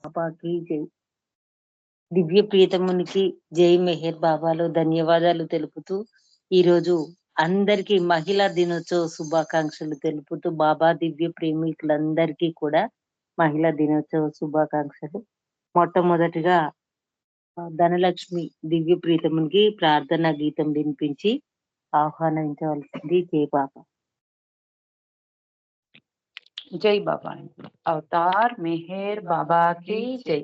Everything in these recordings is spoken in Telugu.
బాబాకి జై. దివ్య ప్రియతమునికి జై మెహర్ బాబాలో ధన్యవాదాలు తెలుపుతూ ఈరోజు అందరికీ మహిళా దినోత్సవ శుభాకాంక్షలు తెలుపుతూ బాబా దివ్య ప్రేమికులందరికీ కూడా మహిళా దినోత్సవ శుభాకాంక్షలు. మొట్టమొదటిగా ధనలక్ష్మి దివ్య ప్రీతమునికి ప్రార్థనా గీతం వినిపించి ఆహ్వానించవలసింది. జై బాబా. जय बाबा। अवतार मेहर बाबा की जय।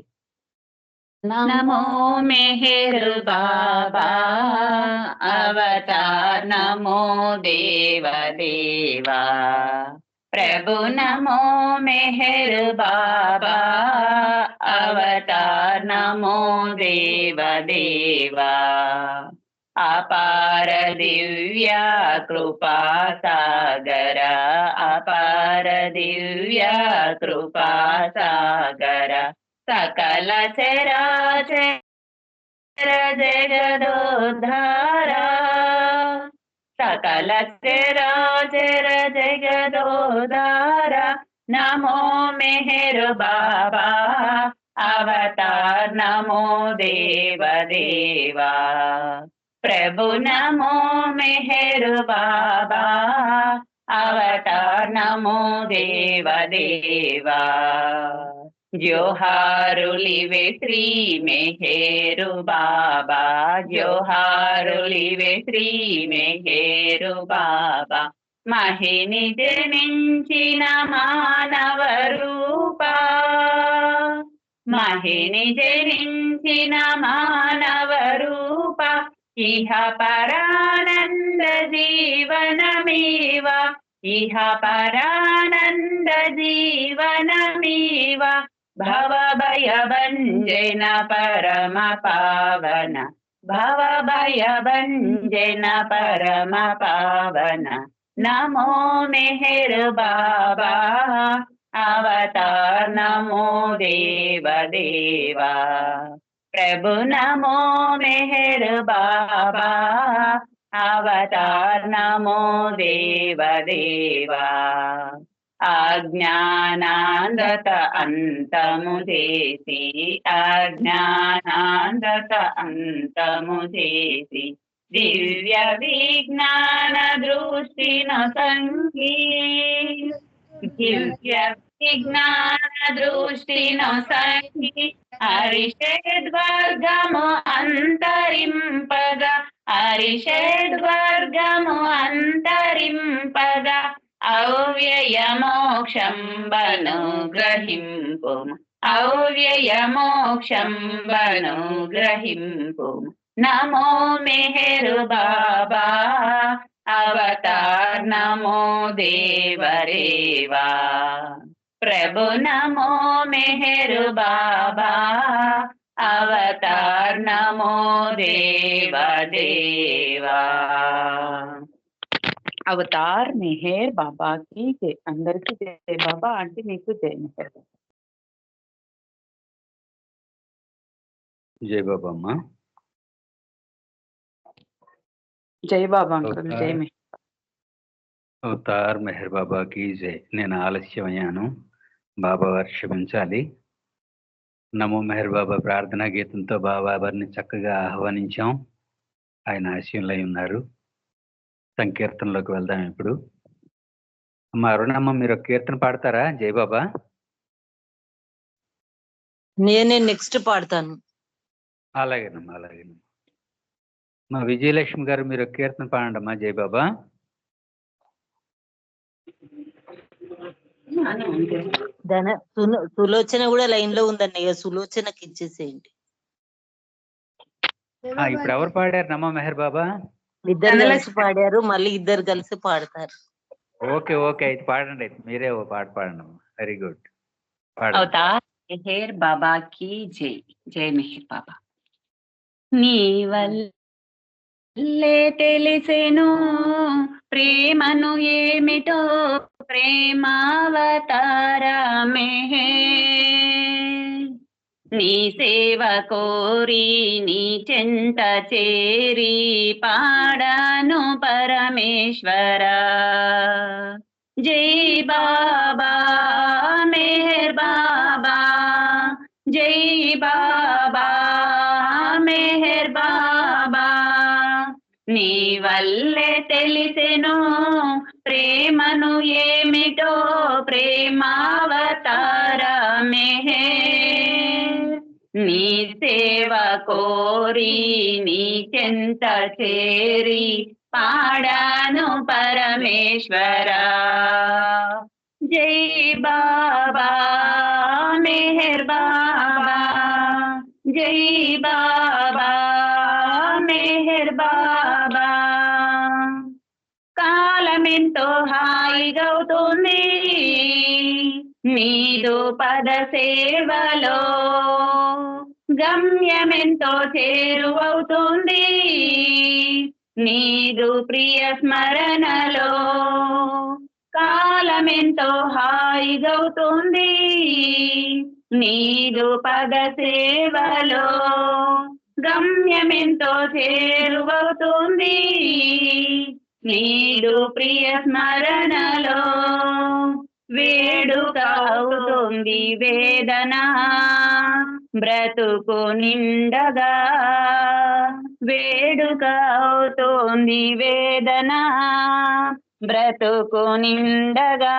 नमो मेहर बाबा अवतार, नमो देव देवा प्रभु, नमो मेहर बाबा अवतार, नमो देव देवा अपार दिव्य कृपा सागर, अपार दिव्य कृपा सागर सकल चराचर जगदोद्धारा, सकल चराचर जगदोद्धारा नमो मेहर बाबा अवतार, नमो देव देवा प्रभु, नमो मेहर बाबा अवतार, नमो देव देवा जोहारुलिवे श्री मेहरु बाबा, जोहारुलिवे श्री मेहरु बाबा महिनि जनिंचिन मानव रूपा, महिनि जनिंचिन मानव रूपा इह परानंद जीवनमेव, इह परानंद जीवनमेव भव भय भंजन परम पावन, भव भय भंजन परम पावन नमो मेहर बाबा अवतार, नमो देव देवा प्रभु, नमो मेहर बाबा अवतार, नमो देव देवा अज्ञानांधत अंतमु చేసి, अज्ञानांधत अंतमु చేసి दिव्य विज्ञान दृष्टिन संगी, दिव्य विज्ञान दृष्टिन संगी हरिषद्वर्गमु अंतरिंपद, हरिषद्वर्गमु अंतरिंपद अव्यय मोक्षं बनुग्रहिंपु, अव्यय मोक्षं बनुग्रहिंपु नमो मेहर बाबा अवतार, नमो देव देवा प्रभु, नमो मेहर बाबा अवतार, नमो देव देवा अवतार मेहर बाबा की जय। अंदर की जय बाबा, आंटी नीकु जय मेहर। जय बाबा अम्मा। जय बाबा अंकल, जय मेहर। అవతార్ మెహర్ బాబాకి జై. నేను ఆలస్యమయ్యాను, బాబా వారు క్షమించాలి. నమో మెహర్ బాబా ప్రార్థనా గీతంతో బాబా వారిని చక్కగా ఆహ్వానించాం. ఆయన ఆశయంలో ఉన్నారు. సంకీర్తనలోకి వెళ్దాం ఇప్పుడు. అమ్మ అరుణమ్మ, మీరు ఒక కీర్తన పాడతారా? జై బాబా. నేనే నెక్స్ట్ పాడతాను. అలాగేనమ్మా, అలాగేనమ్మా. మా విజయలక్ష్మి గారు మీరు ఒక కీర్తన పాడండి అమ్మా. జై బాబా. సులోచన కూడా లైన్ లో ఉందండి, సులోచనకి ఇచ్చేసేయండి. ఇప్పుడు ఎవరు పాడారు నమో మెహర్ బాబా? ఇద్దరు కలిసి పాడారు, మళ్ళీ ఇద్దరు కలిసి పాడతారు. ఓకే ఓకే, అయితే పాడండి. అయితే మీరే ఓ పాట పాడండి అమ్మా. Very good. అవతార్ మెహర్ బాబా की जय। जय मेहर बाबा। నీ వల్లే తెలిసెను ప్రేమను ఏమిటో, ప్రేమావతారమే నీ సేవ కోరి నీ చెంత చేరి పాడాను పరమేశ్వర। జై బాబా మెహర్ బాబా, జై బాబా మెహర్ బాబా నీ వల్లే తెలిసెను ప్రేమను ఏమిటో ప్రేమావతార మెహర్ నీ సేవ కోరి నీ చెంత చేరి పాడాను పరమేశ్వర జై బాబా మెహర్ బాబా జై బాబా మెహర్ బాబా కాలమెంతో హాయిగవుతుంది నీదు పద సేవలో గమ్యమెంతో చేరువవుతుంది నీదు ప్రియ స్మరణలో కాలమెంతో హాయిగవుతుంది నీదు పద సేవలో గమ్యమెంతో చేరువవుతుంది నీదు ప్రియ స్మరణలో వేడుక అవుతుంది వేదన బ్రతుకు నిండగా వేడుక అవుతుంది వేదన బ్రతుకు నిండగా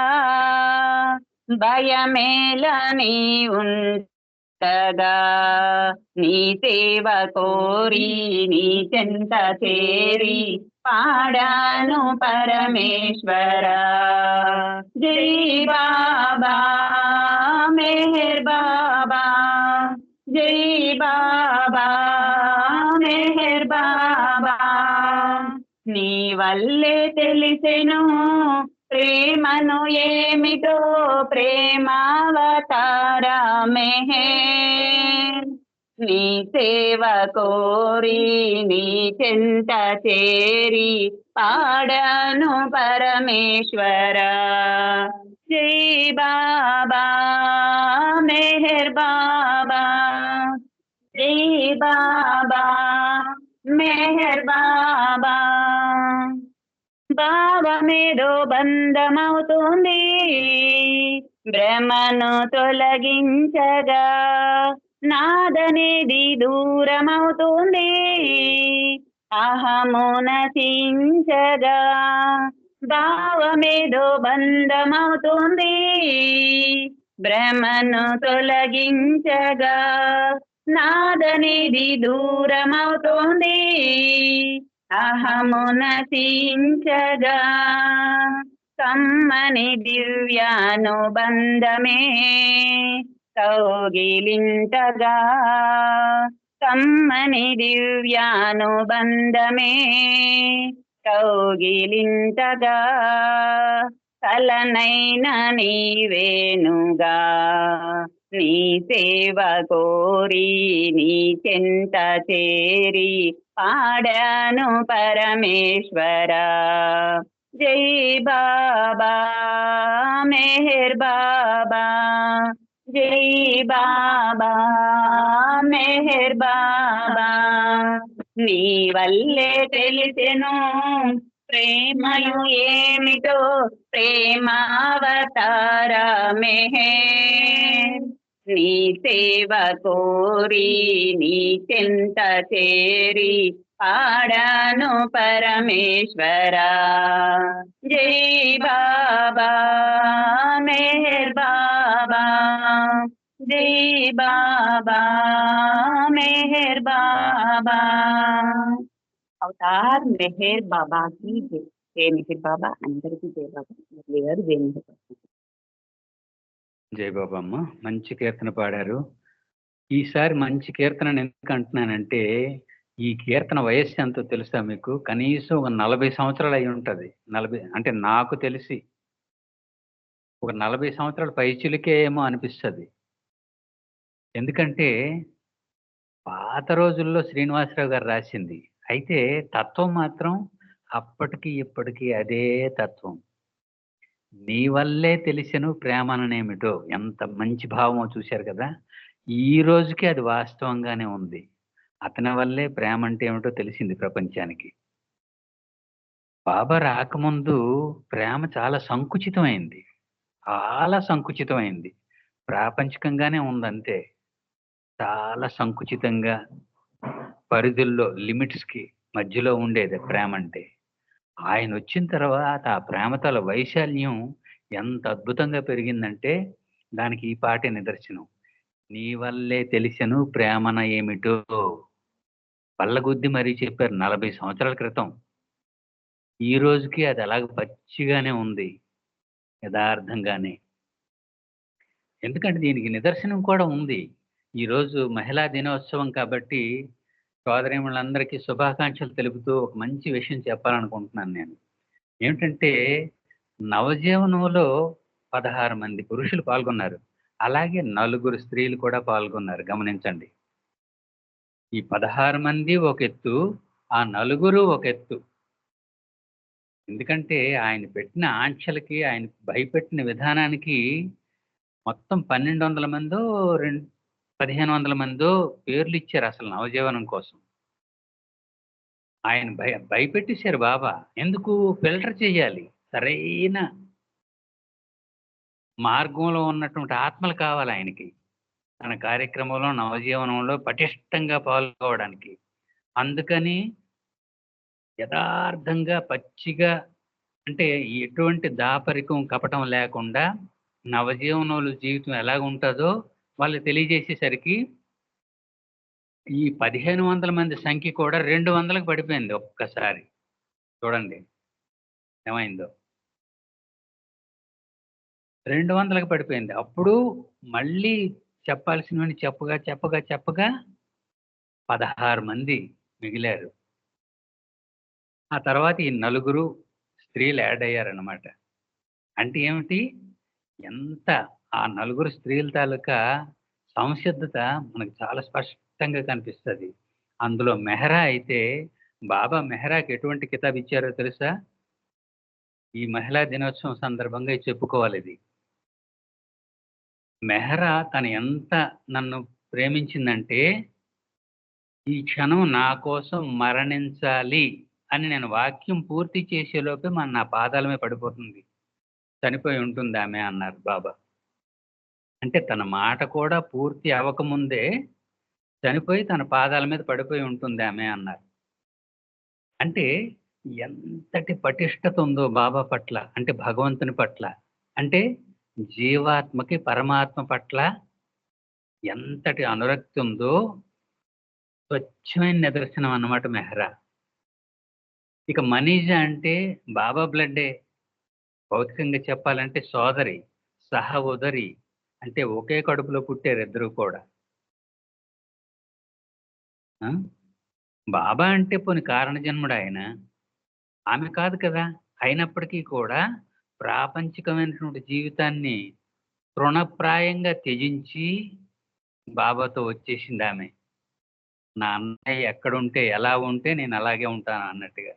భయమేలని ఉంటగా నీ సేవ కోరి నీ చెంత చేరి పాడాను పరమేశ్వర జై బాబా మెహర్ బాబా జై బాబా మెహర్ బాబా నీ వల్లే తెలిసెను ప్రేమను ఏమిటో ప్రేమావతార మెహర్ నీ సేవ కోరి నీ చెంత చేరి పాడాను పరమేశ్వర జై బాబా మెహర్ బాబా జై బాబా మెహర్ బాబా భావమేదో బంధమవుతుంది భ్రమను తొలగించగా నాదనేది దూరమవుతుంది అహము నశించగా భావమేదో బంధమవుతుంది భ్రమను తొలగించగా నాదనేది దూరమవుతుంది అహము నశించగా కమ్మని దివ్యానుబంధమే కౌగిలింతగా కమ్మని దివ్యానుబంధమే కౌగిలింతగా కలనైన నీవేనుగా నీ సేవ కోరి నీ చెంత చేరి పాడాను పరమేశ్వర జై బాబా మెహర్ బాబా జై బాబా మెహర్ బాబా నీ వల్లే తెలిసెను ప్రేమను ఏమిటో ప్రేమావతార మెహర్ నీ సేవ కోరి నీ చెంత చేరి పాడాను పరమేశ్వర జై బాబా మెహర్ బాబా జై బాబా మెహర్ బాబా అవతార్ మెహర్ బాబాకి జై జై మెహర్ బాబా అందరికీ జై బాబా మురళి గారు జై మెహర్ బాబా జై బాబా అమ్మ, మంచి కీర్తన పాడారు. ఈసారి మంచి కీర్తన ఎందుకు అంటున్నానంటే, ఈ కీర్తన వయస్సు ఎంతో తెలుసా మీకు? కనీసం ఒక 40 సంవత్సరాలు అయి ఉంటుంది. 40 అంటే నాకు తెలిసి ఒక 40 సంవత్సరాల పైచిలుకే ఏమో అనిపిస్తుంది. ఎందుకంటే పాత రోజుల్లో శ్రీనివాసరావు గారు రాసింది. అయితే తత్వం మాత్రం అప్పటికి ఇప్పటికీ అదే తత్వం. నీ వల్లే తెలిసెను ప్రేమనేమిటో, ఎంత మంచి భావమో చూశారు కదా. ఈ రోజుకి అది వాస్తవంగానే ఉంది. అతని వల్లే ప్రేమ అంటే ఏమిటో తెలిసింది ప్రపంచానికి. బాబా రాకముందు ప్రేమ చాలా సంకుచితమైంది, చాలా సంకుచితమైంది. ప్రాపంచికంగానే ఉందంతే. చాలా సంకుచితంగా పరిధుల్లో లిమిట్స్‌కి మధ్యలో ఉండేది ప్రేమ అంటే. ఆయన వచ్చిన తర్వాత ఆ ప్రేమతల వైశాల్యం ఎంత అద్భుతంగా పెరిగిందంటే దానికి ఈ పాటే నిదర్శనం. నీ వల్లే తెలిసెను ప్రేమన ఏమిటో బల్లగుద్ది మరీ చెప్పారు 40 సంవత్సరాల క్రితం. ఈ రోజుకి అది అలాగ పచ్చిగానే ఉంది. యదార్థంగానే. ఎందుకంటే దీనికి నిదర్శనం కూడా ఉంది. ఈరోజు మహిళా దినోత్సవం కాబట్టి సోదరీమణులందరికీ శుభాకాంక్షలు తెలుపుతూ ఒక మంచి విషయం చెప్పాలనుకుంటున్నాను నేను. ఏమిటంటే నవజీవనంలో 16 మంది పురుషులు పాల్గొన్నారు. అలాగే నలుగురు స్త్రీలు కూడా పాల్గొన్నారు గమనించండి. ఈ 16 మంది ఒక ఎత్తు, ఆ నలుగురు ఒక ఎత్తు. ఎందుకంటే ఆయన పెట్టిన ఆంక్షలకి, ఆయన భయపెట్టిన విధానానికి మొత్తం 1200 మందో, 1500 మందో పేర్లిచ్చారు అసలు నవజీవనం కోసం. ఆయన భయపెట్టేశారు బాబా. ఎందుకు? ఫిల్టర్ చేయాలి. సరైన మార్గంలో ఉన్నటువంటి ఆత్మలు కావాలి ఆయనకి. తన కార్యక్రమంలో నవజీవనంలో పటిష్టంగా పాల్గొవడానికి. అందుకని యథార్థంగా, పచ్చిగా అంటే ఎటువంటి దాపరికం, కపటం లేకుండా నవజీవనంలో జీవితం ఎలాగుంటదో వాళ్ళు తెలియజేసేసరికి ఈ 1500 మంది సంఖ్య కూడా 200కి పడిపోయింది ఒక్కసారి. చూడండి ఏమైందో. 200కి పడిపోయింది. అప్పుడు మళ్ళీ చెప్పాల్సినవన్నీ చెప్పగా 16 మంది మిగిలారు. ఆ తర్వాత ఈ నలుగురు స్త్రీలు యాడ్ అయ్యారన్నమాట. అంటే ఏమిటి? ఎంత ఆ నలుగురు స్త్రీల తాలూకా సంసిద్ధత మనకు చాలా స్పష్టంగా కనిపిస్తది. అందులో మెహరా అయితే బాబా మెహరాకి ఎటువంటి కితాబ్ ఇచ్చారో తెలుసా? ఈ మహిళా దినోత్సవం సందర్భంగా ఇది చెప్పుకోవాలిది. మెహరా తను ఎంత నన్ను ప్రేమించిందంటే, ఈ క్షణం నా కోసం మరణించాలి అని నేను వాక్యం పూర్తి చేసేలోపే నా పాదాల మీద పడిపోతుంది. చనిపోయి ఉంటుందామె అన్నారు బాబా. అంటే తన మాట కూడా పూర్తి అవ్వకముందే చనిపోయి తన పాదాల మీద పడిపోయి ఉంటుందామె అన్నారు. అంటే ఎంతటి పటిష్టత ఉందో బాబా పట్ల, అంటే భగవంతుని పట్ల, అంటే జీవాత్మకి పరమాత్మ పట్ల ఎంతటి అనురక్తి ఉందో స్వచ్ఛమైన నిదర్శనం అన్నమాట మెహరా. ఇక మనీజా అంటే బాబా బ్లడ్డే. భౌతికంగా చెప్పాలంటే సోదరి, సహోదరి. అంటే ఒకే కడుపులో పుట్టారు ఇద్దరు కూడా. ఆ? బాబా అంటే పోని కారణ జన్ముడు ఆయన. ఆమె కాదు కదా! అయినప్పటికీ కూడా ప్రాపంచికమైనటువంటి జీవితాన్ని తృణప్రాయంగా త్యజించి బాబాతో వచ్చేసిందామె. నా అన్నయ్య ఎక్కడుంటే, ఎలా ఉంటే నేను అలాగే ఉంటాను అన్నట్టుగా.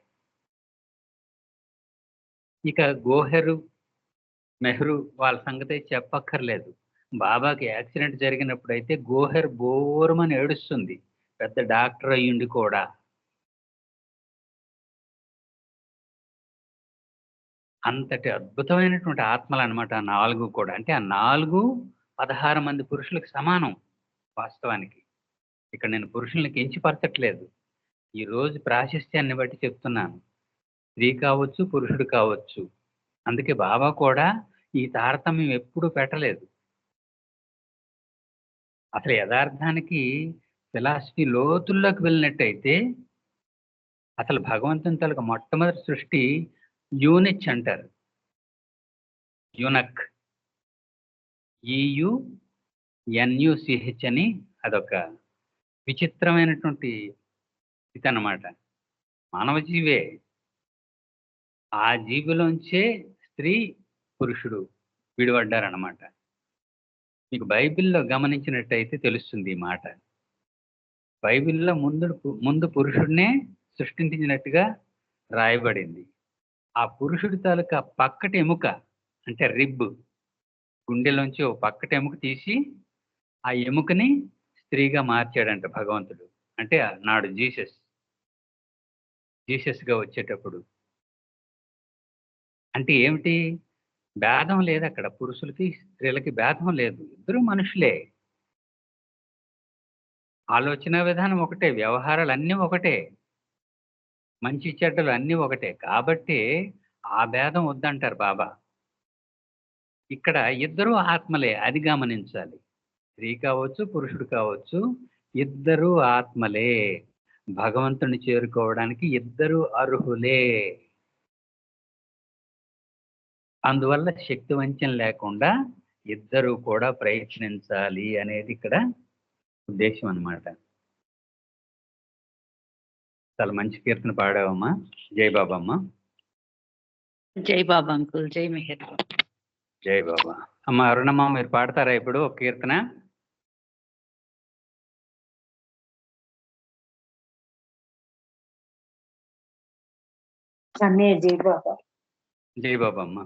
ఇక గోహెరు, మెహ్రు వాళ్ళ సంగతి చెప్పక్కర్లేదు. బాబాకి యాక్సిడెంట్ జరిగినప్పుడైతే గోహెర్ బోరుమని ఏడుస్తుంది. పెద్ద డాక్టర్ అయ్యుండి కూడా. అంతటి అద్భుతమైనటువంటి ఆత్మలనమాట ఆ 4 కూడా. అంటే ఆ 4 16 మంది పురుషులకు సమానం వాస్తవానికి. ఇక్కడ నేను పురుషుల్ని కించపరచట్లేదు. ఈ రోజు ప్రాశస్త్యాన్ని బట్టి చెప్తున్నాను. స్త్రీ కావచ్చు, పురుషుడు కావచ్చు. అందుకే బాబా కూడా ఈ తారతమ్యం ఎప్పుడూ పెట్టలేదు. అసలు యథార్థానికి ఫిలాసఫీ లోతుల్లోకి వెళ్ళినట్టయితే అసలు భగవంతుని తాలూకా మొట్టమొదటి సృష్టి యూనిచ్ అంటారు. యూనక్. ఈయుఎన్యుసిహెచ్ అని అదొక విచిత్రమైనటువంటి ఇదన్నమాట. మానవ జీవే. ఆ జీవిలోంచే స్త్రీ, పురుషుడు విడిపడ్డారన్నమాట. మీకు బైబిల్‌లో గమనించినట్టయితే తెలుస్తుంది ఈ మాట. బైబిల్‌లో ముందు పురుషుడినే సృష్టించినట్టుగా రాయబడింది. ఆ పురుషుడి తాలూకా పక్కటి ఎముక అంటే రిబ్, గుండెలోంచి ఓ పక్కటి ఎముక తీసి ఆ ఎముకని స్త్రీగా మార్చాడంట భగవంతుడు. అంటే నాడు జీసస్‌గా వచ్చేటప్పుడు. అంటే ఏమిటి? భేదం లేదక్కడ. పురుషులకి, స్త్రీలకి భేదం లేదు. ఇద్దరు మనుషులే. ఆలోచన విధానం ఒకటే, వ్యవహారాలు అన్నీ ఒకటే, మంచి చెడ్డలు అన్నీ ఒకటే. కాబట్టి ఆ భేదం వద్దంటారు బాబా. ఇక్కడ ఇద్దరూ ఆత్మలే, అది గమనించాలి. స్త్రీ కావచ్చు, పురుషుడు కావచ్చు, ఇద్దరూ ఆత్మలే. భగవంతుని చేరుకోవడానికి ఇద్దరు అర్హులే. అందువల్ల శక్తి వంచన లేకుండా ఇద్దరు కూడా ప్రయత్నించాలి అనేది ఇక్కడ ఉద్దేశం అన్నమాట. చాలా మంచి కీర్తన పాడావమ్మా. జై బాబమ్మ. జై బాబా అంకుల్, జై మెహర్. జై బాబా. అమ్మ అరుణమ్మ, మీరు పాడతారా ఇప్పుడు ఒక కీర్తన? జై బాబా. జై బాబమ్మ.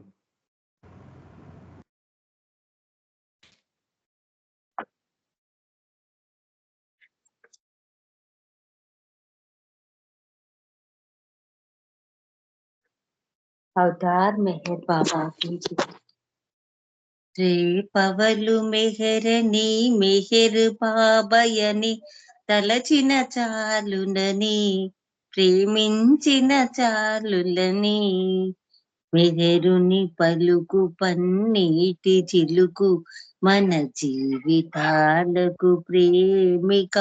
अवतार मेहर बाबा की రే పవలు మెహరని మెహర్ బాబయని తలచిన చాలునని ప్రేమించిన చాలులని మెహరుని పలుకు పన్నీటి చిలుకు మన జీవితాలకు ప్రేమిక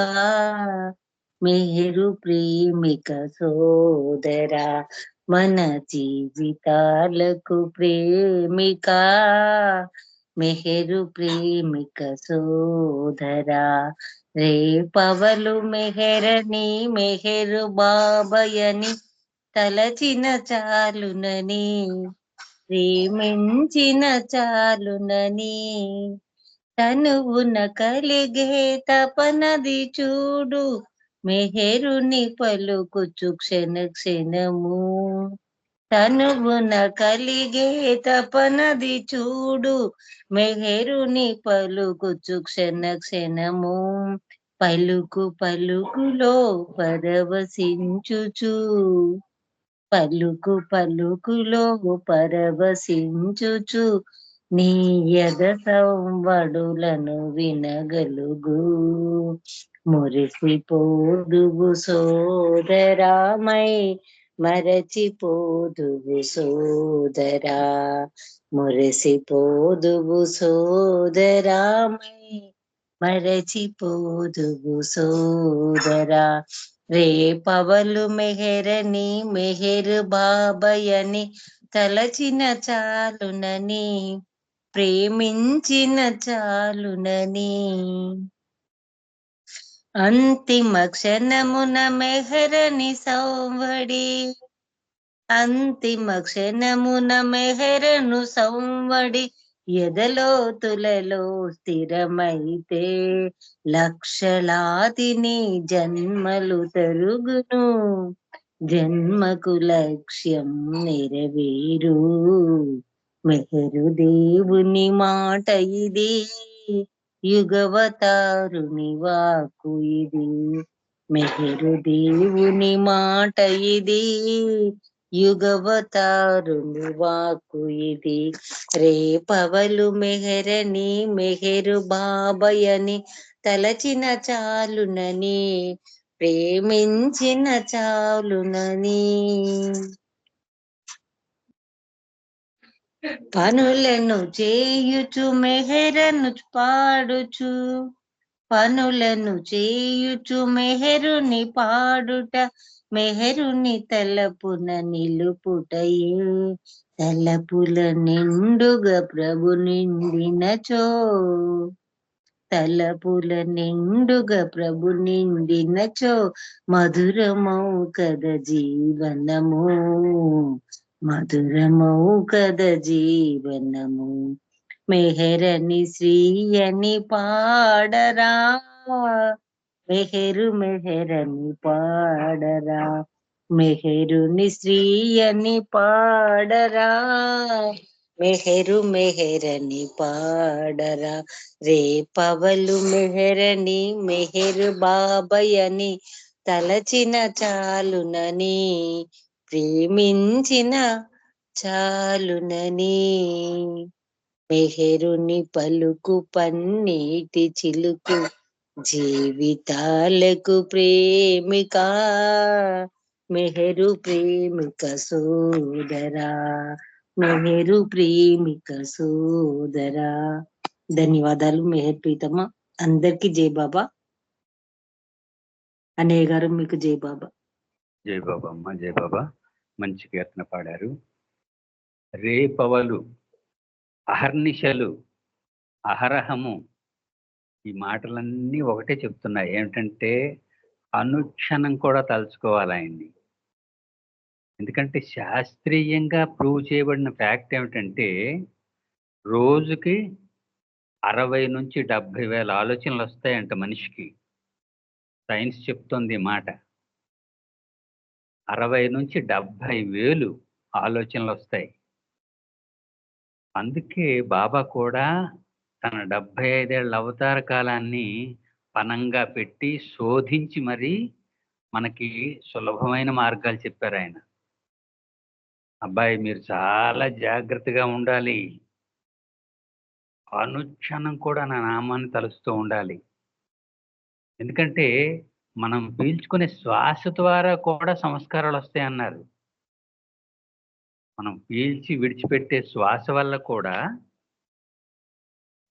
మెహరు ప్రేమిక సోదరా మన జీవితాలకు ప్రేమిక మెహరు ప్రేమిక సోదరా రే పవలు మెహరని మెహరు బాబయని తలచిన చాలునని ప్రేమించిన చాలునని తనువున కలిగే తపనది చూడు మెహరుని పలుకుచు క్షణ క్షణము తనువున కలిగే తపనది చూడు మెహరుని పలుకుచు క్షణ క్షణము పలుకు పలుకులో పరవశించుచు పలుకు పలుకులో పరవశించుచు నీ యద సంవడులను వినగలుగు మురిసిపోదువు సోదరామై మరచిపోదువు సోదరా మురిసిపోదువు సోదరామై మరచిపోదువు సోదరా రే పవలు మెహరని మెహర్ బాబయని తలచిన చాలునని ప్రేమించిన చాలునని అంతిమ క్షణమున మెహరని సంవడి అంతిమ క్షణమున మెహరను సంవడి ఎదలోతులలో స్థిరమైతే లక్షలాదిని జన్మలు తరుగును జన్మకు లక్ష్యం నెరవేరు మెహరు దేవుని మాట ఇది యుగవతారుని వాక్కు ఇది మెహరు దేవుని మాట ఇది యుగవతారుని వాక్కు ఇది రే పవలు మెహరని మెహరు బాబయని తలచిన చాలునని ప్రేమించిన చాలునని పనులను చేయుచు మెహరను పాడుచు పనులను చేయుచు మెహరుని పాడుట మెహరుని తలపున నిలుపుటయే తలపుల నిండుగా ప్రభు నిండినచో తలపుల నిండుగా ప్రభు నిండినచో మధురమౌ కద జీవనము మధురమౌ కద జీవనము మెహరని శ్రీయని పాడరా మెహరు మెహరని పాడరా మెహరుని శ్రీయని పాడరా మెహరు మెహరని పాడరా రే పవలు మెహరని మెహరు బాబయని తలచిన చాలునని ప్రేమించిన చాలునని మెహరుని పలుకు పన్నీటి చిలుకు జీవితాలకు ప్రేమిక మెహరు ప్రేమిక సోదరా, మెహరు ప్రేమిక సోదరా. ధన్యవాదాలు మెహర్ ప్రీతమ్మ. అందరికి జై బాబా. అన్నయ్య గారు మీకు జై బాబా. జై బాబా అమ్మ, జై బాబా. మంచి కీర్తన పాడారు. రేపవలు, అహర్నిశలు, అహరహము, ఈ మాటలన్నీ ఒకటే చెప్తున్నాయి. ఏమిటంటే అనుక్షణం కూడా తలుచుకోవాలి ఆయన్ని. ఎందుకంటే శాస్త్రీయంగా ప్రూవ్ చేయబడిన ఫ్యాక్ట్ ఏమిటంటే రోజుకి 60 నుంచి 70 వేల ఆలోచనలు వస్తాయంట మనిషికి. సైన్స్ చెప్తోంది ఈ మాట. 60 నుంచి 70,000 ఆలోచనలు వస్తాయి. అందుకే బాబా కూడా తన 75 ఏళ్ల అవతార కాలాన్ని పనంగా పెట్టి శోధించి మరీ మనకి సులభమైన మార్గాలు చెప్పారు ఆయన. అబ్బాయి మీరు చాలా జాగ్రత్తగా ఉండాలి, అనుక్షణం కూడా నా నామాన్ని తలుస్తూ ఉండాలి. ఎందుకంటే మనం పీల్చుకునే శ్వాస ద్వారా కూడా సంస్కారాలు వస్తాయి అన్నారు. మనం పీల్చి విడిచిపెట్టే శ్వాస వల్ల కూడా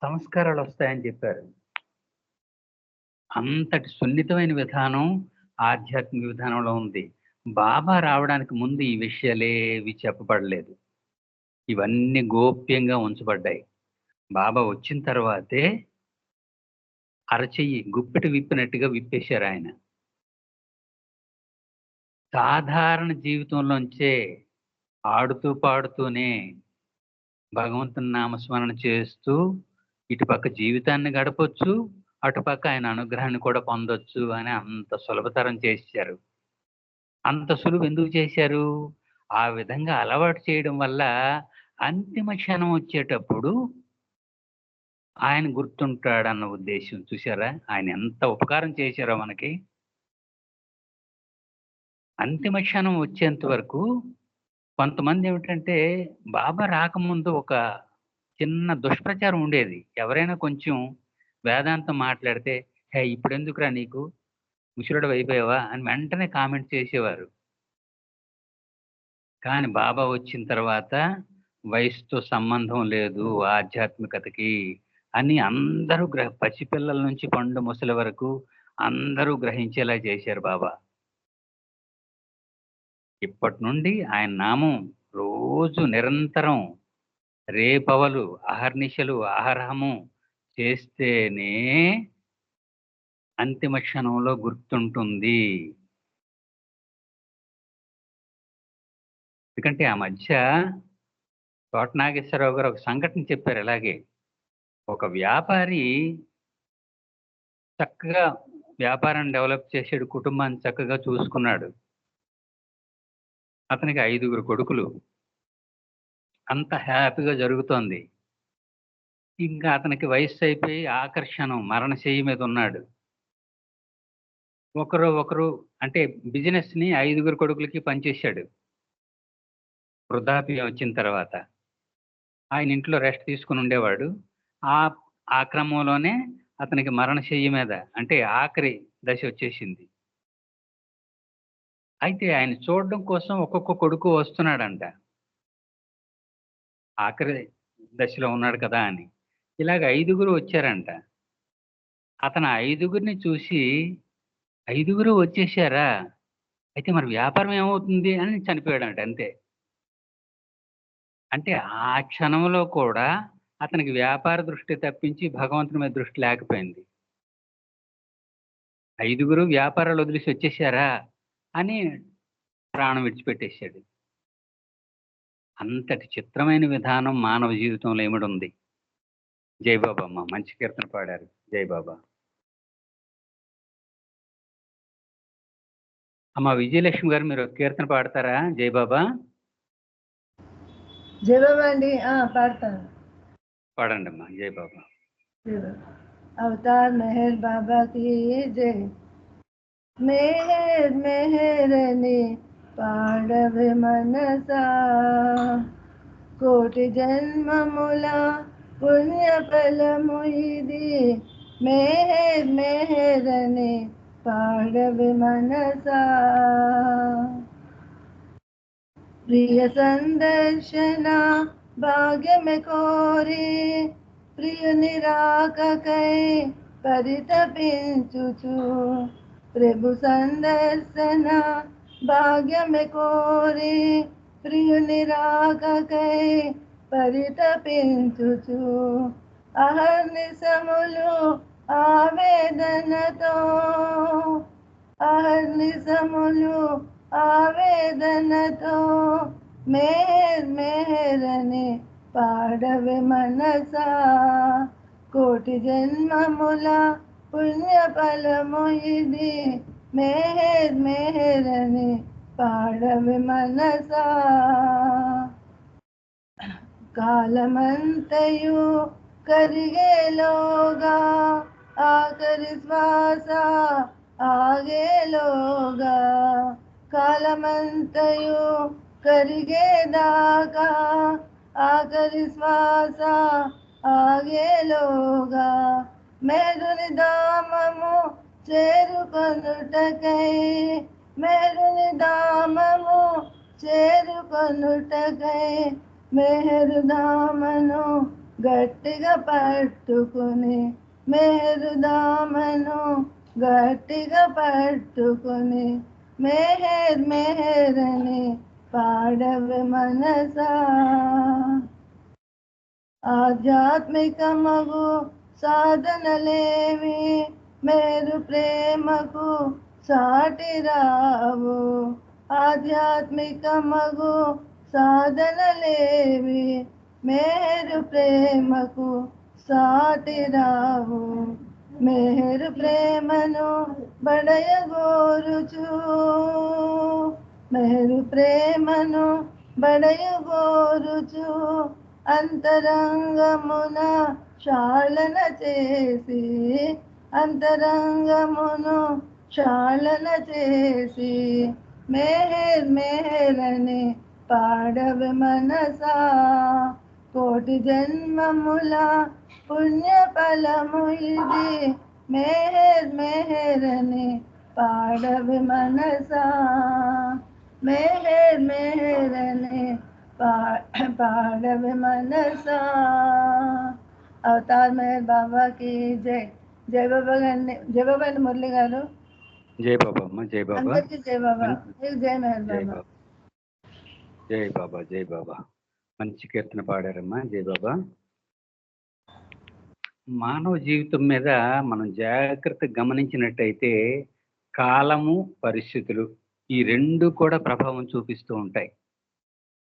సంస్కారాలు వస్తాయని చెప్పారు. అంతటి సున్నితమైన విధానం ఆధ్యాత్మిక విధానంలో ఉంది. బాబా రావడానికి ముందు ఈ విషయాలేవి చెప్పబడలేదు. ఇవన్నీ గోప్యంగా ఉంచబడ్డాయి. బాబా వచ్చిన తర్వాతే అరచెయ్యి గుప్పెట విప్పినట్టుగా విప్పేశారు ఆయన. సాధారణ జీవితంలోంచే ఆడుతూ పాడుతూనే భగవంతుని నామస్మరణ చేస్తూ ఇటుపక్క జీవితాన్ని గడపొచ్చు, అటుపక్క ఆయన అనుగ్రహాన్ని కూడా పొందొచ్చు అని అంత సులభతరం చేశారు. అంత సులువు ఎందుకు చేశారు? ఆ విధంగా అలవాటు చేయడం వల్ల అంతిమ క్షణం వచ్చేటప్పుడు ఆయన గుర్తుంటాడన్న ఉద్దేశం. చూసారా ఆయన ఎంత ఉపకారం చేశారో మనకి. అంతిమ క్షణం వచ్చేంత వరకు కొంతమంది ఏమిటంటే బాబా రాకముందు ఒక చిన్న దుష్ప్రచారం ఉండేది. ఎవరైనా కొంచెం వేదాంతం మాట్లాడితే, హే ఇప్పుడెందుకురా నీకు, ముసలుడు అయిపోయావా అని వెంటనే కామెంట్ చేసేవారు. కానీ బాబా వచ్చిన తర్వాత వయసుతో సంబంధం లేదు ఆధ్యాత్మికతకి అని అందరూ పసిపిల్లల నుంచి పండు ముసలి వరకు అందరూ గ్రహించేలా చేశారు బాబా. ఇప్పటి నుండి ఆయన నామం రోజు నిరంతరం రేపవలు అహర్నిశలు అహరహము చేస్తేనే అంతిమ క్షణంలో గుర్తుంటుంది. ఎందుకంటే ఆ మధ్య తోట నాగేశ్వరరావు గారు ఒక సంఘటన చెప్పారు. ఇలాగే ఒక వ్యాపారి చక్కగా వ్యాపారాన్ని డెవలప్ చేసాడు, కుటుంబాన్ని చక్కగా చూసుకున్నాడు. అతనికి 5గురు కొడుకులు. అంత హ్యాపీగా జరుగుతోంది. ఇంకా అతనికి వయస్సు అయిపోయి ఆకర్షణ మరణశయ్య మీద ఉన్నాడు. ఒకరు అంటే బిజినెస్ ని 5గురు కొడుకులకి పనిచేశాడు. వృద్ధాప్యం వచ్చిన తర్వాత ఆయన ఇంట్లో రెస్ట్ తీసుకుని ఉండేవాడు. ఆ క్రమంలోనే అతనికి మరణశయ్య మీద అంటే ఆఖరి దశ వచ్చేసింది. అయితే ఆయన చూడడం కోసం ఒక్కొక్క కొడుకు వస్తున్నాడంట. ఆఖరి దశలో ఉన్నాడు కదా అని. ఇలాగ 5గురు వచ్చారంట. అతను 5గురిని చూసి 5గురు వచ్చేసారా, అయితే మరి వ్యాపారం ఏమవుతుంది అని చనిపోయాడంట. అంతే. అంటే ఆ క్షణంలో కూడా అతనికి వ్యాపార దృష్టి తప్పించి భగవంతుని మీద దృష్టి లేకపోయింది. 5గురు వ్యాపారాలు వదిలేసి వచ్చేసారా అని ప్రాణం విడిచిపెట్టేశాడు. అంతటి చిత్రమైన విధానం మానవ జీవితంలో ఏమిటి ఉంది. జై బాబా అమ్మ, మంచి కీర్తన పాడారు. జై బాబా అమ్మ. విజయలక్ష్మి గారు మీరు కీర్తన పాడతారా? జై బాబా. జై బాబా అండి. పాడతాను. పాడండి అమ్మా. జై బాబా. అవతార్ మెహర్ బాబా की जय. మెహర్ మెహరని పాడవే మనసా, కోటి జన్మముల పుణ్య ఫలము ఇది मेहर मेहरने पाडवे मनसा प्रिय संदर्शना भाग्य में कोरी प्रिय निराककै परितपिंचुचु प्रभु संदर्शन भाग्य में कोरी प्रिय निराककै परितपिंचुचु అహర్నిశములు ఆవేదనతో అహర్నిశములు ఆవేదనతో మేర్ మేరని పాడవే మనసా కోటి జన్మముల పుణ్య ఫలము ఇది మేర్ మేరని పాడవే మనసా కాలమంతయు కరిగేలోగా ఆఖరి శ్వాస ఆగేలోగా కాలమంతయు కరిగేదాకా ఆఖరి శ్వాస ఆగేలోగా మేరుని దామము చేరుకొనుటకై మేరుని దామము చేరుకొనుటకై మెహరుదామను గట్టిగా పట్టుకుని మెహరుదామను గట్టిగా పట్టుకుని మెహర్ మెహరని పాడవే మనసా ఆధ్యాత్మిక మగు సాధనలేవి మేరు ప్రేమకు సాటి రావు ఆధ్యాత్మిక మగు సాధనలేవి మేరు ప్రేమకు సాటి రావు మేరు ప్రేమను బడయగోరుచు మేరు ప్రేమను బడయగోరుచు అంతరంగమున శాళన చేసి అంతరంగమును శాళన చేసి మేహర్ మేహరని పాడవే మనసా కోటి జన్మముల పుణ్య ఫలము ఇది మేహర్ మేహరని పాడవే మనసా మేహర్ మేహరని పాడవే మనసా అవతార్ మెహర్ బాబా की జై జై బాబా గారిని జై బాబా అండి మురళి గారు జై బాబా అమ్మ, జై బాబా, అందరికీ జై బాబా జై మెహర్ జై బాబా బాబా, జై బాబా, జై బాబా. మంచి కీర్తన పాడారమ్మా, జై బాబా. మానవ జీవితం మీద మనం జాగ్రత్తగా గమనించినట్టయితే కాలము పరిస్థితులు ఈ రెండు కూడా ప్రభావం చూపిస్తూ ఉంటాయి.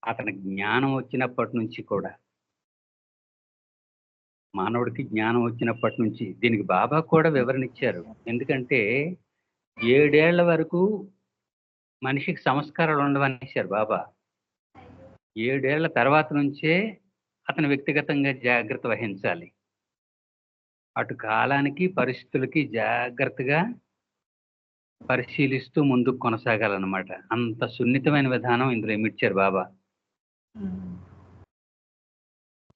అతనికి జ్ఞానం వచ్చినప్పటి నుంచి కూడా, మానవుడికి జ్ఞానం వచ్చినప్పటి నుంచి దీనికి బాబా కూడా వివరణ ఇచ్చారు. ఎందుకంటే 7 ఏళ్ల వరకు మనిషికి సంస్కారాలు ఉండవనేసారు బాబా. 7 ఏళ్ల తర్వాత నుంచే అతను వ్యక్తిగతంగా జాగ్రత్త వహించాలి. అటు కాలానికి పరిస్థితులకి జాగ్రత్తగా పరిశీలిస్తూ ముందుకు కొనసాగాలన్నమాట. అంత సున్నితమైన విధానం ఇందులో ఇమిడ్చారు బాబా.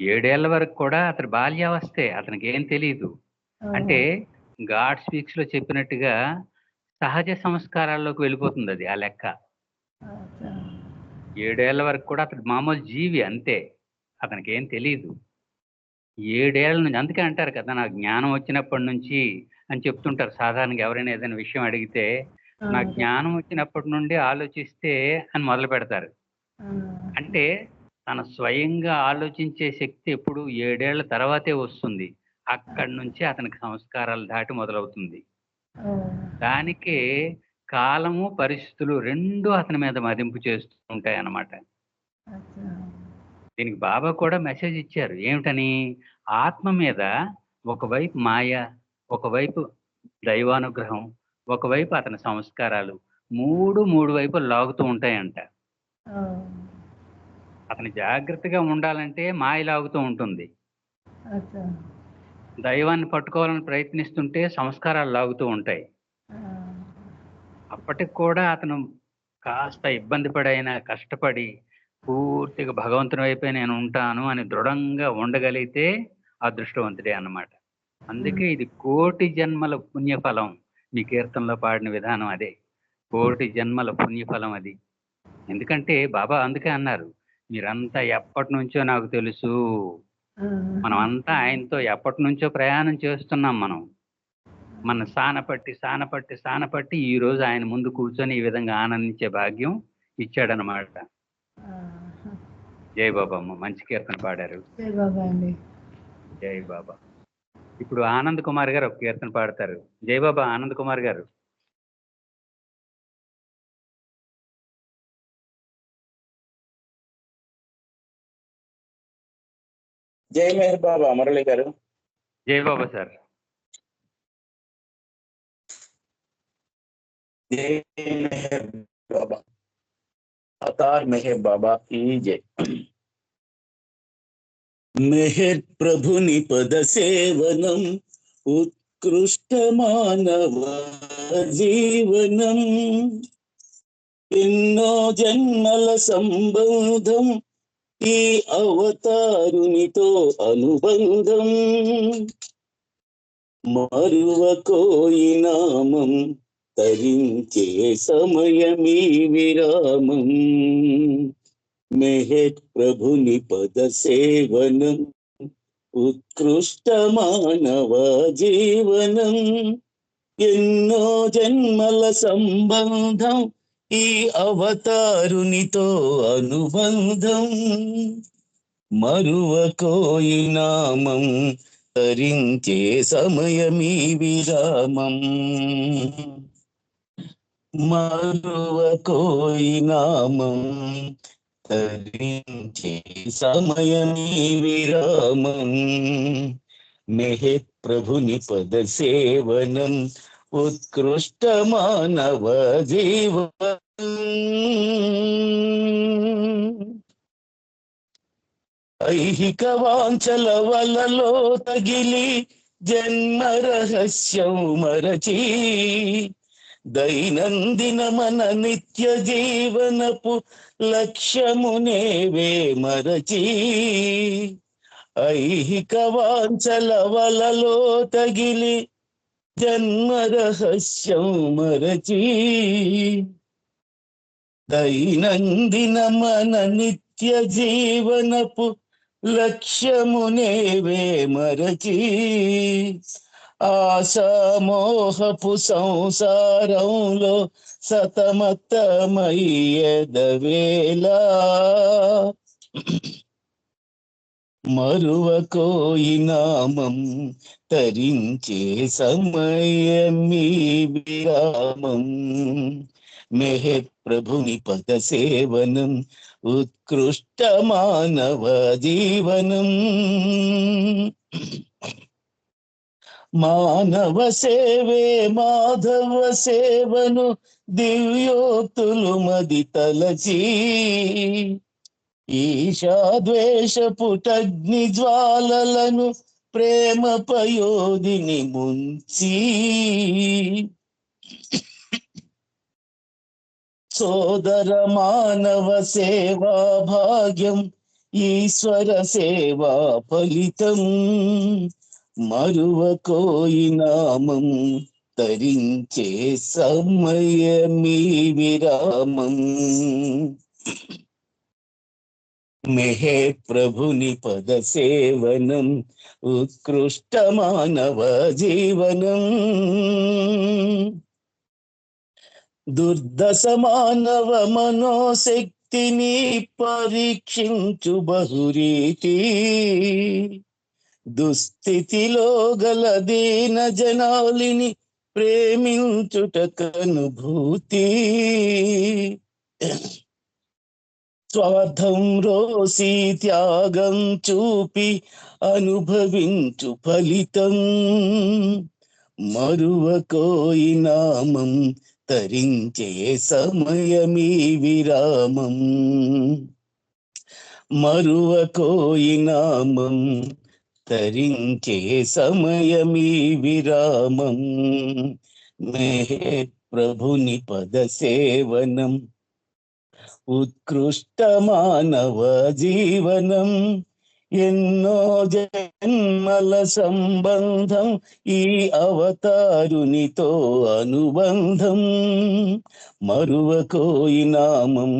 7 ఏళ్ల వరకు కూడా అతని బాల్యావస్థే, అతనికి ఏం తెలియదు. అంటే గాడ్ స్పీక్స్ లో చెప్పినట్టుగా సహజ సంస్కారాల్లోకి వెళ్ళిపోతుంది అది ఆ లెక్క. 7 ఏళ్ల వరకు కూడా అతడు మామూలు జీవి అంతే, అతనికి ఏం తెలియదు. 7 ఏళ్ల నుంచి, అందుకే అంటారు కదా నాకు జ్ఞానం వచ్చినప్పటి నుంచి అని చెప్తుంటారు. సాధారణంగా ఎవరైనా ఏదైనా విషయం అడిగితే నాకు జ్ఞానం వచ్చినప్పటి నుండి ఆలోచిస్తే అని మొదలు పెడతారు. అంటే తన స్వయంగా ఆలోచించే శక్తి ఎప్పుడు 7 ఏళ్ల తర్వాతే వస్తుంది. అక్కడి నుంచి అతనికి సంస్కారాలు దాటి మొదలవుతుంది. దానికే కాలము పరిస్థితులు రెండు అతని మీద మదింపు చేస్తూ ఉంటాయి అన్నమాట. దీనికి బాబా కూడా మెసేజ్ ఇచ్చారు. ఏమిటని? ఆత్మ మీద ఒకవైపు మాయ, ఒకవైపు దైవానుగ్రహం, ఒకవైపు అతని సంస్కారాలు, మూడు వైపులు లాగుతూ ఉంటాయంట. అతను జాగ్రత్తగా ఉండాలంటే మాయ లాగుతూ ఉంటుంది, దైవాన్ని పట్టుకోవాలని ప్రయత్నిస్తుంటే సంస్కారాలు లాగుతూ ఉంటాయి. అప్పటికి కూడా అతను కాస్త ఇబ్బంది పడైనా కష్టపడి పూర్తిగా భగవంతుని వైపే నేను ఉంటాను అని దృఢంగా ఉండగలిగితే అదృష్టవంతుడే అన్నమాట. అందుకే ఇది కోటి జన్మల పుణ్యఫలం. మీ కీర్తనలో పాడిన విధానం అదే, కోటి జన్మల పుణ్యఫలం అది. ఎందుకంటే బాబా అందుకే అన్నారు, మీరంతా ఎప్పటి నుంచో నాకు తెలుసు, మనం అంతా ఆయనతో ఎప్పటి నుంచో ప్రయాణం చేస్తున్నాం. మన సానపట్టి ఈ రోజు ఆయన ముందు కూర్చొని ఈ విధంగా ఆనందించే భాగ్యం ఇచ్చాడనమాట. జై బాబా అమ్మ, మంచి కీర్తన పాడారు. జై బాబా అండి. జై బాబా. ఇప్పుడు ఆనంద్ కుమార్ గారు ఒక కీర్తన పాడతారు. జై బాబా ఆనంద్ కుమార్ గారు. జై మెహర్ బాబా మురళి గారు. జై బాబా సార్. జై మెహర్ బాబా. అవతార్ మెహర్ బాబా की जय. మెహర్ ప్రభుని పద సేవనం ఉత్కృష్ట మానవ జీవనం. ఎన్నో జన్మల సంబంధం ఈ అవతారునితో అనుబంధం. మరువకోయి నామం తరించే సమయమీ విరామం. మెహర్ ప్రభుని పద సేవనం ఉత్కృష్ట మానవ జీవనం. ఎన్నో జన్మల సంబంధం ఈ అవతారునితో అనుబంధం. మరువకోయి నామం తరించే సమయమీ విరామం. మరువకోయి నామం తరించే సమయమీ విరామం. మెహర్ ప్రభుని పద సేవనం ఉత్కృష్ట మానవ జీవనం. ఐహిక వాంఛల వలలో తగిలి జన్మ రహస్యం మరచి దైనందిన మన నిత్య జీవనపు లక్ష్యమునేవే మరచి. ఐహిక వాంఛల వలలో తగిలి జన్మ రహస్యం మరచి దైనందిన మన నిత్య జీవనపు లక్ష్యమునేవే మరచి. ఆశామోహపు సంసారంలో సతమతమయ్యదవేలా. మరువకోయి నామం తరించే సమయమీ విరామం. మెహర్ ప్రభుని పద సేవనం ఉత్కృష్ట మానవ జీవనం. మానవ సేవే మాధవ సేవను దివ్యోక్తులు మది తలచి. ఈశాద్వేష పుటగ్ని జ్వాలలను ప్రేమ పయోధిని ముంచి. సోదర మానవ సేవా భాగ్యం ఈశ్వర సేవా ఫలితం. మరువకోయి నామం తరించే సమయమీ విరామం. మెహర్ ప్రభుని పద సేవనం ఉత్కృష్ట మానవ జీవనం. దుర్దశ మానవ మనోశక్తిని పరీక్షించు బహురీతి. దుస్థితిలో గల దీన జనాలిని ప్రేమించుటకనుభూతి. స్వార్థం రోసి త్యాగం చూపి అనుభవించు ఫలితం. మరువకోయి నామం తరించే సమయమీ విరామం. మరువకోయి నామం తరించే సమయమీ విరామం. మెహర్ ప్రభుని పద సేవనం ఉత్కృష్ట మానవ జీవనం. ఎన్నో జన్మల సంబంధం ఈ అవతారునితో అనుబంధం, మరువకోయి నామం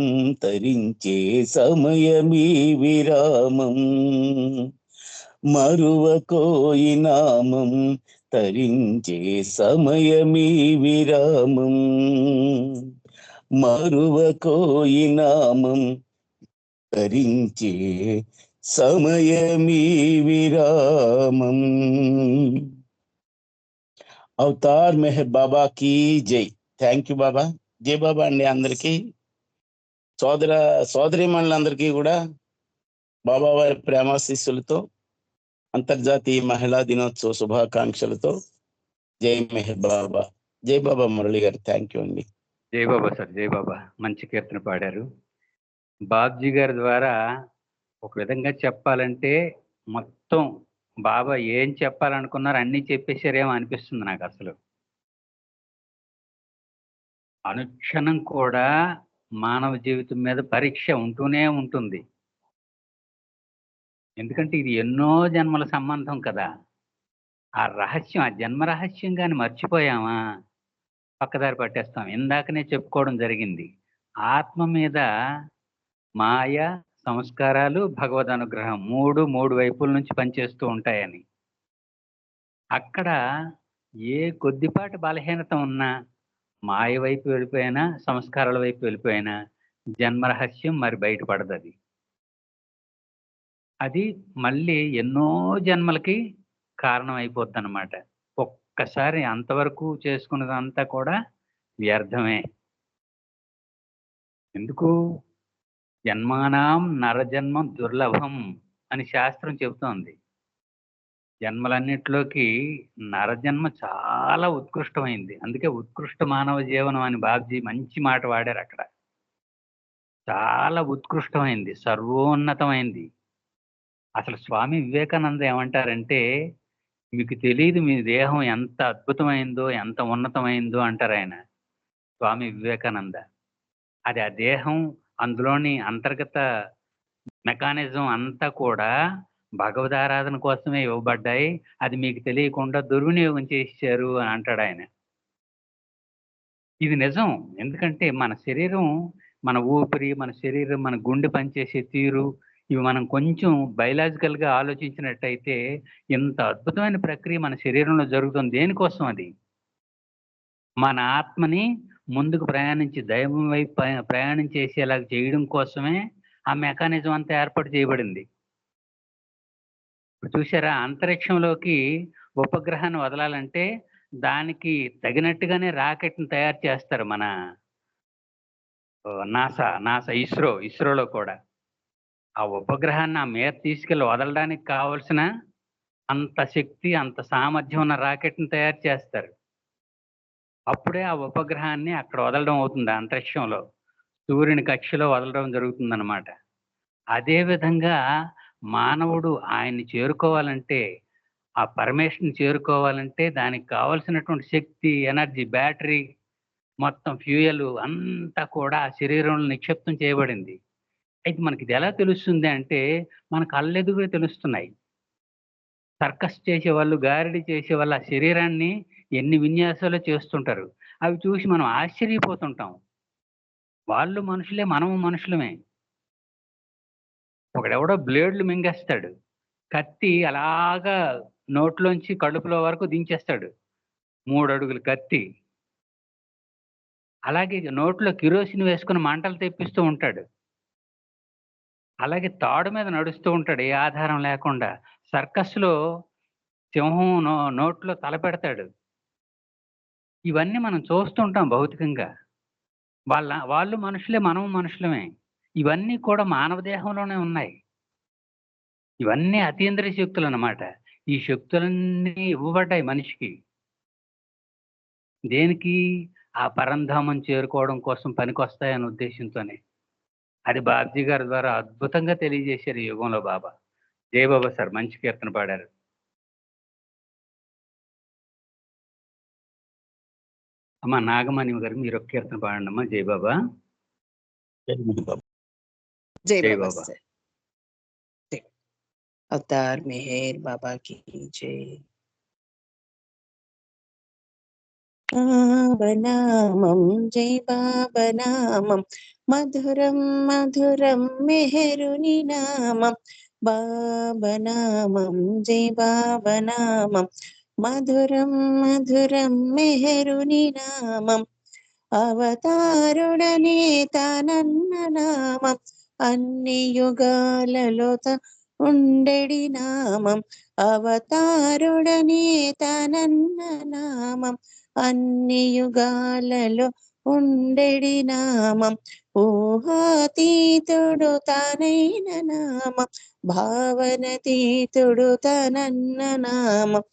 తరించే సమయమీ విరామం, మరువకోయి నామం తరించే సమయమీ విరామం, మరువకోయి నామం తరించే సమయమీ విరామం. అవతార్ మెహర్ బాబా కీ జై. థ్యాంక్ యూ బాబా. జై బాబా అండి. అందరికీ సోదరీమణులందరికీ కూడా బాబా వారి ప్రేమాశీస్సులతో అంతర్జాతీయ మహిళా దినోత్సవ శుభాకాంక్షలతో జై మెహర్ బాబా. జై బాబా మురళి గారు. థ్యాంక్ యూ అండి. జై బాబా సార్. జై బాబా. మంచి కీర్తన పాడారు. బాబ్జీ గారి ద్వారా ఒక విధంగా చెప్పాలంటే మొత్తం బాబా ఏం చెప్పాలనుకున్నారు అన్నీ చెప్పేశారేమో అనిపిస్తుంది నాకు. అసలు అనుక్షణం కూడా మానవ జీవితం మీద పరీక్ష ఉంటూనే ఉంటుంది. ఎందుకంటే ఇది ఎన్నో జన్మల సంబంధం కదా. ఆ రహస్యం, ఆ జన్మ రహస్యం కానీ మర్చిపోయామా పక్కదారి పట్టేస్తాం. ఇందాకనే చెప్పుకోవడం జరిగింది, ఆత్మ మీద మాయ, సంస్కారాలు, భగవద్ అనుగ్రహం మూడు వైపుల నుంచి పనిచేస్తూ ఉంటాయని. అక్కడ ఏ కొద్దిపాటి బలహీనత ఉన్నా, మాయ వైపు వెళ్ళిపోయినా, సంస్కారాల వైపు వెళ్ళిపోయినా జన్మరహస్యం మరి బయటపడదు. అది మళ్ళీ ఎన్నో జన్మలకి కారణం అయిపోద్ది అన్నమాట. ఒక్కసారి అంతవరకు చేసుకున్నదంతా కూడా వ్యర్థమే. ఎందుకు? జన్మానాం నరజన్మ దుర్లభం అని శాస్త్రం చెబుతోంది. జన్మలన్నిటిలోకి నరజన్మ చాలా ఉత్కృష్టమైంది. అందుకే ఉత్కృష్ట మానవ జీవనం అని బాబ్జీ మంచి మాట వాడారు అక్కడ. చాలా ఉత్కృష్టమైంది, సర్వోన్నతమైంది. అసలు స్వామి వివేకానంద ఏమంటారంటే, మీకు తెలియదు మీ దేహం ఎంత అద్భుతమైందో, ఎంత ఉన్నతమైందో అంటారు ఆయన, స్వామి వివేకానంద. అది ఆ దేహం, అందులోని అంతర్గత మెకానిజం అంతా కూడా భగవదారాధన కోసమే ఇవ్వబడ్డాయి. అది మీకు తెలియకుండా దుర్వినియోగం చేశారు అని అంటాడు ఆయన. ఇది నిజం. ఎందుకంటే మన శరీరం, మన ఊపిరి, మన శరీరం, మన గుండె పనిచేసే తీరు, ఇవి మనం కొంచెం బయలాజికల్గా ఆలోచించినట్టయితే ఇంత అద్భుతమైన ప్రక్రియ మన శరీరంలో జరుగుతుంది. దేనికోసం? అది మన ఆత్మని ముందుకు ప్రయాణించి దైవం వైపు ప్రయాణం చేసేలాగా చేయడం కోసమే ఆ మెకానిజం అంతా ఏర్పాటు చేయబడింది. ఇప్పుడు చూసారా, అంతరిక్షంలోకి ఉపగ్రహాన్ని వదలాలంటే దానికి తగినట్టుగానే రాకెట్ని తయారు చేస్తారు. మన నాసా ఇస్రోలో కూడా ఆ ఉపగ్రహాన్ని ఆ మీద తీసుకెళ్ళి వదలడానికి కావలసిన అంత శక్తి, అంత సామర్థ్యం ఉన్న రాకెట్ని తయారు చేస్తారు. అప్పుడే ఆ ఉపగ్రహాన్ని అక్కడ వదలడం అవుతుంది. అంతరిక్షంలో సూర్యుని కక్షలో వదలడం జరుగుతుందన్నమాట. అదేవిధంగా మానవుడు ఆయన్ని చేరుకోవాలంటే, ఆ పరమేశ్వరుని చేరుకోవాలంటే దానికి కావలసినటువంటి శక్తి, ఎనర్జీ, బ్యాటరీ, మొత్తం ఫ్యూయల్ అంతా కూడా ఆ శరీరంలో నిక్షిప్తం చేయబడింది. అయితే మనకి ఇది ఎలా తెలుస్తుంది అంటే, మన కళ్ళెదుగునే తెలుస్తున్నాయి. సర్కస్ చేసేవాళ్ళు, గారిడి చేసేవాళ్ళు ఆ శరీరాన్ని ఎన్ని విన్యాసాలు చేస్తుంటారు. అవి చూసి మనం ఆశ్చర్యపోతుంటాం. వాళ్ళు మనుషులే, మనము మనుషులమే. ఒకడెవడో బ్లేడ్లు మింగేస్తాడు, కత్తి అలాగా నోట్లోంచి కడుపులో వరకు దించేస్తాడు, 3 అడుగుల కత్తి. అలాగే నోట్లో కిరోసిన్ వేసుకుని మంటలు తెప్పిస్తూ ఉంటాడు. అలాగే తాడు మీద నడుస్తూ ఉంటాడు ఏ ఆధారం లేకుండా. సర్కస్లో సింహం నోట్లో తల పెడతాడు. ఇవన్నీ మనం చూస్తుంటాం భౌతికంగా. వాళ్ళు మనుషులే, మనము మనుషులమే. ఇవన్నీ కూడా మానవ దేహంలోనే ఉన్నాయి. ఇవన్నీ అతీంద్రియ శక్తులు అన్నమాట. ఈ శక్తులన్నీ ఇవ్వబడ్డాయి మనిషికి. దేనికి? ఆ పరంధామం చేరుకోవడం కోసం పనికొస్తాయనే ఉద్దేశంతోనే. అది బాబ్జీ గారి ద్వారా అద్భుతంగా తెలియజేశారు ఈ యుగంలో బాబా. జై బాబా సార్. మంచి కీర్తన పాడారు. అమ్మా నాగమణి గారు, మీరు ఒక కీర్తన పాడండి అమ్మా. జై బాబా. జై జై బాబా బాబా. సార్. अवतार मेहर बाबा की जय। बाबनामं जय बाबनामं मधुरं मधुरं मेहरुनि नामं बाबनामं जय बाबनामं मधुरं मधुरं मेहरुनि नामम् అవతారుడనే తానన్న నామం అన్ని యుగాలలో ఉండెడి నామం అవతారుడనే తానన్న నామం అన్ని యుగాలలో ఉండెడి నామం ఊహాతీతుడు తానైన నామం భావనతీతుడు తానన్న నామం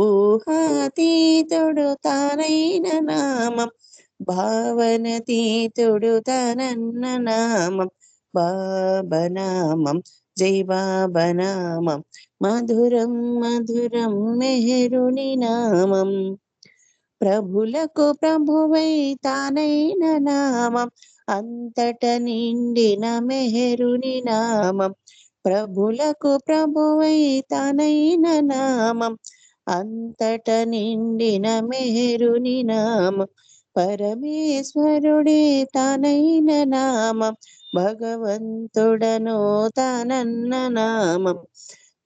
ఊహాతీతుడు తానైన నామం భావనతీతుడు తనన్న నామం బాబనామం జై బాబనామం మధురం మధురం మెహరుని నామం ప్రభులకు ప్రభువై తానైన నామం అంతట నిండిన మెహరుని నామం ప్రభులకు ప్రభువై తానైన నామం అంతట నిండిన మెహరుని నామం పరమేశ్వరుడే తానైన నామం భగవంతుడను తానన్న నామం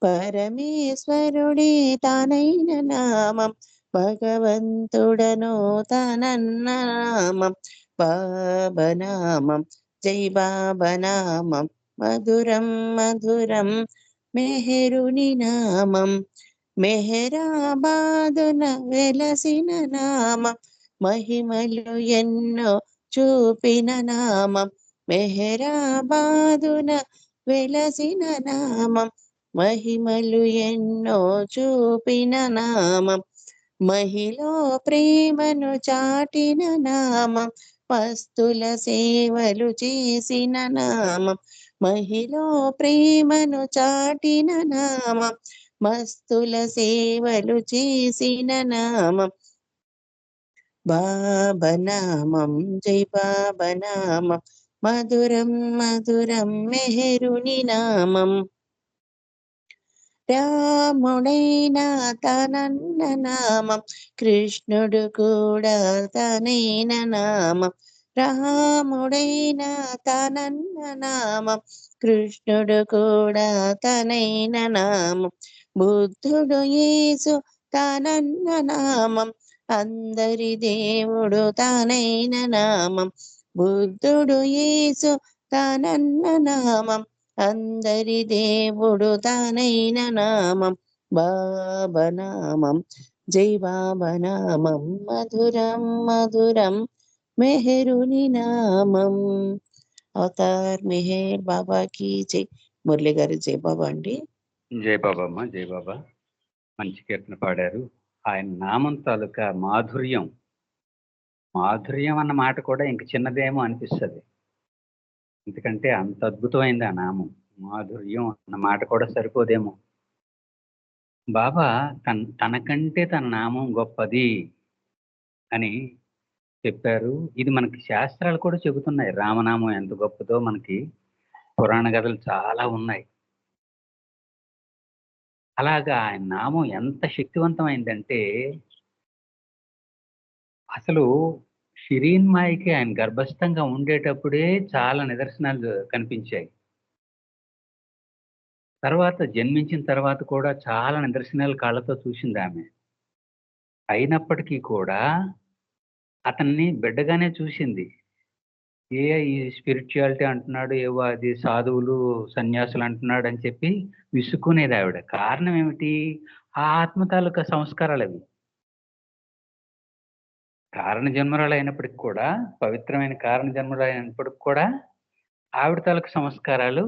పరమేశ్వరుడే తానైన నామం భగవంతుడను తానన్న నామం బాబనామం జై బాబనామం మధురం మధురం మెహరుని నామం మెహరాబాదున వెలసిన నామం మహిమలు ఎన్నో చూపిన నామం మెహరాబాదున వెలసిన నామం మహిమలు ఎన్నో చూపిన నామం మహిలో ప్రేమను చాటిన నామం పస్తుల సేవలు చేసిన నామం మహిలో ప్రేమను చాటిన నామం మస్తుల సేవలు చేసిన నామం బాబనామం జై బాబనామం మధురం మధురం మెహరుని నామం రాముడైన తనన్న నామం కృష్ణుడు కూడా తనైన నామం రాముడైన తనన్న నామం కృష్ణుడు కూడా తనైన నామం బుద్ధుడు యేసు తనన్న నామం అందరి దేవుడు తానైన నామం బుద్ధుడు యేసు తానన్న నామం అందరి దేవుడు తానైన నామం బాబనామం జై బాబనామం మధురం మధురం మెహరుని నామం అవతార్ మెహర్ బాబా की జై మురళి గారు జై బాబా అండి జై బాబా అమ్మ, జై బాబా. మంచి కీర్తన పాడారు. ఆయన నామం తాలూకా మాధుర్యం అన్న మాట కూడా ఇంక చిన్నదేమో అనిపిస్తుంది. ఎందుకంటే అంత అద్భుతమైంది ఆ నామం. మాధుర్యం అన్న మాట కూడా సరిపోదేమో. బాబా తనకంటే తన నామం గొప్పది అని చెప్పారు. ఇది మనకి శాస్త్రాలు కూడా చెబుతున్నాయి. రామనామం ఎంత గొప్పదో మనకి పురాణ కథలు చాలా ఉన్నాయి. అలాగా ఆయన నామం ఎంత శక్తివంతమైందంటే అసలు షిరీన్మాయికి ఆయన గర్భస్థంగా ఉండేటప్పుడే చాలా నిదర్శనాలు కనిపించాయి. తర్వాత జన్మించిన తర్వాత కూడా చాలా నిదర్శనాలు కాళ్ళతో చూసింది ఆమె. అయినప్పటికీ కూడా అతన్ని బిడ్డగానే చూసింది. ఈ స్పిరిచువాలిటీ అంటున్నాడు, ఏవో అది సాధువులు సన్యాసులు అంటున్నాడు అని చెప్పి విసుక్కునేది ఆవిడ. కారణం ఏమిటి? ఆ ఆత్మ తాలూకా సంస్కారాలు అవి. కారణ జన్మరాలు అయినప్పటికి కూడా, పవిత్రమైన కారణ జన్మరాలు అయినప్పటికి కూడా ఆవిడ తాలూకు సంస్కారాలు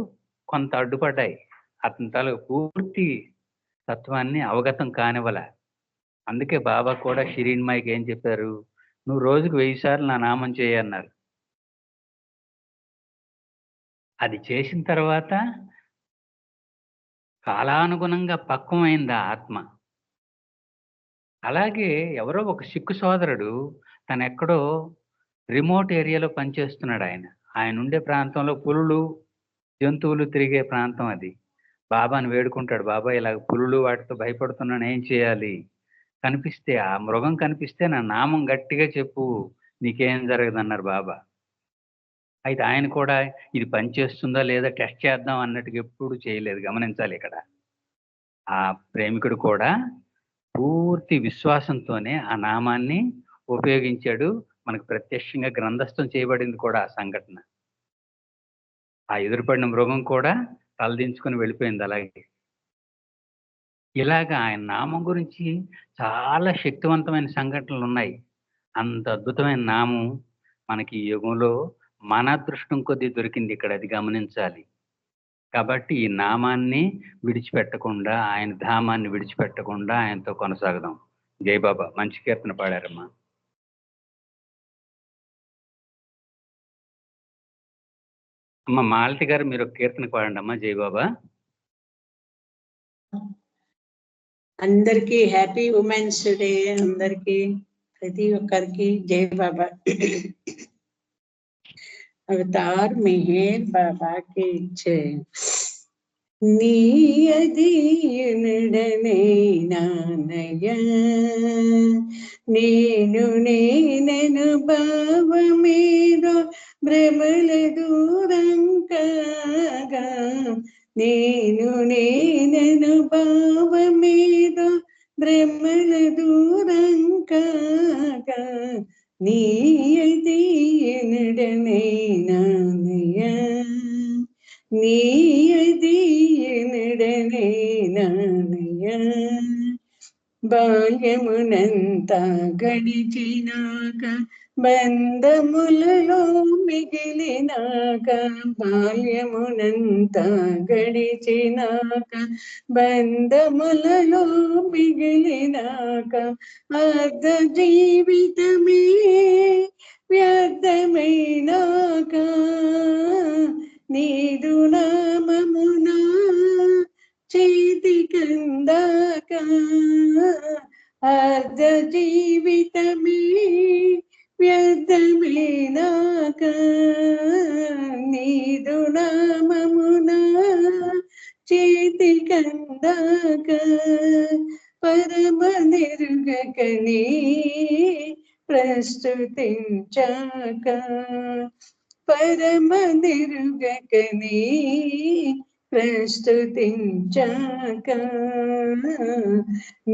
కొంత అడ్డుపడ్డాయి. అతని తాలూకు పూర్తి తత్వాన్ని అవగతం కానివ్వలే. అందుకే బాబా కూడా షిరీన్మాయికి ఏం చెప్పారు? నువ్వు రోజుకు 1000 సార్లు నా నామం చేయన్నారు. అది చేసిన తర్వాత కాలానుగుణంగా పక్వమైంది ఆ ఆత్మ. అలాగే ఎవరో ఒక సిక్కు సోదరుడు తను ఎక్కడో రిమోట్ ఏరియాలో పనిచేస్తున్నాడు. ఆయన ఉండే ప్రాంతంలో పులులు జంతువులు తిరిగే ప్రాంతం అది. బాబాని వేడుకుంటాడు. బాబా ఇలాగ పులులు వాటితో భయపడుతున్నాను, ఏం చేయాలి? కనిపిస్తే, ఆ మృగం కనిపిస్తే నా నామం గట్టిగా చెప్పు, నీకేం జరగదన్నారు బాబా. అయితే ఆయన కూడా ఇది పనిచేస్తుందా లేదా టెస్ట్ చేద్దాం అన్నట్టుగా ఎప్పుడు చేయలేదు. గమనించాలి ఇక్కడ. ఆ ప్రేమికుడు కూడా పూర్తి విశ్వాసంతోనే ఆ నామాన్ని ఉపయోగించాడు. మనకు ప్రత్యక్షంగా గ్రంథస్థం చేయబడింది కూడా ఆ సంఘటన. ఆ ఎదురుపడిన మృగం కూడా తలదించుకుని వెళ్ళిపోయింది అలాగే. ఇలాగా ఆయన నామం గురించి చాలా శక్తివంతమైన సంఘటనలు ఉన్నాయి. అంత అద్భుతమైన నామం మనకి ఈ యుగంలో మన అదృష్టం కొద్దీ దొరికింది ఇక్కడ, అది గమనించాలి. కాబట్టి ఈ నామాన్ని విడిచిపెట్టకుండా, ఆయన ధామాన్ని విడిచిపెట్టకుండా ఆయనతో కొనసాగదాం. జై బాబా. మంచి కీర్తన పాడారమ్మా. అమ్మ మాలతి గారు, మీరు ఒక కీర్తన పాడండి అమ్మా. జై బాబా. అందరికీ హ్యాపీ ఉమెన్స్ డే. అందరికీ, ప్రతి ఒక్కరికి జై బాబా. అవతార్ మెహర్ బాబా కి జై. నీ అధీనుడనే నానయ, నేనను భావమేదో భ్రమల దూరం కాగా, నేనను భావమేదో భ్రమల దూరం కాగా, నీ అధీనుడనే నానయ, నీ అధీనుడనే నానయ. బాల్యమునంతా గడిచినాక బంధములలో మిగిలినాక, బాల్యమునంతా గడిచినాక బంధములలో మిగిలినాక, అర్ధ జీవితమే వ్యర్థమైనాక, నీదు నామమునా చేతికందాక, అర్ధ జీవితమే వ్యర్థమైనాక, నీదు నామమునా చేతికందాక, పరమ నిర్గకని ప్రస్తుతించాక, పరమ నిర్గకని ప్రస్తుతించాక,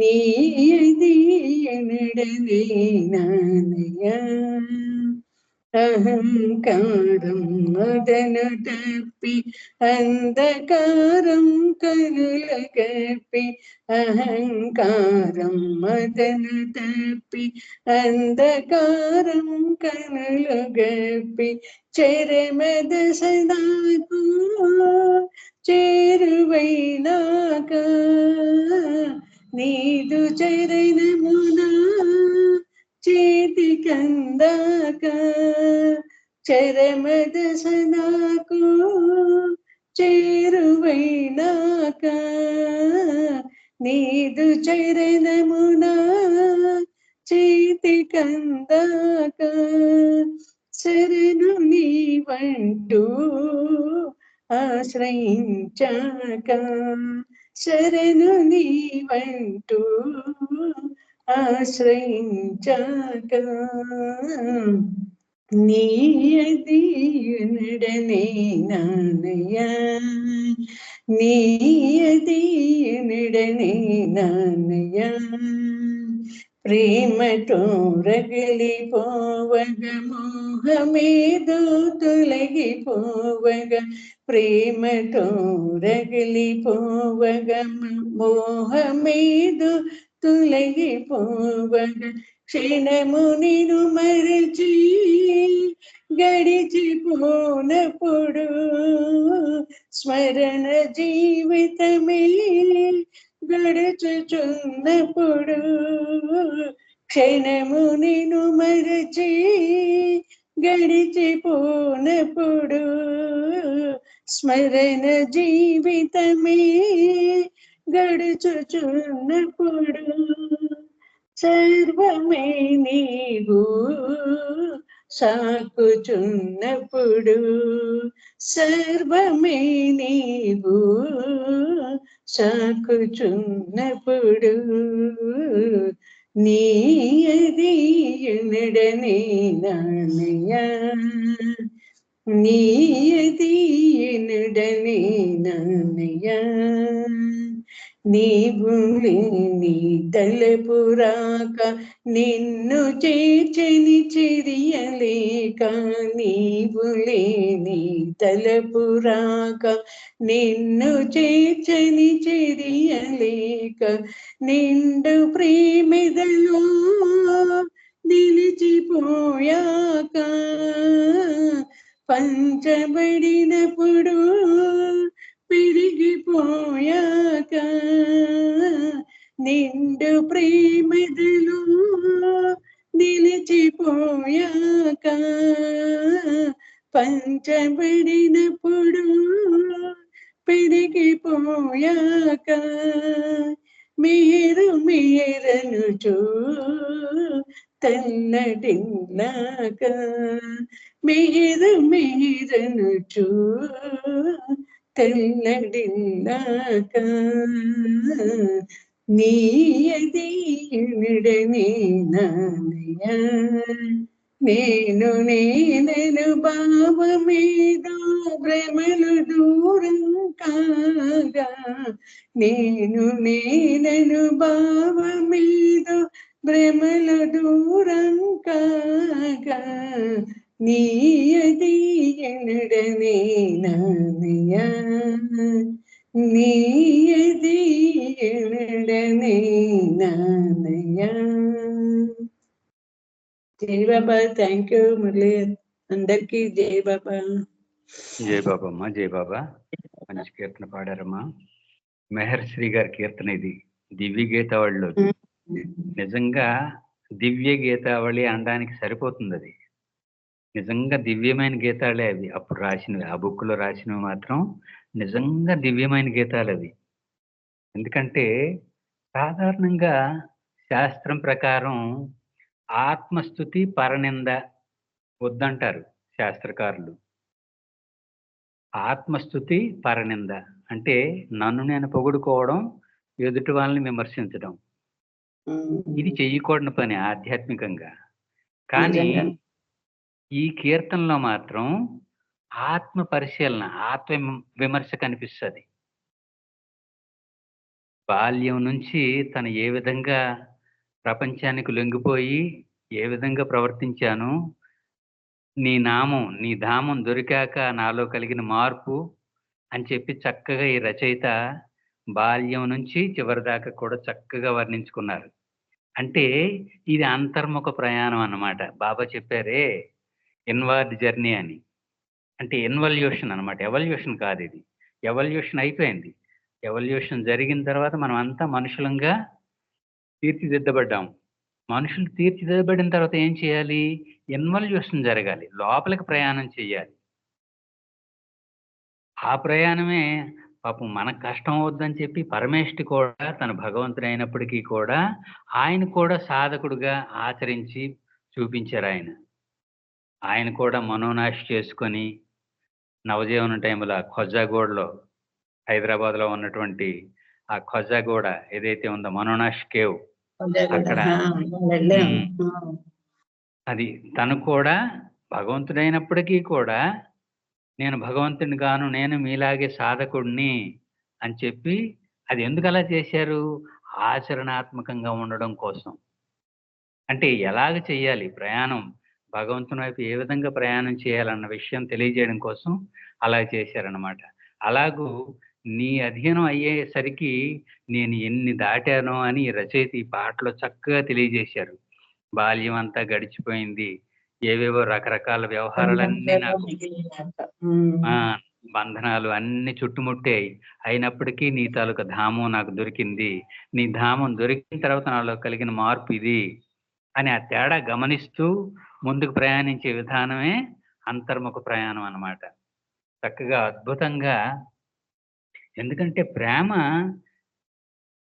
నీ అధీనుడనే నానయ. అహంకారం మదను తప్పి అంధకారం కనుల కప్పి, అహంకారం మదను తప్పి అంధకారం కనుల గప్పి, చరమద సదాకు చేరువైనాక, నీదు చరణమునా చేతికందాక, చరమద సదాకు చేరువైనాక, నీదు చరణమునా చేతికందాక, శరణు నీవంటూ ఆశ్రయించాక, శరణు నీవంటూ ఆశ్రయించాక, నీ అధీనుడనే నానయ, నీ అధీనుడనే నానయ. ప్రేమతో రగిలిపోవగ మోహమేదో తొలగిపోవగ, ప్రేమతో రగిలిపోవగ మోహమేదో తొలగిపోవగ, క్షణము నిను మరచి గడిచిపోనప్పుడు, స్మరణ జీవితమే గడుచుచున్నప్పుడు, క్షణము నిను మరచి గడిచిపోనప్పుడు, స్మరణ జీవితమే గడుచుచున్నప్పుడు, సర్వమే నీవు సాకుచున్నప్పుడు సర్వమే నీవు సాకుచున్నప్పుడు నీ అది ఎనడనే నానయ్య నీ అది ఎనడనే నానయ్య నీవు నీ తలపురాక నిన్ను చేర్చని చెరియలేక నీవు లేని తలపురాక నిన్ను చేర్చని చెరియలేక నిండు ప్రేమిదలో నిలిచిపోయాక పంచబడినప్పుడు పెరిగిపోయాక నిండు ప్రేమిదలో నిలిచిపోయాక పంచబడినప్పుడు పెరిగిపోయాక మీరు మీరనుచూ తల్లడిల్లాక మీరు మీరనుచూ తెల్లడిల్లాక నీ అది ఎనడనే నానయ్య నేను నేనను భావమేద భ్రమలు దూరం కాగా నేను నేనను భావమేద భ్రమలు దూరం కాగా నీ అది ఎనడనే నానయ్య నీ అది ఎనడనే నానయ్య. జై బాబా. Thank you Murali. అందరికీ జై బాబా. జై బాబమ్మ, జై బాబా. మంచి కీర్తన పాడారమ్మా. మెహర్ శ్రీ గారి కీర్తన ఇది, దివ్య గీతావళిలో. నిజంగా దివ్య గీతావళి అనడానికి సరిపోతుంది. అది నిజంగా దివ్యమైన గీతాలే అవి. అప్పుడు రాసినవి, ఆ బుక్ లో రాసినవి మాత్రం నిజంగా దివ్యమైన గీతాలు అవి. ఎందుకంటే సాధారణంగా శాస్త్రం ప్రకారం ఆత్మస్థుతి పరనింద వద్దంటారు శాస్త్రకారులు. ఆత్మస్థుతి పరనింద అంటే నన్ను నేను పొగుడుకోవడం, ఎదుటి వాళ్ళని విమర్శించడం, ఇది చెయ్యకూడని పని ఆధ్యాత్మికంగా. కానీ ఈ కీర్తనలో మాత్రం ఆత్మ పరిశీలన, ఆత్మ విమర్శ కనిపిస్తుంది. బాల్యం నుంచి తను ఏ విధంగా ప్రపంచానికి లొంగిపోయి ఏ విధంగా ప్రవర్తించాను, నీ నామం నీ ధామం దొరికాక నాలో కలిగిన మార్పు అని చెప్పి చక్కగా ఈ రచయిత బాల్యం నుంచి చివరి దాకా కూడా చక్కగా వర్ణించుకున్నారు. అంటే ఇది అంతర్ముఖ ప్రయాణం అన్నమాట. బాబా చెప్పారే ఇన్వార్డ్ జర్నీ అని. అంటే ఇన్వల్యూషన్ అన్నమాట, ఎవల్యూషన్ కాదు ఇది. ఎవల్యూషన్ అయిపోయింది. ఎవల్యూషన్ జరిగిన తర్వాత మనం అంతా మనుషులంగా తీర్చిదిద్దబడ్డాం. మనుషులు తీర్చిదిద్దబడిన తర్వాత ఏం చేయాలి? ఇన్వల్యూషన్ జరగాలి, లోపలికి ప్రయాణం చేయాలి. ఆ ప్రయాణమే పాపం మనకు కష్టం అవుద్దని చెప్పి పరమేష్ఠి కూడా తన భగవంతుడు అయినప్పటికీ కూడా ఆయన కూడా సాధకుడుగా ఆచరించి చూపించారు. ఆయన కూడా మనోనాశ చేసుకొని నవజీవన టైంలో ఖొజాగూడలో, హైదరాబాద్లో ఉన్నటువంటి ఆ ఖొజాగూడ ఏదైతే ఉందో మనోనాశ్ కేవ్, అక్కడ అది తను కూడా భగవంతుడైనప్పటికీ కూడా నేను భగవంతుని గాను, నేను మీలాగే సాధకుడిని అని చెప్పి, అది ఎందుకు అలా చేశారు? ఆచరణాత్మకంగా ఉండడం కోసం. అంటే ఎలాగ చెయ్యాలి ప్రయాణం, భగవంతుని వైపు ఏ విధంగా ప్రయాణం చేయాలన్న విషయం తెలియజేయడం కోసం అలా చేశారనమాట. అలాగూ నీ అధీనం అయ్యేసరికి నేను ఎన్ని దాటానో అని రచయిత ఈ పాటలో చక్కగా తెలియజేశారు. బాల్యం అంతా గడిచిపోయింది, ఏవేవో రకరకాల వ్యవహారాలన్నీ నాకు బంధనాలు అన్ని చుట్టుముట్టాయి, అయినప్పటికీ నీ తాలూకా ధామం నాకు దొరికింది. నీ ధామం దొరికిన తర్వాత నాలో కలిగిన మార్పు ఇది అని ఆ తేడా గమనిస్తూ ముందుకు ప్రయాణించే విధానమే అంతర్ముఖ ప్రయాణం అన్నమాట. చక్కగా అద్భుతంగా. ఎందుకంటే ప్రేమ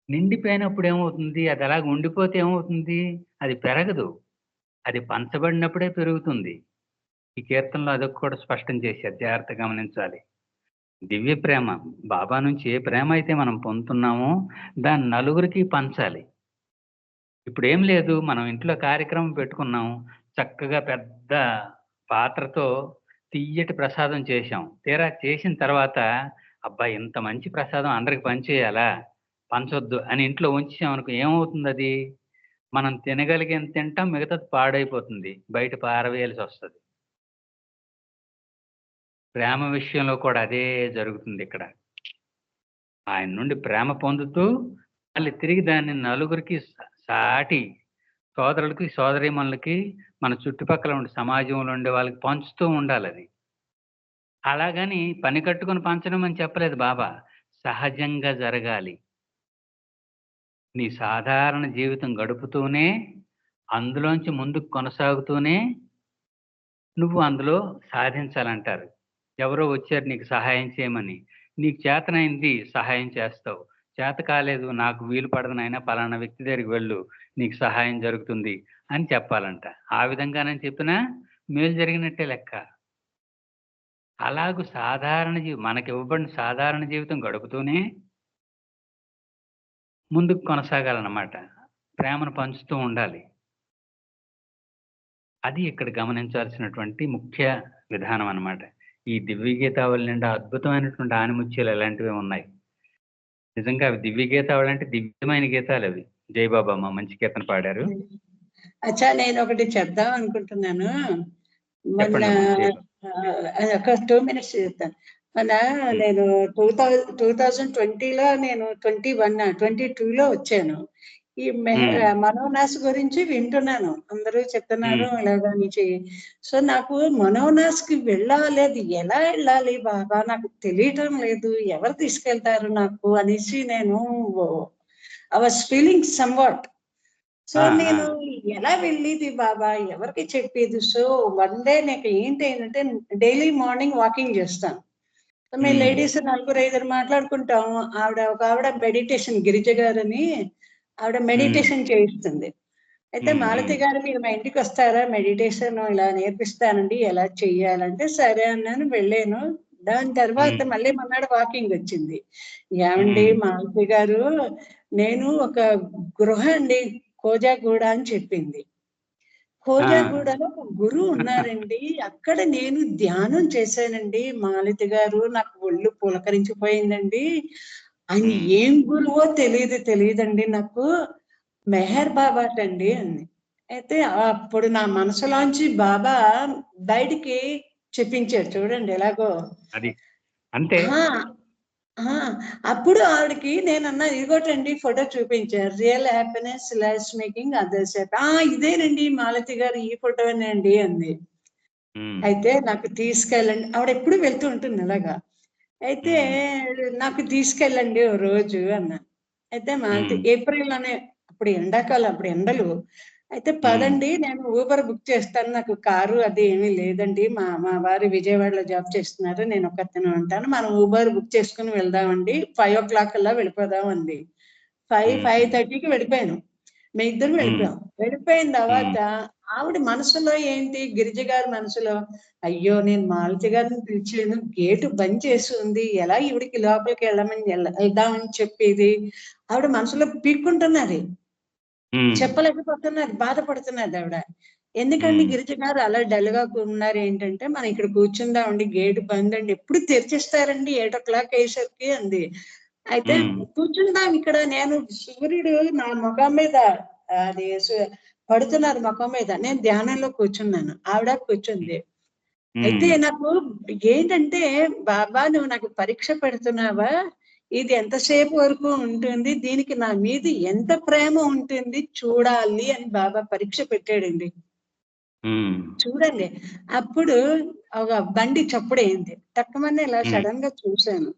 నిండిపోయినప్పుడు ఏమవుతుంది? అది అలాగ ఉండిపోతే ఏమవుతుంది? అది పెరగదు. అది పంచబడినప్పుడే పెరుగుతుంది. ఈ కీర్తనలో అదొక కూడా స్పష్టం చేశారు, జాగ్రత్తగా గమనించాలి. దివ్య ప్రేమ, బాబా నుంచి ఏ ప్రేమ అయితే మనం పొందుతున్నామో దాన్ని నలుగురికి పంచాలి. ఇప్పుడు ఏం లేదు, మనం ఇంట్లో కార్యక్రమం పెట్టుకున్నాం, చక్కగా పెద్ద పాత్రతో తియ్యటి ప్రసాదం చేశాం. తీరా చేసిన తర్వాత అబ్బా ఇంత మంచి ప్రసాదం అందరికి పంచేయాలా, పంచొద్దు అని ఇంట్లో ఉంచామనుకో ఏమవుతుంది? అది మనం తినగలిగిన తింటాం, మిగతాది పాడైపోతుంది, బయట పారవేయాల్సి వస్తుంది. ప్రేమ విషయంలో కూడా అదే జరుగుతుంది ఇక్కడ. ఆయన నుండి ప్రేమ పొందుతూ మళ్ళీ తిరిగి దాన్ని నలుగురికి సాటి సోదరులకి సోదరీమణులకి మన చుట్టుపక్కల ఉండే సమాజంలో ఉండే వాళ్ళకి పంచుతూ ఉండాలి. అది అలాగని పని కట్టుకొని పంచడం అని చెప్పలేదు బాబా, సహజంగా జరగాలి. నీ సాధారణ జీవితం గడుపుతూనే అందులోంచి ముందుకు కొనసాగుతూనే నువ్వు అందులో సాధించాలంటారు. ఎవరో వచ్చారు నీకు సహాయం చేయమని, నీకు చేతనైంది సహాయం చేస్తావు, చేత కాలేదు నాకు వీలు పడదనైనా పలానా వ్యక్తి దగ్గరికి వెళ్ళు, నీకు సహాయం జరుగుతుంది అని చెప్పాలంట. ఆ విధంగానని చెప్పినా మేలు జరిగినట్టే లెక్క. అలాగూ సాధారణ మనకి ఇవ్వబడిన సాధారణ జీవితం గడుపుతూనే ముందుకు కొనసాగాలన్నమాట. ప్రేమను పంచుతూ ఉండాలి. అది ఇక్కడ గమనించాల్సినటువంటి ముఖ్య విధానం అన్నమాట. ఈ దివ్య గీతావళి నిండా అద్భుతమైనటువంటి ఆనిముత్యాలు ఎలాంటివి ఉన్నాయి. నిజంగా అవి దివ్య గీతావళి అంటే దివ్యమైన గీతాలు అవి. జయబాబమ్మ మంచి కీర్తన పాడారు. అచ్చా, నేను ఒకటి చెప్దాం అనుకుంటున్నాను. మొన్న ఒక 2 minutes చెప్తాను. మొన్న నేను 2020లో నేను 22లో వచ్చాను. ఈ మనోనాస్ గురించి వింటున్నాను, అందరూ చెప్తున్నారు ఇలాగా నుంచి. సో నాకు మనోనాస్ కి వెళ్ళాలి, అది ఎలా వెళ్ళాలి బాబా నాకు తెలియటం లేదు, ఎవరు తీసుకెళ్తారు నాకు అనేసి నేను I was feeling somewhat. So నేను ఎలా వెళ్ళేది బాబా, ఎవరికి చెప్పేది? సో వన్ డే నాకు ఏంటి అంటే డైలీ మార్నింగ్ వాకింగ్ చేస్తాను. మేము లేడీస్ 4-5 మాట్లాడుకుంటాము. ఒక ఆవిడ మెడిటేషన్, గిరిజ గారని ఆవిడ మెడిటేషన్ చేయిస్తుంది. అయితే మాలతి గారు మీరు మా ఇంటికి వస్తారా, మెడిటేషన్ ఇలా నేర్పిస్తానండి ఎలా చెయ్యాలంటే సరే అన్నాను, వెళ్ళాను. దాని తర్వాత మళ్ళీ మొన్నాడు వాకింగ్ వచ్చింది. ఏమండి మాలతి గారు, నేను ఒక గృహ అండి కోజాగూడ అని చెప్పింది. కోజాగూడలో ఒక గురువు ఉన్నారండి, అక్కడ నేను ధ్యానం చేశానండి మాలతి గారు, నాకు ఒళ్ళు పులకరించిపోయిందండి. ఆయన ఏం గురువో తెలియదండి నాకు, మెహర్ బాబా అండి అంది. అయితే అప్పుడు నా మనసులోంచి బాబా బయటికి చెప్పించారు, చూడండి ఎలాగో. అంతే. అప్పుడు ఆవిడకి నేను అన్నా, ఇదిగోటండి ఫోటో చూపించారు, real happiness life making others happy. ఇదేనండి మాలతి గారు, ఈ ఫోటోనండి అంది. అయితే నాకు తీసుకెళ్ళండి, ఆవిడ ఎప్పుడు వెళ్తూ ఉంటుంది అలాగా. అయితే నాకు తీసుకెళ్ళండి ఓ రోజు అన్నా. అయితే మాలతి ఏప్రిల్లోనే, అప్పుడు ఎండాకాలం, అప్పుడు ఎండలు. అయితే పదండి నేను ఊబర్ బుక్ చేస్తాను, నాకు కారు అది ఏమీ లేదండి, మా వారు విజయవాడలో జాబ్ చేస్తున్నారు, నేను ఒక్కతను ఉంటాను, మనం ఊబర్ బుక్ చేసుకుని వెళ్దామండి, 5 o'clock అలా వెళ్ళిపోదాం అండి. 5:30కి వెళ్ళిపోయాను. మీ ఇద్దరు వెళ్ళిపోయాం. వెళ్ళిపోయిన తర్వాత ఆవిడ మనసులో ఏంటి, గిరిజ గారి మనసులో, అయ్యో నేను మాలతి గారిని పిలిచాను, గేటు బంద్ చేసి ఉంది, ఎలా ఈవిడికి లోపలికి వెళ్దామని చెప్పేది. ఆవిడ మనసులో పీక్కుంటున్నది, చెప్పలేకపోతున్నారు, బాధపడుతున్నది ఆవిడ. ఎందుకండి గిరిజ గారు అలా డల్ గా ఉన్నారు ఏంటంటే, మనం ఇక్కడ కూర్చుందామండి, గేటు బంద్ అండి, ఎప్పుడు తెరిచేస్తారండి 8 o'clock అయ్యేసరికి అంది. అయితే కూర్చుందాం ఇక్కడ, నేను సూర్యుడు నా ముఖం మీద అది పడుతున్నారు ముఖం మీద, నేను ధ్యానంలో కూర్చున్నాను, ఆవిడ కూర్చుంది. అయితే నాకు ఏంటంటే, బాబా నువ్వు నాకు పరీక్ష పెడుతున్నావా, ఇది ఎంతసేపు వరకు ఉంటుంది, దీనికి నా మీద ఎంత ప్రేమ ఉంటుంది చూడాలి అని బాబా పరీక్ష పెట్టాడండి. చూడండి, అప్పుడు ఒక బండి చప్పుడైంది, తక్కువనే ఇలా సడన్ గా చూశాను.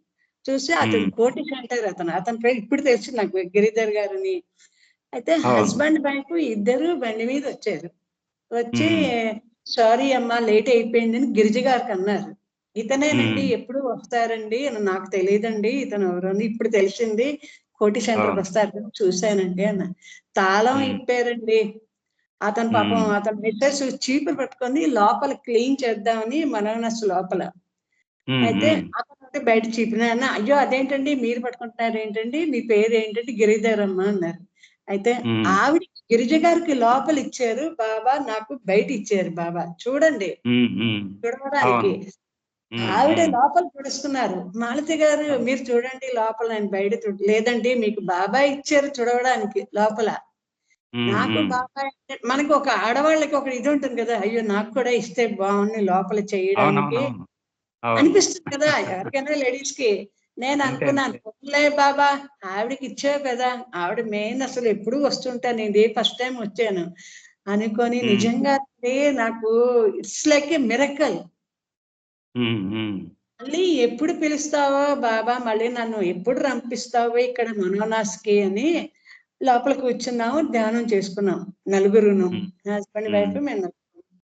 చూసి అతను కోటి సెంటర్, అతని పేరు ఇప్పుడు తెలుసు నాకు, గిరిధర్ గారిని. అయితే హస్బెండ్ వైఫ్ ఇద్దరు బండి మీద వచ్చారు. వచ్చి సారీ అమ్మా లేట్ అయిపోయిందని గిరిజ గారికి అన్నారు. ఇతనేనండి, ఎప్పుడు వస్తారండి, నాకు తెలియదండి ఇతను ఎవరు, ఇప్పుడు తెలిసింది కోటి సెంటర్కి వస్తారు చూశానండి అన్న. తాళం ఇప్పారండి, అతను పాపం అతను మెసేజ్ చీపురు పట్టుకొని లోపల క్లీన్ చేద్దామని మనోనస్ లోపల. అయితే అతను బయట చీపిన అయ్యో అదేంటండి మీరు పట్టుకుంటున్నారు ఏంటండి, మీ పేరు ఏంటంటే గిరిధరమ్మ అన్నారు. అయితే ఆవిడ గిరిజ గారికి లోపల ఇచ్చారు బాబా, నాకు బయట ఇచ్చారు బాబా. చూడండి చూడడానికి ఆవిడ లోపల చూడుస్తున్నారు. మాలతి గారు మీరు చూడండి లోపల, నేను బయట లేదండి మీకు బాబా ఇచ్చారు చూడడానికి లోపల. నాకు బాబా మనకి ఒక ఆడవాళ్ళకి ఒక ఇది ఉంటుంది కదా, అయ్యో నాకు కూడా ఇస్తే బాగుంది లోపల చేయడానికి అనిపిస్తుంది కదా ఎవరికైనా లేడీస్ కి. నేను అనుకున్నాను పోన్లే బాబా ఆవిడకి ఇచ్చావు కదా, ఆవిడ మెయిన్ అసలు ఎప్పుడు వస్తుంటాను, ఇదే ఫస్ట్ టైం వచ్చాను అనుకొని నిజంగా నాకు ఇట్స్ లైక్ ఏ మిరకల్. మళ్ళీ ఎప్పుడు పిలుస్తావో బాబా, మళ్ళీ నన్ను ఎప్పుడు రంపిస్తావో ఇక్కడ మనోనాస్కి అని లోపల కూర్చున్నాము, ధ్యానం చేసుకున్నాం నలుగురును, హస్బెండ్ వైఫ్. మేము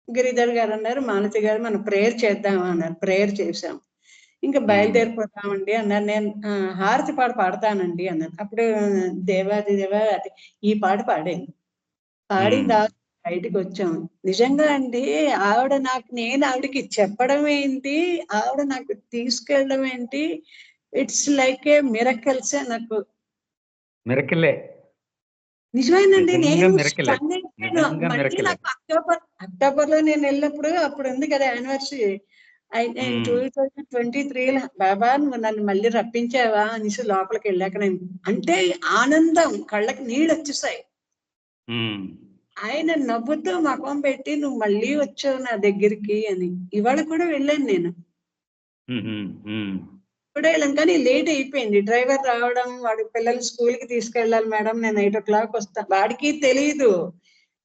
గిరిధర్ గారు అన్నారు మాలతి గారు మనం ప్రేయర్ చేద్దాం అన్నారు. ప్రేయర్ చేసాం. ఇంకా బయలుదేరిపోతామండి అన్నారు. నేను హారతి పాట పాడతానండి అన్నాను. అప్పుడు దేవాది దేవ ఈ పాట పాడాను. పాడిన బయటకు వచ్చాం. నిజంగా అండి ఆవిడ నాకు, నేను ఆవిడకి చెప్పడం ఏంటి, ఆవిడ నాకు తీసుకెళ్ళడం ఏంటి, ఇట్స్ లైక్ ఏ మిరకల్స్. నాకు మిరకలే నిజమేనండి. నేను మళ్ళీ నాకు అక్టోబర్ లో నేను వెళ్ళినప్పుడు అప్పుడు ఉంది కదా యానివర్సరీ, నేను 2023లో బాబా నువ్వు నన్ను మళ్ళీ రప్పించావా అనేసి లోపలికి వెళ్ళాక నేను అంటే ఆనందం, కళ్ళకి నీళ్ళు వచ్చేసాయి. ఆయన నవ్వుతూ మకం పెట్టి నువ్వు మళ్ళీ వచ్చావు నా దగ్గరికి అని. ఇవాళ కూడా వెళ్ళాను నేను కూడా వెళ్ళాను, కానీ లేట్ అయిపోయింది. డ్రైవర్ రావడం, వాడి పిల్లలు స్కూల్ కి తీసుకెళ్ళాలి మేడం, నేను 8 o'clock వస్తాను. వాడికి తెలీదు.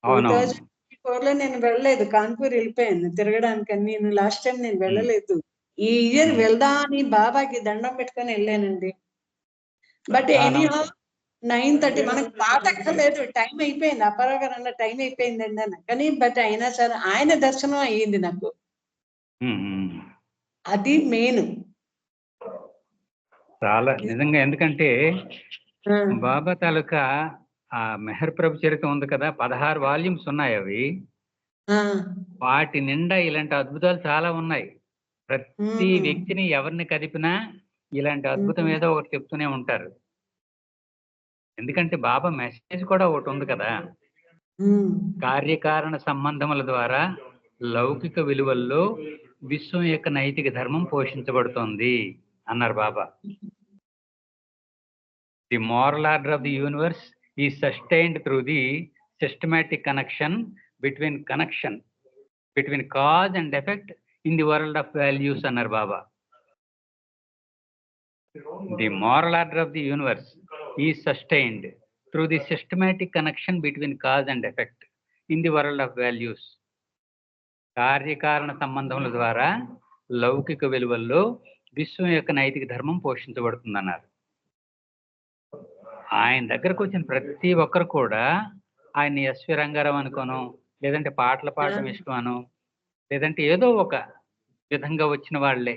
2024లో నేను వెళ్ళలేదు, కాన్పూర్ వెళ్ళిపోయాను తిరగడానికి. నేను లాస్ట్ టైం నేను వెళ్ళలేదు. ఈ ఇయర్ వెళ్దాం అని బాబాకి దండం పెట్టుకొని వెళ్ళానండి. బట్ ఎనీహౌ 9:30 మనకు పాట అక్కర్లేదు, టైం అయిపోయింది. అప్పారావు గారు అన్న టైం అయిపోయిందండి అన్న. కానీ బట్ అయినా సరే ఆయన దర్శనం అయ్యింది నాకు, అది మెయిన్. చాలా నిజంగా. ఎందుకంటే బాబా తాలూకా ఆ మెహర్ ప్రభు చరిత్ర ఉంది కదా, 16 వాల్యూమ్స్ ఉన్నాయి. అవి వాటి నిండా ఇలాంటి అద్భుతాలు చాలా ఉన్నాయి. ప్రతి వ్యక్తిని ఎవరిని కదిపినా ఇలాంటి అద్భుతం ఏదో ఒకటి చెప్తూనే ఉంటారు. ఎందుకంటే బాబా మెసేజ్ కూడా ఒకటి ఉంది కదా, కార్యకారణ సంబంధముల ద్వారా లౌకిక విలువల్లో విశ్వం యొక్క నైతిక ధర్మం పోషించబడుతోంది అన్నారు Baba. The moral order of the universe is sustained through the systematic connection between cause and effect in the world of values అన్నారు Baba. The moral order of the universe is sustained through the systematic connection between cause and effect in the world of values. కార్యకారణ సంబంధముల ద్వారా లౌకిక విలువల్లో విశ్వం యొక్క నైతిక ధర్మం పోషించబడుతుందన్నారు. ఆయన దగ్గరకు వచ్చిన ప్రతి ఒక్కరు కూడా ఆయన ఎస్వి రంగారావు అనుకోను, లేదంటే పాటలు పాడడం ఇష్టమను, లేదంటే ఏదో ఒక విధంగా వచ్చిన వాళ్లే.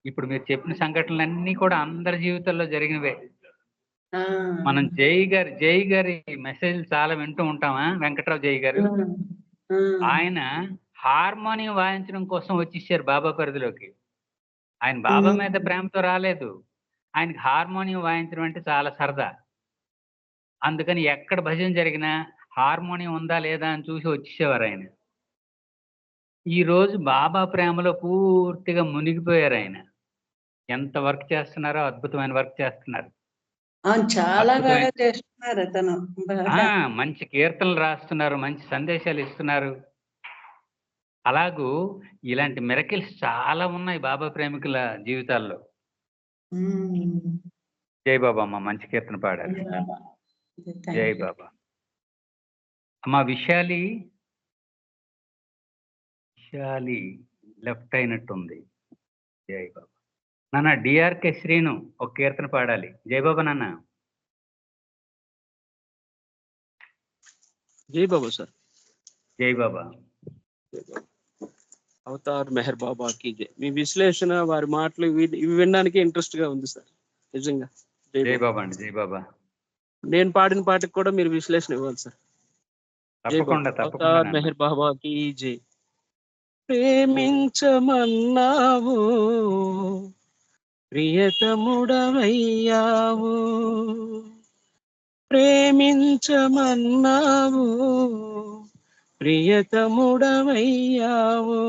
ఇప్పుడు మీరు చెప్పిన సంఘటనలన్నీ కూడా అందరి జీవితాల్లో జరిగినవే. మనం జై గారి మెసేజ్ చాలా వింటూ ఉంటామా, వెంకట్రావు జై గారు. ఆయన హార్మోనియం వాయించడం కోసం వచ్చేసారు బాబా పరిధిలోకి. ఆయన బాబా మీద ప్రేమతో రాలేదు, ఆయనకి హార్మోనియం వాయించడం అంటే చాలా సరదా. అందుకని ఎక్కడ భజన జరిగినా హార్మోనియం ఉందా లేదా అని చూసి వచ్చేసేవారు ఆయన. ఈ రోజు బాబా ప్రేమలో పూర్తిగా మునిగిపోయారు ఆయన. ఎంత వర్క్ చేస్తున్నారో, అద్భుతమైన వర్క్ చేస్తున్నారు. చాలా బాగా చేస్తున్నారు అతను. మంచి కీర్తనలు రాస్తున్నారు, మంచి సందేశాలు ఇస్తున్నారు. అలాగూ ఇలాంటి మిరకిల్స్ చాలా ఉన్నాయి బాబా ప్రేమికుల జీవితాల్లో. జై బాబా అమ్మ, మంచి కీర్తన పాడారు. జై బాబా అమ్మ. విశాలి లెఫ్ట్ అయినట్టుంది. జై బాబా. నాన్న డిఆర్కే శ్రీను ఒక కీర్తన పాడాలి. జై బాబా నాన్న. జై బాబా సార్. జై బాబా. అవతార్ మెహర్ బాబాకి జై. మీ విశ్లేషణ, వారి మాటలు ఇవి వినడానికి ఇంట్రెస్ట్ గా ఉంది సార్ నిజంగా. జై బాబా అండి. జై బాబా. నేను పాడిన పాటకు కూడా మీరు విశ్లేషణ ఇవ్వాలి సార్. తప్పకుండా అవతార్ తప్పకుండా మెహర్ బాబాకి జై. ప్రేమించమన్నావు ప్రియతముడవయ్యావు, ప్రేమించమన్నావు ప్రియతముడవయ్యావు,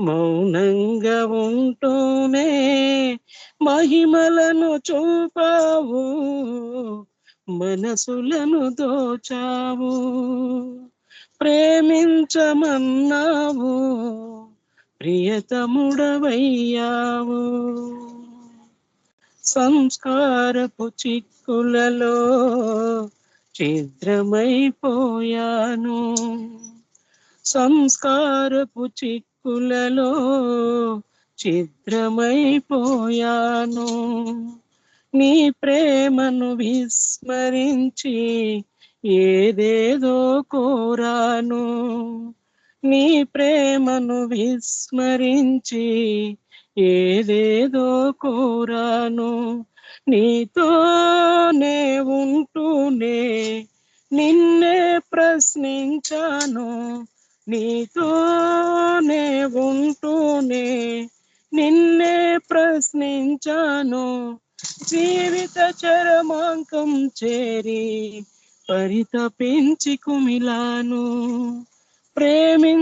మౌనంగా ఉంటూనే మహిమలను చూపావు, మనసులను దోచావు. ప్రేమించమన్నావు ప్రియతముడవయ్యావు, సంస్కారపు చిక్కులలో ఛిద్రమైపోయాను, సంస్కారపు చిక్కులలో ఛిద్రమైపోయాను, నీ ప్రేమను విస్మరించి ఏదేదో కోరాను, నీ ప్రేమను విస్మరించి ఏదేదో కోరాను, నీతోనే ఉంటూనే నిన్నే ప్రశ్నించాను, నీతోనే ఉంటూనే నిన్నే ప్రశ్నించాను, జీవిత చరమాంకం చేరి పరితపించి కుమిలాను. ప్రేమించమన్నావు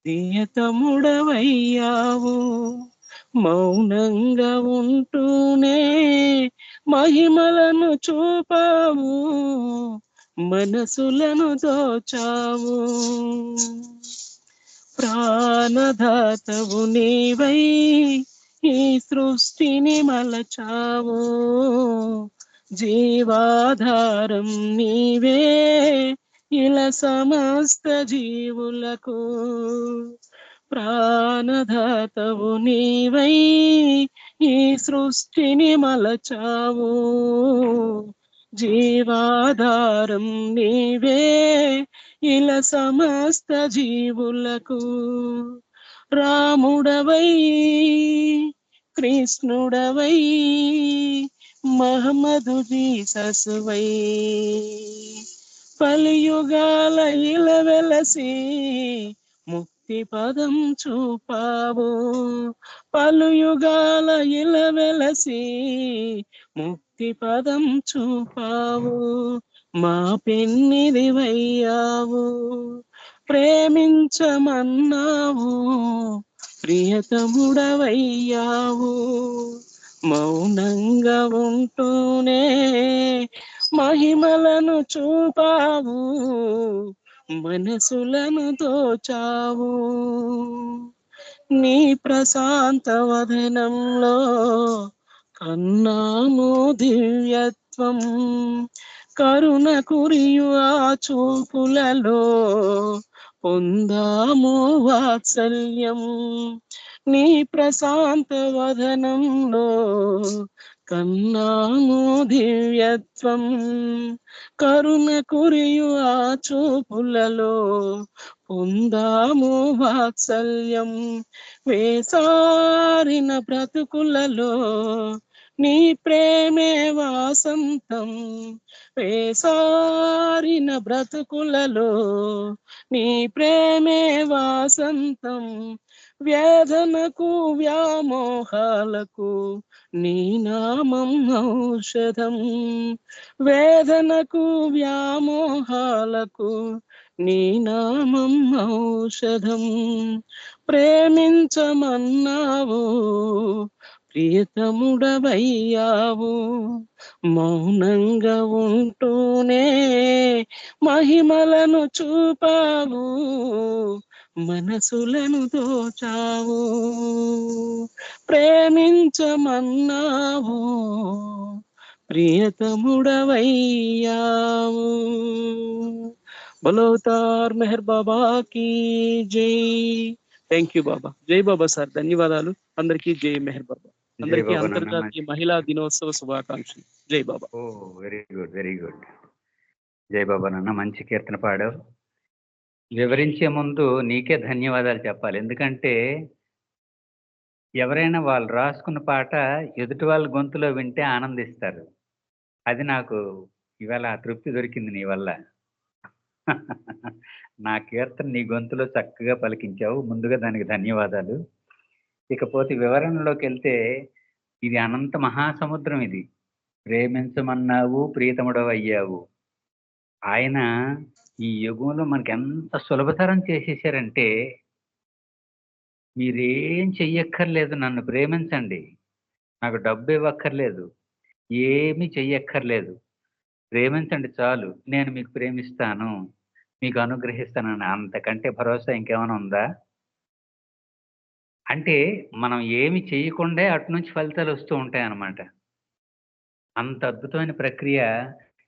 ప్రియతముడవయ్యావు, మౌనంగా ఉంటూనే మహిమలను చూపావు, మనసులను దోచావు. ప్రాణదాతవు నీవై ఈ సృష్టిని మలచావు, జీవాధారం నీవే ఇలా సమస్త జీవులకు, ప్రాణదాతవు నీవై ఈ సృష్టిని మలచావు, జీవాధారం నీవే ఇలా సమస్త జీవులకు. రాముడవై కృష్ణుడవై మహమ్మదు జీససువై పలియుగాల ఇలా వెలసి ముక్తి పదం చూపావు, పలుయుగాల ఇలా వెలసి ముక్తి పదం చూపావు, మా పెన్నిదివయ్యావు. ప్రేమించమన్నావు ప్రియతముడవయ్యావు, మౌనంగా ఉంటూనే మహిమలను చూపావు, మనసులను దోచావు. నీ ప్రశాంత వదనంలో కన్నాము దివ్యత్వం, కరుణ కురియు ఆ చూపులలో పొందాము వాత్సల్యం. నీ ప్రశాంత వదనంలో కన్నాము దివ్యత్వం, కరుణ కురియు ఆ చూపులలో పొందాము వాత్సల్యం. వేసారిన బ్రతుకులలో నీ ప్రేమే వాసంతం, వేసారిన బ్రతుకులలో నీ ప్రేమే వాసంతం, వేదనకు వ్యామోహాలకు నీ నామం ఔషధం, వేదనకు వ్యామోహాలకు నీ నామం ఔషధం. ప్రేమించమన్నావు ప్రియతముడవయ్యావు, మౌనంగా ఉంటూనే మహిమలను చూపావు, మనసులను దోచావు. ప్రేమించమన్నావు ప్రియతముడవయ్యావు. బలవతార్ మెహర్ బాబా కీ జై. థ్యాంక్ యూ బాబా. జై బాబా సార్, ధన్యవాదాలు. అందరికీ జై మెహర్ బాబా. అందరికీ అంతర్జాతీయ మహిళా దినోత్సవ శుభాకాంక్షలు. జై బాబా. ఓ వెరీ గుడ్, వెరీ గుడ్. జై బాబా నాన్న, మంచి కీర్తన పాడావు. వివరించే ముందు నీకే ధన్యవాదాలు చెప్పాలి. ఎందుకంటే ఎవరైనా వాళ్ళు రాసుకున్న పాట ఎదుటి వాళ్ళ గొంతులో వింటే ఆనందిస్తారు. అది నాకు ఇవాళ ఆ తృప్తి దొరికింది నీ వల్ల. నా కీర్తన నీ గొంతులో చక్కగా పలికించావు. ముందుగా దానికి ధన్యవాదాలు. ఇకపోతే వివరణలోకి వెళ్తే ఇది అనంత మహాసముద్రం. ఇది ప్రేమించమన్నావు, ప్రియతముడవయ్యావు. ఆయన ఈ యుగంలో మనకి ఎంత సులభతరం చేసేసారంటే, మీరేం చెయ్యక్కర్లేదు, నన్ను ప్రేమించండి, నాకు డబ్బు ఇవ్వక్కర్లేదు, ఏమీ చెయ్యక్కర్లేదు, ప్రేమించండి చాలు, నేను మీకు ప్రేమిస్తాను, మీకు అనుగ్రహిస్తానని. అంతకంటే భరోసా ఇంకేమైనా ఉందా? అంటే మనం ఏమి చేయకుండా అటు నుంచి ఫలితాలు వస్తూ ఉంటాయి అన్నమాట. అంత అద్భుతమైన ప్రక్రియ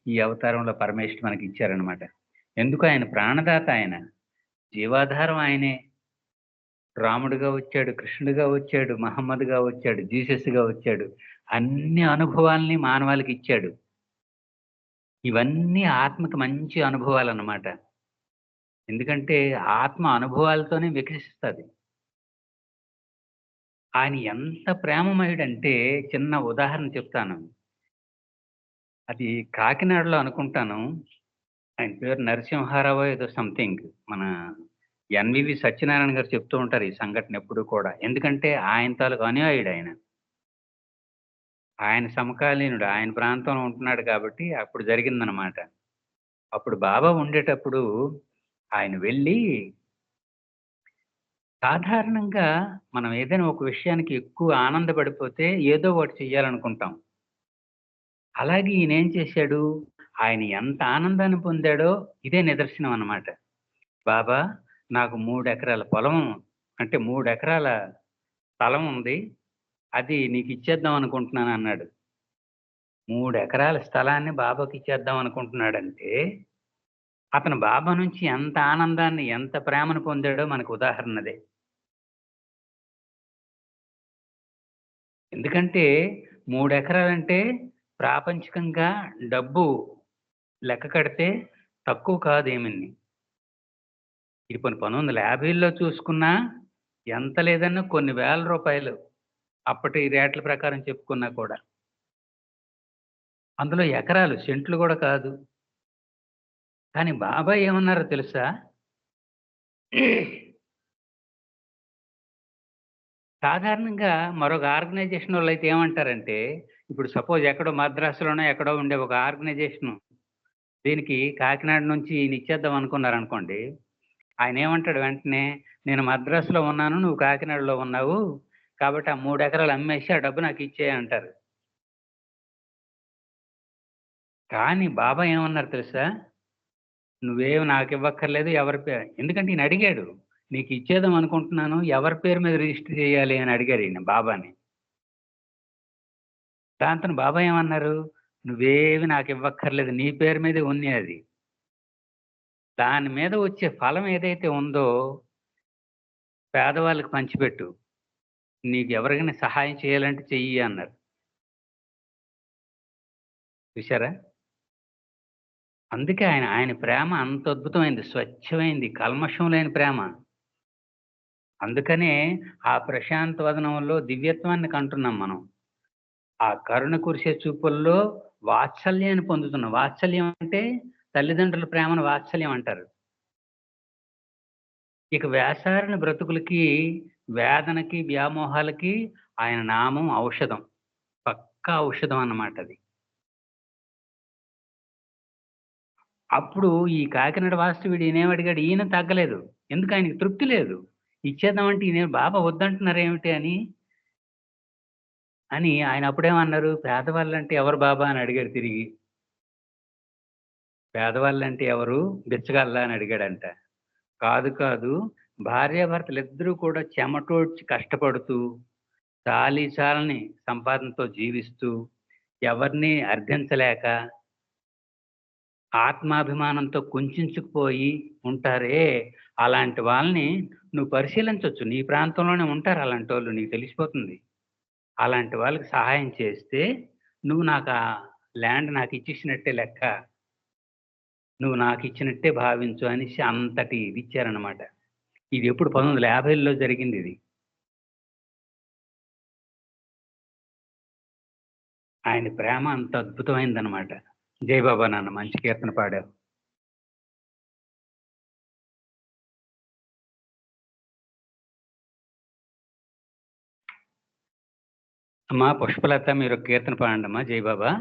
ఈ అవతారంలో పరమేశ్వరుడు మనకి ఇచ్చారనమాట. ఎందుకు? ఆయన ప్రాణదాత, ఆయన జీవాధారం ఆయనే. రాముడిగా వచ్చాడు, కృష్ణుడిగా వచ్చాడు, మహమ్మద్గా వచ్చాడు, జీసస్గా వచ్చాడు. అన్ని అనుభవాల్ని మానవాళికి ఇచ్చాడు. ఇవన్నీ ఆత్మకి మంచి అనుభవాలు అన్నమాట. ఎందుకంటే ఆత్మ అనుభవాలతోనే వికసిస్తుంది. ఆయన ఎంత ప్రేమమయుడంటే, చిన్న ఉదాహరణ చెప్తాను. అది కాకినాడలో అనుకుంటాను, ఆయన పేరు నరసింహారావు ఏదో సంథింగ్. మన ఎన్వివి సత్యనారాయణ గారు చెప్తూ ఉంటారు ఈ సంఘటన ఎప్పుడు కూడా. ఎందుకంటే ఆయన తాలూకు అనుయాయుడు ఆయన. ఆయన సమకాలీనుడు, ఆయన ప్రాంతంలో ఉంటున్నాడు కాబట్టి అప్పుడు జరిగిందనమాట. అప్పుడు బాబా ఉండేటప్పుడు ఆయన వెళ్ళి, సాధారణంగా మనం ఏదైనా ఒక విషయానికి ఎక్కువ ఆనందపడిపోతే ఏదో ఒకటి చెయ్యాలనుకుంటాం. అలాగే ఈయన ఏం చేశాడు, ఆయన ఎంత ఆనందాన్ని పొందాడో ఇదే నిదర్శనం అన్నమాట. బాబా, నాకు 3 ఎకరాల పొలం, అంటే 3 ఎకరాల స్థలం ఉంది, అది నీకు ఇచ్చేద్దాం అనుకుంటున్నాను అన్నాడు. 3 ఎకరాల స్థలాన్ని బాబాకి ఇచ్చేద్దాం అనుకుంటున్నాడంటే అతను బాబా నుంచి ఎంత ఆనందాన్ని, ఎంత ప్రేమను పొందాడో మనకు ఉదాహరణదే. ఎందుకంటే 3 ఎకరాలంటే ప్రాపంచికంగా డబ్బు లెక్క కడితే తక్కువ కాదేమిని. ఇది 1950లో చూసుకున్నా ఎంత లేదన్నా కొన్ని వేల రూపాయలు, అప్పటి రేట్ల ప్రకారం చెప్పుకున్నా కూడా. అందులో ఎకరాలు, సెంట్లు కూడా కాదు. కానీ బాబా ఏమన్నారో తెలుసా? సాధారణంగా మరొక ఆర్గనైజేషన్ వాళ్ళు అయితే ఏమంటారంటే, ఇప్పుడు సపోజ్ ఎక్కడో మద్రాసులోనో ఎక్కడో ఉండే ఒక ఆర్గనైజేషన్ దీనికి కాకినాడ నుంచి ఈయన ఇచ్చేద్దాం అనుకున్నారనుకోండి, ఆయన ఏమంటాడు వెంటనే, నేను మద్రాసులో ఉన్నాను, నువ్వు కాకినాడలో ఉన్నావు, కాబట్టి ఆ 3 ఎకరాలు అమ్మేసి ఆ డబ్బు నాకు ఇచ్చేయి అంటారు. కానీ బాబా ఏమన్నారు తెలుసా? నువ్వేమి నాకు ఇవ్వక్కర్లేదు, ఎవరి పేరు, ఎందుకంటే ఈయన అడిగాడు, నీకు ఇచ్చేద్దాం అనుకుంటున్నాను, ఎవరి పేరు మీద రిజిస్టర్ చేయాలి అని అడిగారు ఈయన బాబాని. దాంతో బాబా ఏమన్నారు, నువ్వేవి నాకు ఇవ్వక్కర్లేదు, నీ పేరు మీదే ఉంది అది. దాని మీద వచ్చే ఫలం ఏదైతే ఉందో పేదవాళ్ళకి పంచిపెట్టు, నీకు ఎవరికైనా సహాయం చేయాలంటే చెయ్యి అన్నారు. చూసారా? అందుకే ఆయన ప్రేమ అంత అద్భుతమైంది, స్వచ్ఛమైంది, కల్మషం లేని ప్రేమ. అందుకనే ఆ ప్రశాంత వదనంలో దివ్యత్వాన్ని కంటున్నాం మనం. ఆ కరుణ కురిసే చూపుల్లో వాత్సల్యాన్ని పొందుతున్నాం. వాత్సల్యం అంటే తల్లిదండ్రుల ప్రేమను వాత్సల్యం అంటారు. ఇక వేసారిన బ్రతుకులకి, వేదనకి, వ్యామోహాలకి ఆయన నామం ఔషధం, పక్కా ఔషధం అన్నమాట అది. అప్పుడు ఈ కాకినాడ వాస్తవుడు ఈయనేమడిగాడు, ఈయన తగ్గలేదు. ఎందుకు? ఆయనకి తృప్తి లేదు. ఇచ్చేద్దామంటే ఈయన బాబా వద్దంటున్నారు ఏమిటి అని ఆయన అప్పుడేమన్నారు, పేదవాళ్ళంటే ఎవరు బాబా అని అడిగాడు తిరిగి. పేదవాళ్ళంటే ఎవరు, బిచ్చగాళ్ళ అని అడిగాడంట. కాదు కాదు, భార్యాభర్తలు ఇద్దరూ కూడా చెమటోడ్చి కష్టపడుతూ, చాలీచాలని సంపాదనతో జీవిస్తూ, ఎవరిని అర్థించలేక, ఆత్మాభిమానంతో కుంచుకుపోయి ఉంటారే, అలాంటి వాళ్ళని నువ్వు పరిశీలించవచ్చు. నీ ప్రాంతంలోనే ఉంటారు అలాంటి వాళ్ళు, నీకు తెలిసిపోతుంది. అలాంటి వాళ్ళకి సహాయం చేస్తే నువ్వు నాకు ఆ ల్యాండ్ నాకు ఇచ్చేసినట్టే లెక్క, నువ్వు నాకు ఇచ్చినట్టే భావించు అనేసి అంతటి ఇది ఇచ్చారనమాట. ఇది ఎప్పుడు 1950లో జరిగింది ఇది. ఆయన ప్రేమ అంత అద్భుతమైందనమాట. జై బాబా నాన్న, మంచి కీర్తన పాడావు. అమ్మా పుష్పలత, మీరు కీర్తన పాడండి అమ్మా. జై బాబా.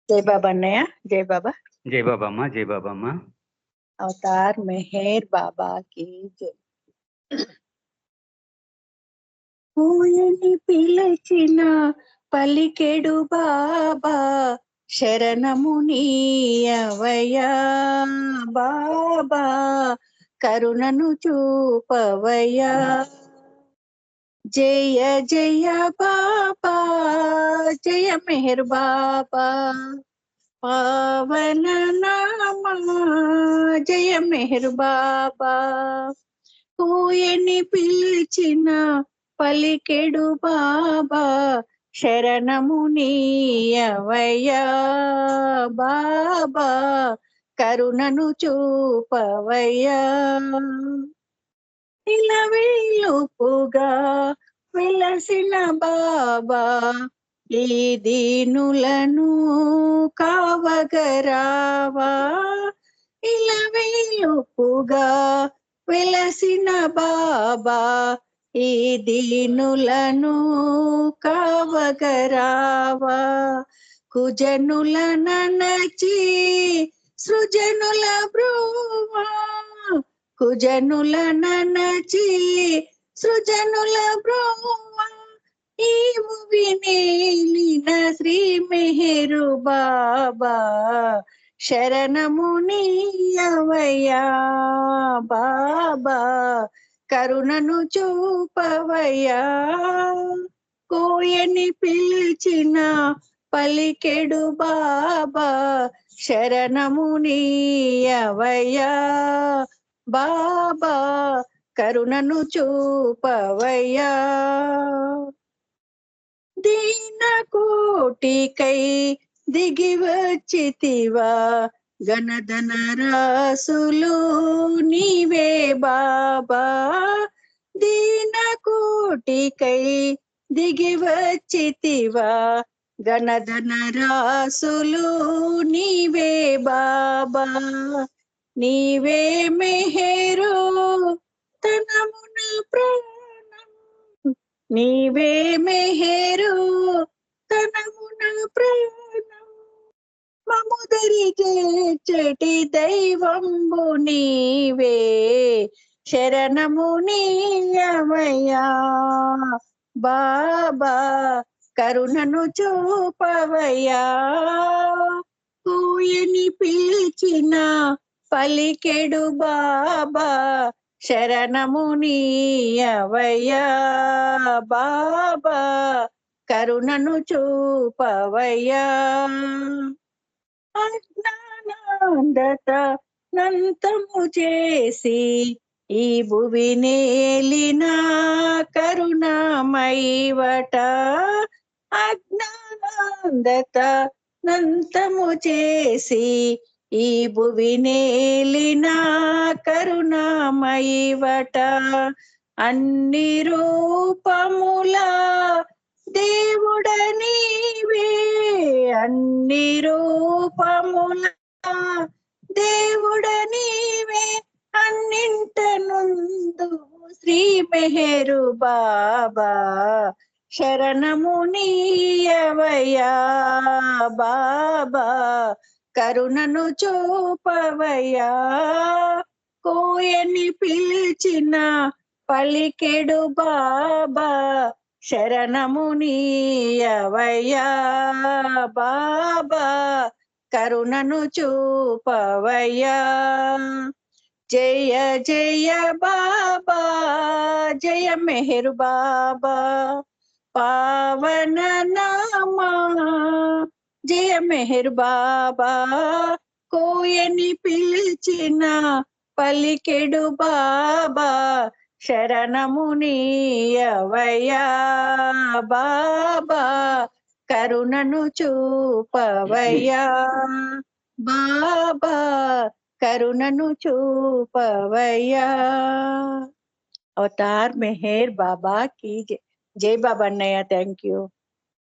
जय बाबा अన్నయ్య. जय बाबा. జై బాబా అమ్మా. జై బాబా అమ్మా. అవతార్ మెహర్ బాబా की जय. పూయని పిలచిన పలికెడు బాబా, శరణము నీయవయ్యా బాబా, కరుణను చూపవయ్యా. జయ జయ బాబా, జయ మెహర్ బాబా, పావన నామా జయ మెహర్ బాబా. పూయని పిలిచిన పలికెడు బాబా, శరణము నీయవయ్యా బాబా, కరుణను చూపవయ్యా. ఇలవేలుపుగా వెలసిన బాబా, ఈ దీనులను కావగరావా. ఇలవేలుపుగా వెలసిన బాబా, ఈ దీనులను కావగరావా. కుజనుల ననచి సృజనుల బ్రూవా, కుజనుల ననచి సృజనుల బ్రూవా. ఈ భువినేలిన శ్రీ మెహరు బాబా, శరణము నీయవయ్యా బాబా, కరుణను చూపవయ్యా. కోయని పిలిచిన పలికెడు బాబా, శరణము నీయవయ్యా బాబా, కరుణను చూపవయ్యా. దీన కోటికై దిగి వచ్చితివా, గణధన రాసులు నీవే బాబా. దీన కోటికై దిగి వచ్చితివా, గణధన రాసులు నీవే బాబా. నీవే మెహరు తనమున ప్రాణం, నీవే మెహరు తనమున ప్రాణం. మముదరికి చెటి దైవంబు నీవే, శరణము నీయవయ్యా బాబా, కరుణను చూపవయ్యా. కూయని పిలిచిన పలికెడు బాబా, శరణము నీయవయ్యా బాబా, కరుణను చూపవయ్యా. అజ్ఞానాంధత నంతము చేసి ఈ భువి నేలిన కరుణామయవట. అజ్ఞానాంధత నంతము చేసి ఈ భువి నేలిన కరుణామయవట. అన్ని రూపముల దేవుడ నీవే, అన్ని రూపముల దేవుడ నీవే, అన్నింట నుండు శ్రీ మెహరు బాబా, శరణము నీయవయ్యా బాబా, కరుణను చూపవయ్యా. కోయని పిలిచిన పలికెడు బాబా, శరణము నీయవయ్యా బాబా, కరుణను చూపవయ్యా. జయ జయ బాబా, జయ మెహరు బాబా, పావన నామా జయ మెహర్ బాబా. కోయని పిలిచిన పలికెడు బాబా, శరణము నీయవయ్యా బాబా, కరుణను చూపవయ్యా బాబా, కరుణను చూపవయ్యా. అవతార్ మెహర్ బాబా కి జై. జై బాబా అన్నయ్య, థ్యాంక్ యూ.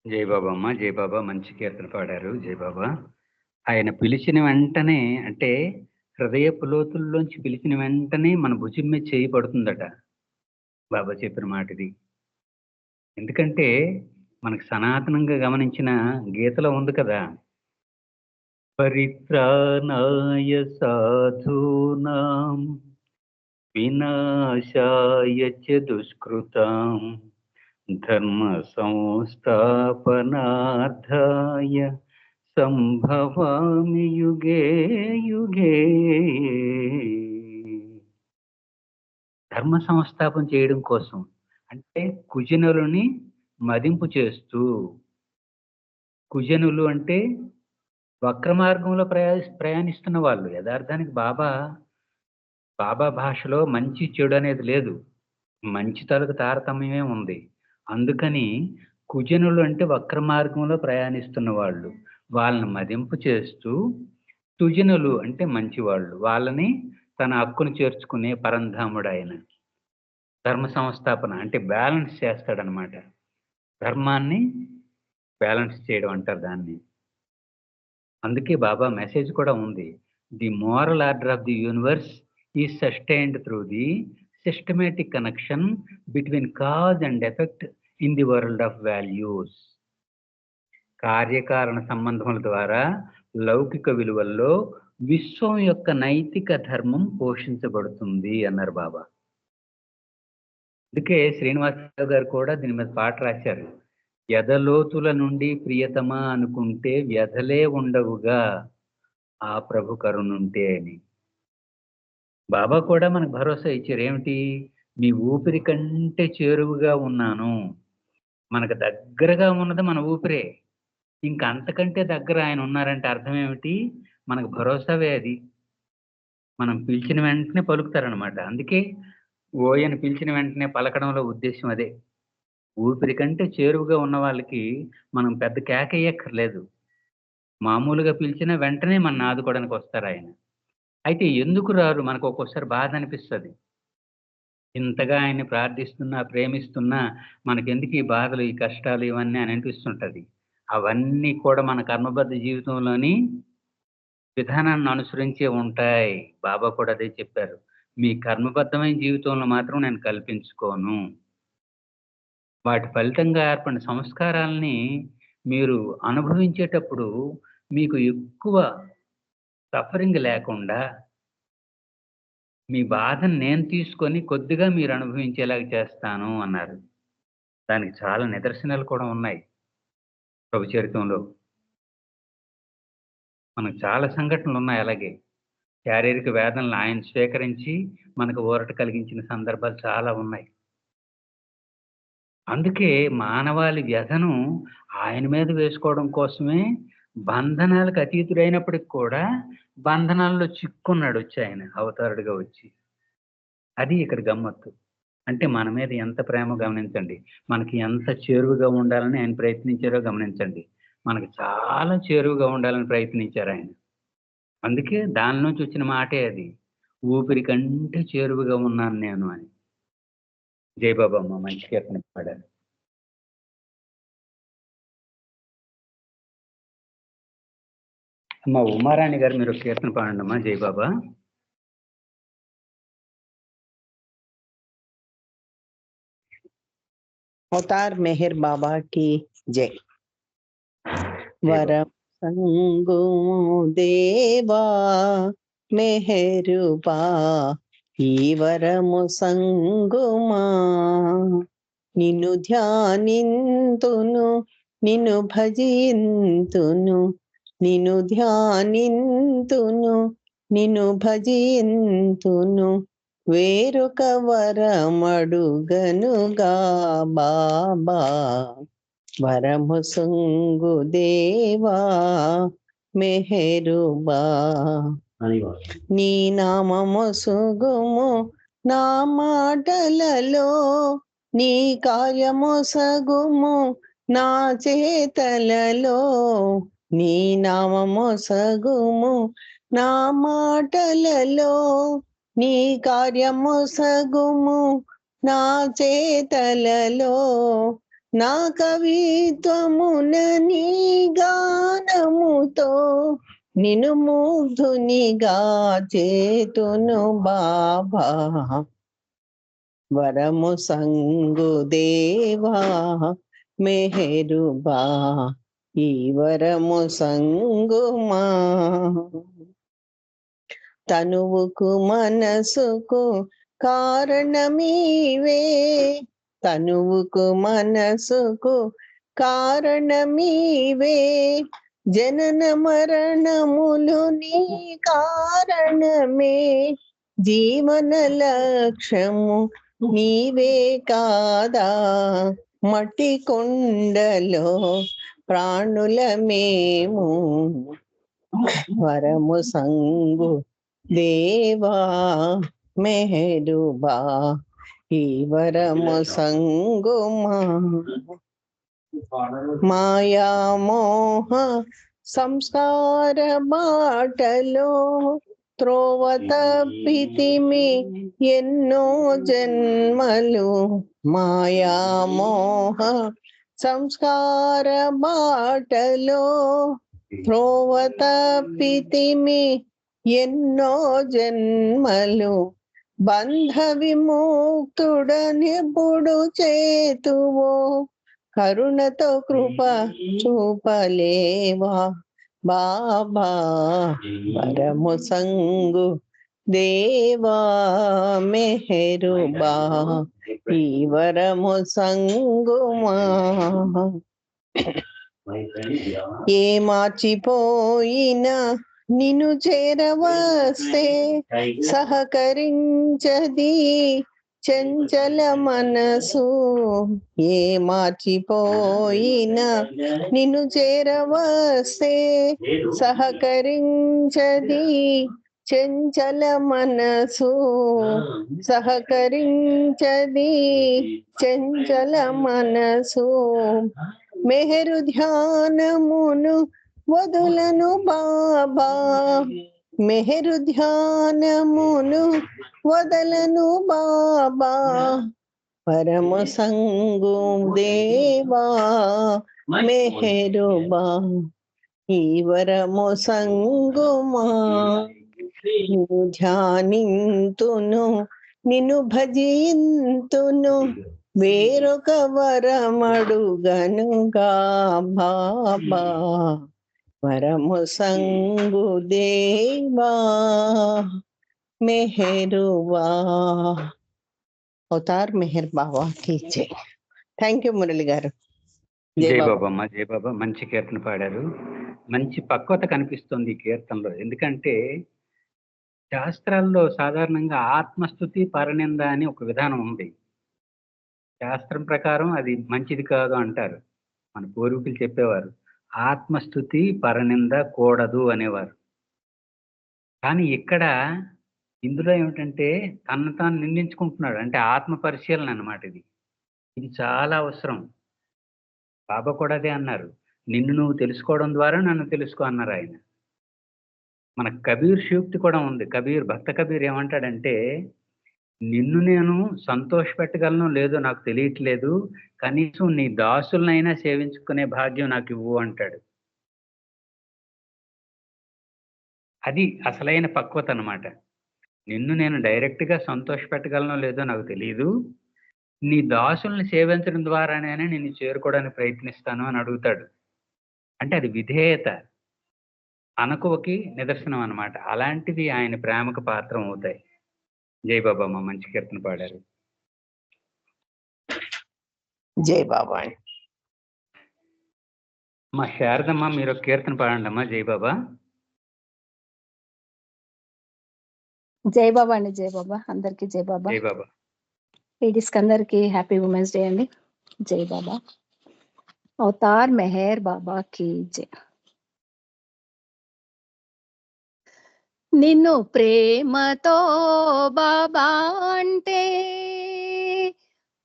జై బాబా అమ్మ, జై బాబా. మంచి కీర్తన పాడారు. జై బాబా. ఆయన పిలిచిన వెంటనే, అంటే హృదయపు లోతుల్లోంచి పిలిచిన వెంటనే మన భుజం మీద చేయబడుతుందట. బాబా చెప్పిన మాట ఇది. ఎందుకంటే మనకు సనాతనంగా గమనించిన గీతలో ఉంది కదా, పరిత్రాణాయ సాధూనాం వినాశాయ చ దుష్కృతాం ధర్మ సంస్థాపనార్థాయ సంభవామి యుగే యుగే. ధర్మ సంస్థాపన చేయడం కోసం, అంటే కుజనులని మదింపు చేస్తూ. కుజనులు అంటే వక్ర మార్గంలో ప్రయాణిస్తున్న వాళ్ళు. యథార్థానికి బాబా భాషలో మంచి చెడు అనేది లేదు, మంచి తలకు తారతమ్యమే ఉంది. అందుకని కుజనులు అంటే వక్ర మార్గంలో ప్రయాణిస్తున్న వాళ్ళు, వాళ్ళని మదింపు చేస్తూ, తుజనులు అంటే మంచి వాళ్ళు, వాళ్ళని తన హక్కును చేర్చుకునే పరంధాముడు ఆయన. ధర్మ సంస్థాపన అంటే బ్యాలెన్స్ చేస్తాడనమాట. ధర్మాన్ని బ్యాలెన్స్ చేయడం అంటారు దాన్ని. అందుకే బాబా మెసేజ్ కూడా ఉంది, the moral order of the universe is sustained through the systematic connection between cause and effect in the world of values. కార్యకారణ సంబంధముల ద్వారా లౌకిక విలువల్లో విశ్వం యొక్క నైతిక ధర్మం పోషించబడుతుంది అన్నారు బాబా. అందుకే శ్రీనివాసరావు గారు కూడా దీని మీద పాట రాశారు, వ్యధలోతుల నుండి ప్రియతమా అనుకుంటే వ్యధలే ఉండవుగా ఆ ప్రభు కరుణుంటే అని. బాబా కూడా మనకు భరోసా ఇచ్చారు. ఏమిటి? మీ ఊపిరి కంటే చేరువుగా ఉన్నాను. మనకు దగ్గరగా ఉన్నది మన ఊపిరే, ఇంకా అంతకంటే దగ్గర ఆయన ఉన్నారంటే అర్థం ఏమిటి? మనకు భరోసావే అది. మనం పిలిచిన వెంటనే పలుకుతారనమాట. అందుకే ఓయని పిలిచిన వెంటనే పలకడంలో ఉద్దేశం అదే. ఊపిరి కంటే చేరువుగా ఉన్న వాళ్ళకి మనం పెద్ద కేకయ్యక్కర్లేదు, మామూలుగా పిలిచిన వెంటనే మన ఆదుకోవడానికి వస్తారు ఆయన. అయితే ఎందుకు రారు? మనకు ఒక్కోసారి బాధ అనిపిస్తుంది. ఇంతగా ఆయన్ని ప్రార్థిస్తున్నా, ప్రేమిస్తున్నా మనకెందుకు ఈ బాధలు, ఈ కష్టాలు, ఇవన్నీ అని అనిపిస్తుంటది. అవన్నీ కూడా మన కర్మబద్ధ జీవితంలోని విధానాన్ని అనుసరించే ఉంటాయి. బాబా కూడా అదే చెప్పారు, మీ కర్మబద్ధమైన జీవితంలో మాత్రం నేను కల్పించుకోను. వాటి ఫలితంగా ఏర్పడిన సంస్కారాలని మీరు అనుభవించేటప్పుడు మీకు ఎక్కువ సఫరింగ్ లేకుండా మీ బాధను నేను తీసుకొని కొద్దిగా మీరు అనుభవించేలాగా చేస్తాను అన్నారు. దానికి చాలా నిదర్శనాలు కూడా ఉన్నాయి ప్రభు చరిత్రలో. మనకు చాలా సంఘటనలు ఉన్నాయి. అలాగే శారీరక వేదనలు ఆయన స్వీకరించి మనకు ఊరట కలిగించిన సందర్భాలు చాలా ఉన్నాయి. అందుకే మానవాళి వ్యధను ఆయన మీద వేసుకోవడం కోసమే బంధనాలకు అతీతుడైనప్పటికి కూడా బంధనాల్లో చిక్కున్నాడు వచ్చి ఆయన అవతారుడిగా వచ్చి. అది ఇక్కడ గమ్మత్తు. అంటే మన మీద ఎంత ప్రేమ గమనించండి, మనకి ఎంత చేరువుగా ఉండాలని ఆయన ప్రయత్నించారో గమనించండి. మనకి చాలా చేరువుగా ఉండాలని ప్రయత్నించారు ఆయన. అందుకే దాని నుంచి వచ్చిన మాటే అది, ఊపిరి కంటే చేరువుగా ఉన్నాను నేను అని. జై బాబా అమ్మ, మంచి కీర్తన పాడారు. అమ్మ ఉమారాణి గారు మీరు కీర్తన పాడండి అమ్మా. జై బాబా. అవతార్ మెహర్ బాబా కి జై. వరం సంగు దేవా మెహరుబా, ఈ వరము సంగుమా. నిన్ను ధ్యానింతును, నిన్ను భజింతును, నిన్ను ధ్యానింతును, నిన్ను భజింతును, వేరొక వరమడుగనుగా బాబా. వరము సంగు దేవా మెహరుబా, నీ నామము సుగుము నా మాటలలో, నీ కార్యము సగుము నా చేతలలో. నీ నామము సగుము నా మాటలలో, నీ కార్యము సగుము నా చేతలలో నా కవిత్వమున నీ గానముతో నిన్ను ముగ్ధునిగా చేతును బాబా వరము సంగు దేవా మెహరుబా ఈ వరము సంగుమా తనువుకు మనసుకు కారణమీవే తనువుకు మనసుకు కారణమీవే జనన మరణములు నీ కారణమే జీవన లక్ష్యము నీవే కాదా మట్టి కొండలో ప్రాణుల మేము వరము సంగు దేవా మెహరుబా ఈ వరము సంగుమా మాయా మోహ సంస్కార బాటలో త్రోవ తప్పితిమి ఎన్నో జన్మలు మాయా మోహ సంస్కార బాటలో త్రోవ తప్పితిమి ఎన్నో జన్మలు బంధ విముక్తుడనెప్పుడు చేతువో కరుణతో కృప చూపలేవా బాబా వరము సంగు దేవా మెహరుబా ఈ వరము సంగుమా ఏ మార్చిపోయినా నిన్ను చేరవస్తే సహకరించది చంచల మనసు ఏ మార్చిపోయినా నిన్ను చేరవస్తే సహకరించది చంచల మనసు సహకరించది చంచల మనసు మెహరు ధ్యానమును వదులను బాబా మెహరు ధ్యానమును వదలను బాబా పరమ సంగు దేవా మెహరుబా ఈ వరము సంగుమా నిన్ను ధ్యానింతును నిన్ను భజింతును వేరొక వరమడుగనుగా బాబా వరము సంగు దేవా మెహరుబా అవతార్ మెహర్ బాబా की जय థ్యాంక్ యూ మురళి గారు జై బాబమ్మ జై బాబా మంచి కీర్తన పాడారు మంచి పక్వత కనిపిస్తుంది ఈ కీర్తనలో ఎందుకంటే శాస్త్రాల్లో సాధారణంగా ఆత్మస్థుతి పరనింద అని ఒక విధానం ఉంది శాస్త్రం ప్రకారం అది మంచిది కాదు అంటారు మన పూర్వీకులు చెప్పేవారు ఆత్మస్థుతి పరనింద కూడదు అనేవారు కానీ ఇక్కడ ఇందులో ఏమిటంటే తను తాను నిందించుకుంటున్నాడు అంటే ఆత్మ పరిశీలన అన్నమాట ఇది చాలా అవసరం బాబా కూడా అదే అన్నారు నిన్ను నువ్వు తెలుసుకోవడం ద్వారా నన్ను తెలుసుకో అన్నారు ఆయన మన కబీర్ సూక్తి కూడా ఉంది కబీర్ భక్త కబీర్ ఏమంటాడంటే నిన్ను నేను సంతోషపెట్టగలను లేదో నాకు తెలియట్లేదు కనీసం నీ దాసులనైనా సేవించుకునే భాగ్యం నాకు ఇవ్వు అంటాడు అది అసలైన పక్వత అన్నమాట నిన్ను నేను డైరెక్ట్గా సంతోషపెట్టగలనో లేదో నాకు తెలియదు నీ దాసుల్ని సేవించడం ద్వారానే నిన్ను చేరుకోవడానికి ప్రయత్నిస్తాను అని అడుగుతాడు అంటే అది విధేయత అనకువకి నిదర్శనం అన్నమాట అలాంటివి ఆయన ప్రేమకు పాత్రం అవుతాయి జై బాబమ్మ మంచి కీర్తన పాడారు జై బాబా మా శారదమ్మ మీరు ఒక కీర్తన పాడండి అమ్మా జై బాబా జై బాబా అండి జై బాబా అందరికి జై బాబా జై బాబా లేడీస్ కి అందరికి హ్యాపీ ఉమెన్స్ డే అండి జై బాబా అవతార్ మెహర్ బాబా కీ జై నిన్ను ప్రేమతో బాబా అంటే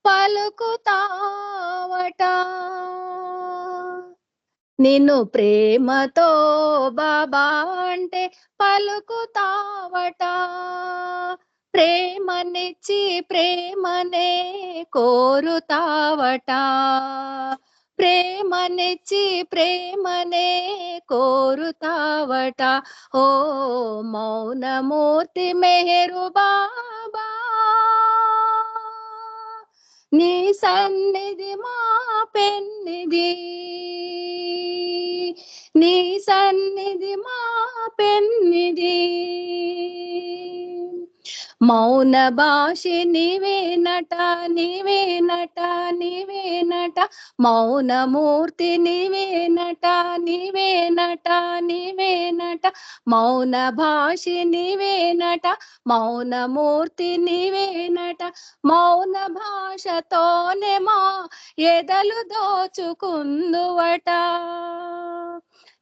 పలుకుతావట నిన్ను ప్రేమతో బాబా అంటే పలుకుతావట ప్రేమనిచ్చి ప్రేమనే కోరుతావట, ప్రేమనిచ్చి ప్రేమనే కోరుతావట. ఓ మౌనమూర్తి మెహరు బాబా, నీ సన్నిధి మా పెన్నిధి, నీ సన్నిధి మా పెన్నిధి. మౌన భాషి నీవేనట, నీవేనట, నీవేనట, మౌనమూర్తి నీవేనట, నీవేనట, నీవేనట, మౌన భాషి నీవేనట, మౌనమూర్తి నీవేనట. మౌన భాషతోనే మా ఎదలు దోచుకుందువట,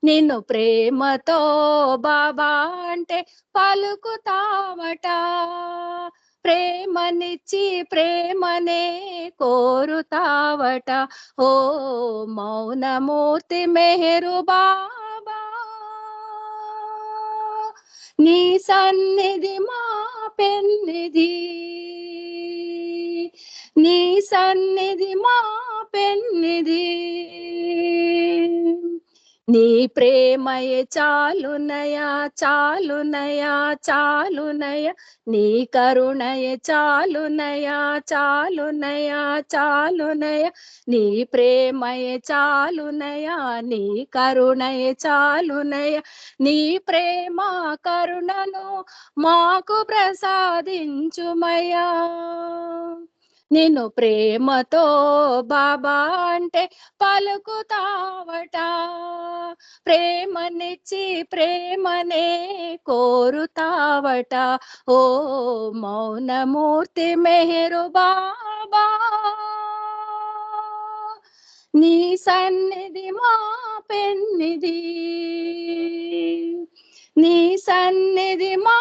నిన్ను ప్రేమతో బాబా అంటే పలుకుతావట, ప్రేమనిచ్చి ప్రేమనే కోరుతావట. ఓ మౌనమూర్తి మెహరు బాబా, నీ సన్నిధి మా పెన్నిధి, నీ సన్నిధి మా పెన్నిధి. నీ ప్రేమయే చాలునయా, చాలునయా, చాలునయా, నీ కరుణయే చాలునయా, చాలునయా, చాలునయా, నీ ప్రేమయే చాలునయా, నీ కరుణయే చాలునయా. నీ ప్రేమ కరుణను మాకు ప్రసాదించుమయ్యా, నిన్ను ప్రేమతో బాబా అంటే పలుకుతావట, ప్రేమనిచ్చి ప్రేమనే కోరుతావట. ఓ మౌనమూర్తి మెహరు బాబా, నీ సన్నిధి మా పెన్నిధి, నీ సన్నిధి మా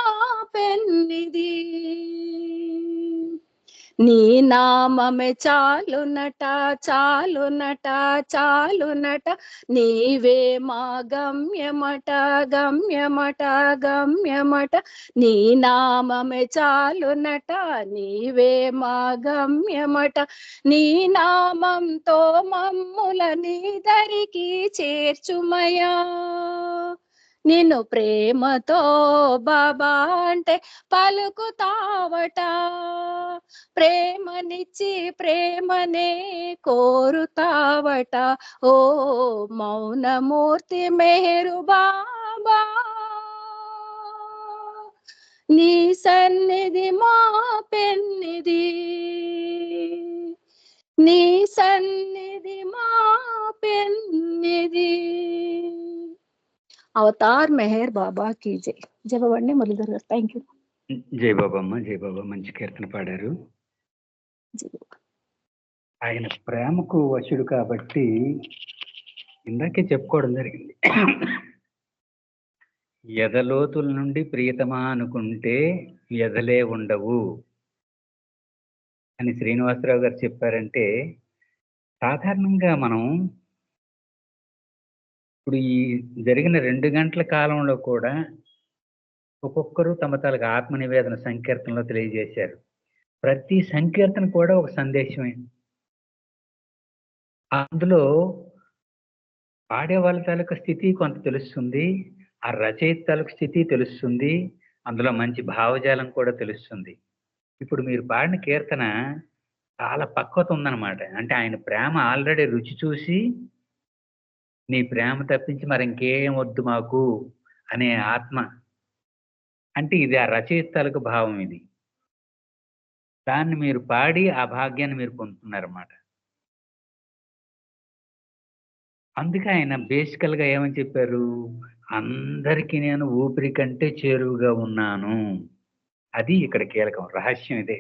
పెన్నిధి. నీ నామమే చాలునట, చాలునట, చాలునట, నీవే మా గమ్యమట, గమ్యమట, గమ్యమట, నీ నామమే చాలునట, నీవే మా గమ్యమట. నీ నామంతో మమ్ముల నీ దరికి చేర్చుమయా, నిన్ను ప్రేమతో బాబా అంటే పలుకుతావట, ప్రేమనిచ్చి ప్రేమనే కోరుతావట. ఓ మౌనమూర్తి మెహరు బాబా, నీ సన్నిధి మా పెన్నిధి, నీ సన్నిధి మా పెన్నిధి. అవతార్ మెహర్ బాబా కీ జై. జపబండి మురళీధర్ గారు. Thank you. జై బాబా అమ్మ, జై బాబా. మంచి కీర్తన పాడారు. ఆయన ప్రేమకు వశుడు కాబట్టి ఇందాకే చెప్పుకోవడం జరిగింది. ఎదలోతుల నుండి ప్రియతమా అనుకుంటే ఎదలే ఉండవు అని శ్రీనివాసరావు గారు చెప్పారంటే, సాధారణంగా మనం ఇప్పుడు ఈ జరిగిన 2 గంటల కాలంలో కూడా ఒక్కొక్కరు తమ తాలూకు ఆత్మ నివేదన సంకీర్తనలో తెలియజేశారు. ప్రతి సంకీర్తన కూడా ఒక సందేశమే. అందులో పాడే వాళ్ళ తాలూకు స్థితి కొంత తెలుస్తుంది, ఆ రచయిత తాలూకు స్థితి తెలుస్తుంది, అందులో మంచి భావజాలం కూడా తెలుస్తుంది. ఇప్పుడు మీరు పాడిన కీర్తన చాలా పక్వత ఉందన్నమాట. అంటే ఆయన ప్రేమ ఆల్రెడీ రుచి చూసి, నీ ప్రేమ తప్పించి మరి ఇంకేం వద్దు మాకు అనే ఆత్మ, అంటే ఇది ఆ రచయిత తాలూకు భావం. ఇది దాన్ని మీరు పాడి ఆ భాగ్యాన్ని మీరు పొందుతున్నారన్నమాట. అందుకే ఆయన బేసికల్గా ఏమని చెప్పారు, అందరికీ నేను ఊపిరి కంటే చేరువుగా ఉన్నాను. అది ఇక్కడ కీలకం, రహస్యం ఇదే.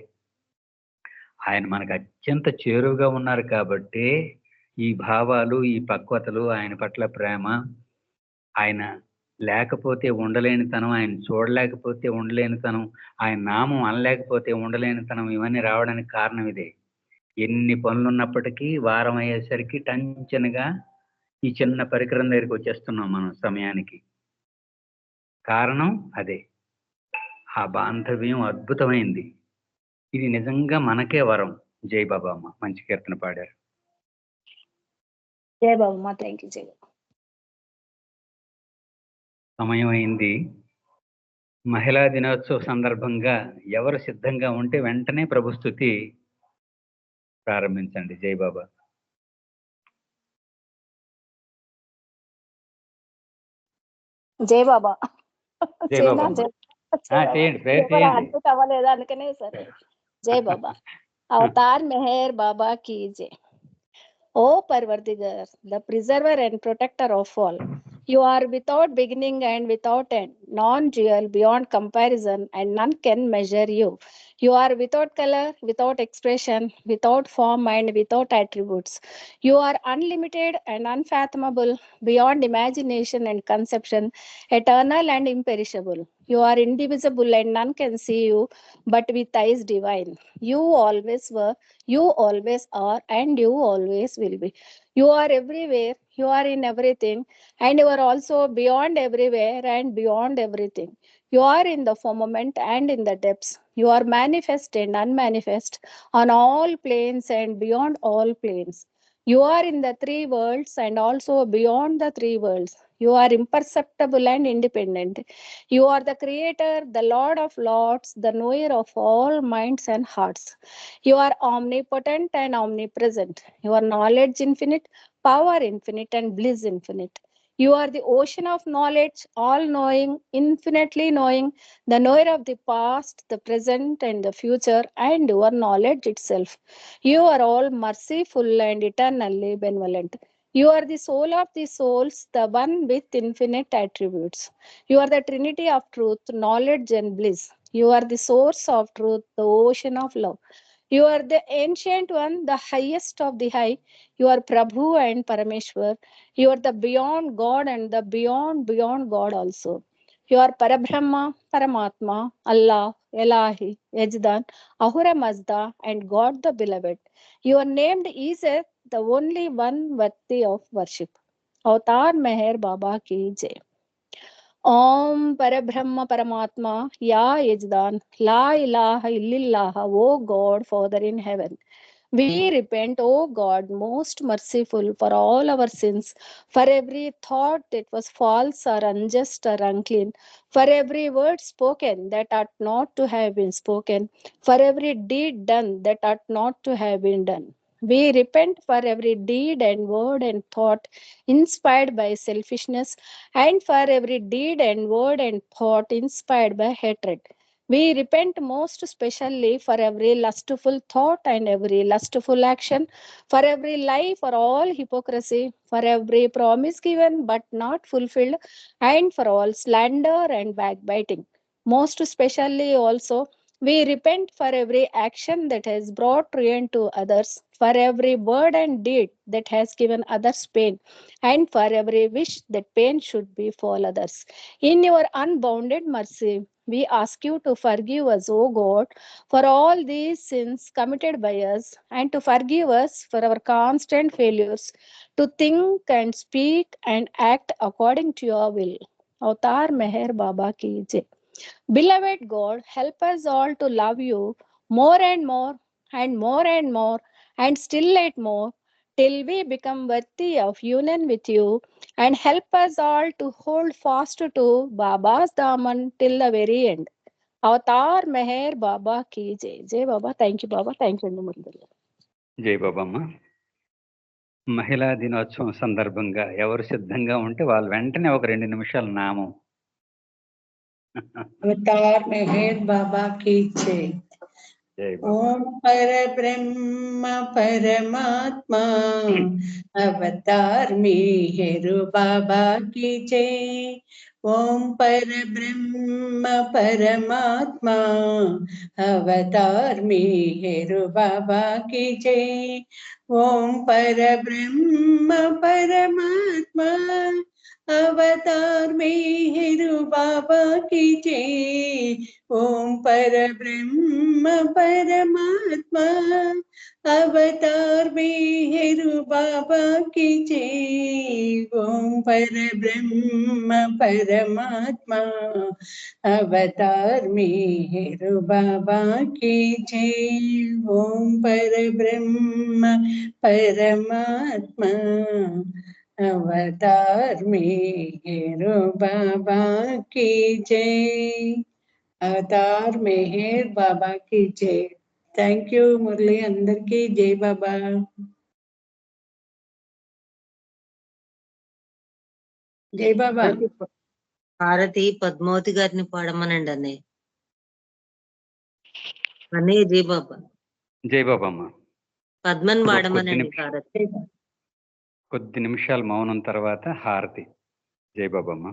ఆయన మనకు అత్యంత చేరువుగా ఉన్నారు కాబట్టి ఈ భావాలు, ఈ పక్వతలు, ఆయన పట్ల ప్రేమ, ఆయన లేకపోతే ఉండలేనితనం, ఆయన చూడలేకపోతే ఉండలేనితనం, ఆయన నామం అనలేకపోతే ఉండలేనితనం, ఇవన్నీ రావడానికి కారణం ఇదే. ఎన్ని పనులు ఉన్నప్పటికీ వారం అయ్యేసరికి టెన్షన్గా ఈ చిన్న పరికరం దగ్గరికి వచ్చేస్తున్నాం మనం సమయానికి. కారణం అదే. ఆ బాంధవ్యం అద్భుతమైంది. ఇది నిజంగా మనకే వరం. జై బాబా అమ్మ, మంచి కీర్తన పాడారు. జై బాబా, థ్యాంక్ యూ. జై బాబా. సమయం అయింది. మహిళా దినోత్సవ సందర్భంగా ఎవరు సిద్ధంగా ఉంటే వెంటనే ప్రభుస్తుతి ప్రారంభించండి. జై బాబా. జై బాబా. జై బాబా అమ్మ. చేయండి, ప్రేయర్ చేయండి. అడ్మిట్ అవ్వలేదు అందుకనే సరే. జై బాబా. అవతార్ మెహర్ బాబా కీ జై. O Parvardigar, the preserver and protector of all, you are without beginning and without end, non-dual, beyond comparison, and none can measure you. You are without color, without expression, without form, and without attributes. You are unlimited and unfathomable, beyond imagination and conception, eternal and imperishable. You are indivisible and none can see you, but with eyes divine. You always were, you always are, and you always will be. You are everywhere, you are in everything, and you are also beyond everywhere and beyond everything. You are in the firmament and in the depths. You are manifest and unmanifest on all planes and beyond all planes. You are in the three worlds and also beyond the three worlds. You are imperceptible and independent. You are the creator, the Lord of lords, the knower of all minds and hearts. You are omnipotent and omnipresent. Your knowledge infinite, power infinite, and bliss infinite. You are the ocean of knowledge, all knowing, infinitely knowing, the knower of the past, the present, and the future, and your knowledge itself. You are all merciful and eternally benevolent. You are the soul of the souls, the one with infinite attributes. You are the trinity of truth, knowledge, and bliss. You are the source of truth, the ocean of love. You are the ancient one, the highest of the high. You are Prabhu and Parameshwar. You are the beyond God and the beyond God also. You are Parabrahma, Paramatma, Allah, Elahi, Yajdan, Ahura Mazda, and God the Beloved. You are named Iseth, the only one worthy of worship. Avatar Meher Baba ki jai. Om Parabrahma Paramatma, Ya Yajdan, La ilaha illallah, O God, Father in heaven. We repent, O God, most merciful, for all our sins, for every thought that was false or unjust or unclean, for every word spoken that ought not to have been spoken, for every deed done that ought not to have been done. We repent for every deed and word and thought inspired by selfishness, and for every deed and word and thought inspired by hatred. We repent most especially for every lustful thought and every lustful action, for every lie, for all hypocrisy, for every promise given but not fulfilled, and for all slander and backbiting. Most especially also, we repent for every action that has brought ruin to others, for every word and deed that has given others pain, and for every wish that pain should befall others. In your unbounded mercy, we ask you to forgive us, O God, for all these sins committed by us, and to forgive us for our constant failures to think and speak and act according to your will. Avatar Meher Baba ki jai. Beloved God, help us all to love you more and more and more and more and still yet more, till we become worthy of union with you, and help us all to hold fast to Baba's Daman till the very end. Avatar Meher Baba ki jai. Jai Baba. Thank you, Baba. Thank you, Murli. జై బాబమ్మ. మహిళా దినోత్సవం సందర్భంగా ఎవరు సిద్ధంగా ఉంటే వాళ్ళు వెంటనే ఒక 2 నిమిషాలు నామం. अवतार मेहर बाबा की जय. జై బాబా. ओम परब्रह्म परमात्मा अवतार मेहर बाबा की जय. ओम परब्रह्म परमात्मा अवतार मेहर बाबा की जय. ओम परब्रह्म परमात्मा अवतार मेहर बाबा की जय. ఓం పరబ్రహ్మ పరమాత్మ అవతార్ మెహర్ బాబా की जय। ఓం పరబ్రహ్మ పరమాత్మ అవతార్ మెహర్ బాబా की जय। ఓం పరబ్రహ్మ పరమాత్మ అవతార్ మెహర్ బాబా की जय। అవతార్ మెహర్ బాబా की जय। థ్యాంక్ యూ మురళి, అందరికీ జై బాబా। జై బాబా। హారతి పద్మావతి గారిని పాడమనండి అన్నయ్య. అన్నయ్య జై బాబా. జై బాబమ్మ. పద్మన్ పాడమనండి హారతి. కొద్ది నిమిషాలు మౌనం తర్వాత హారతి. జై బాబమ్మ.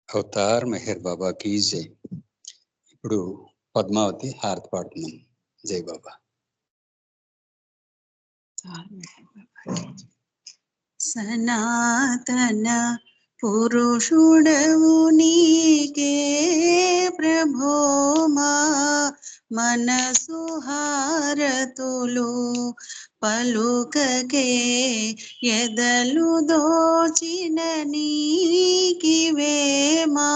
అవతార్ మెహర్ బాబా కీ జై. ఇప్పుడు పద్మావతి హారతి పాడుతున్నాం. జై బాబా. సనాతన పురుషుడవు నీకే ప్రభో మా మనసు హారతులు పలుకకే ఎదలు దోచిన నీకివే మా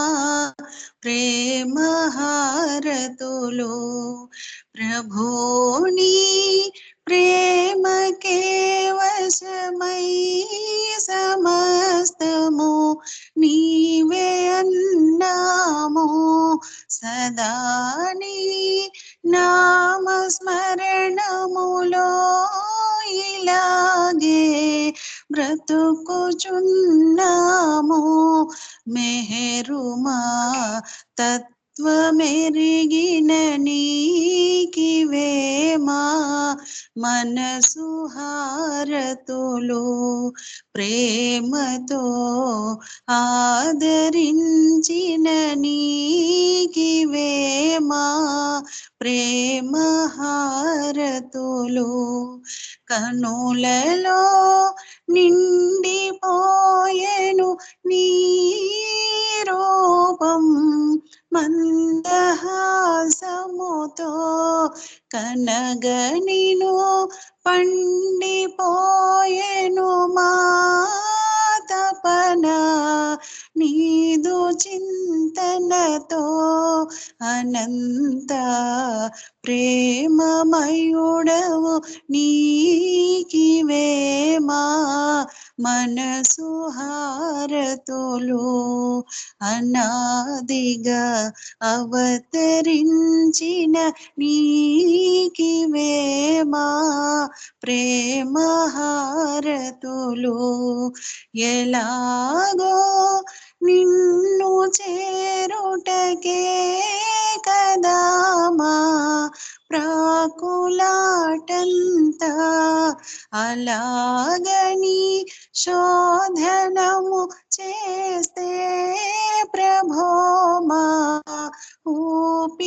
ప్రేమ హారతులు ప్రభుని ప్రేమకే వశమై సమస్తము నీవే అన్నాము సదా నీ నామస్మరణములో ఇలాగే బ్రతుకుచున్నాము మెహరుమా తత్వమెరిగిన నీకివే మా మనసు హారతులు ప్రేమతో ఆదరించిన నీకివే మా ప్రేమ హారతులు కనులలో నిండిపోయెను నీ రూపం మందహాసముతో కనగనిను పండిపోయెను మా తపన నీదు చింతనతో అనంత ప్రేమమయుడవు నీకివే మా మనసు హారతులు అనాదిగా అవతరించిన నీకివే మా ప్రేమ హారతులు ఎలాగో నిన్ను చేరుటకే కదా మా ప్రాకులాటంతా అలాగని శోధనము చేస్తే ప్రభో మా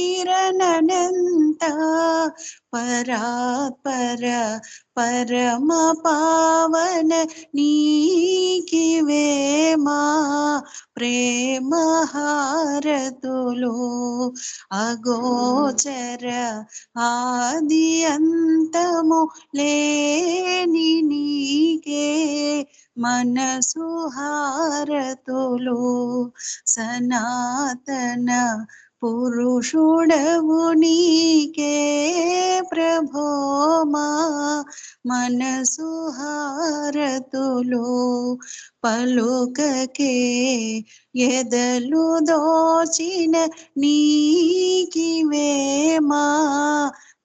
ఊపిరనంత పరాత్పర పరమ పావన నీకివే మా ప్రేమ హారతులు అగోచర ఆది అంతము లేని నీకే మనసు హారతులు సనాతన పురుషుడవు నీకే ప్రభో మా మనసు హారతులు పలుకకే ఎదలు దోచిన నీకివే మా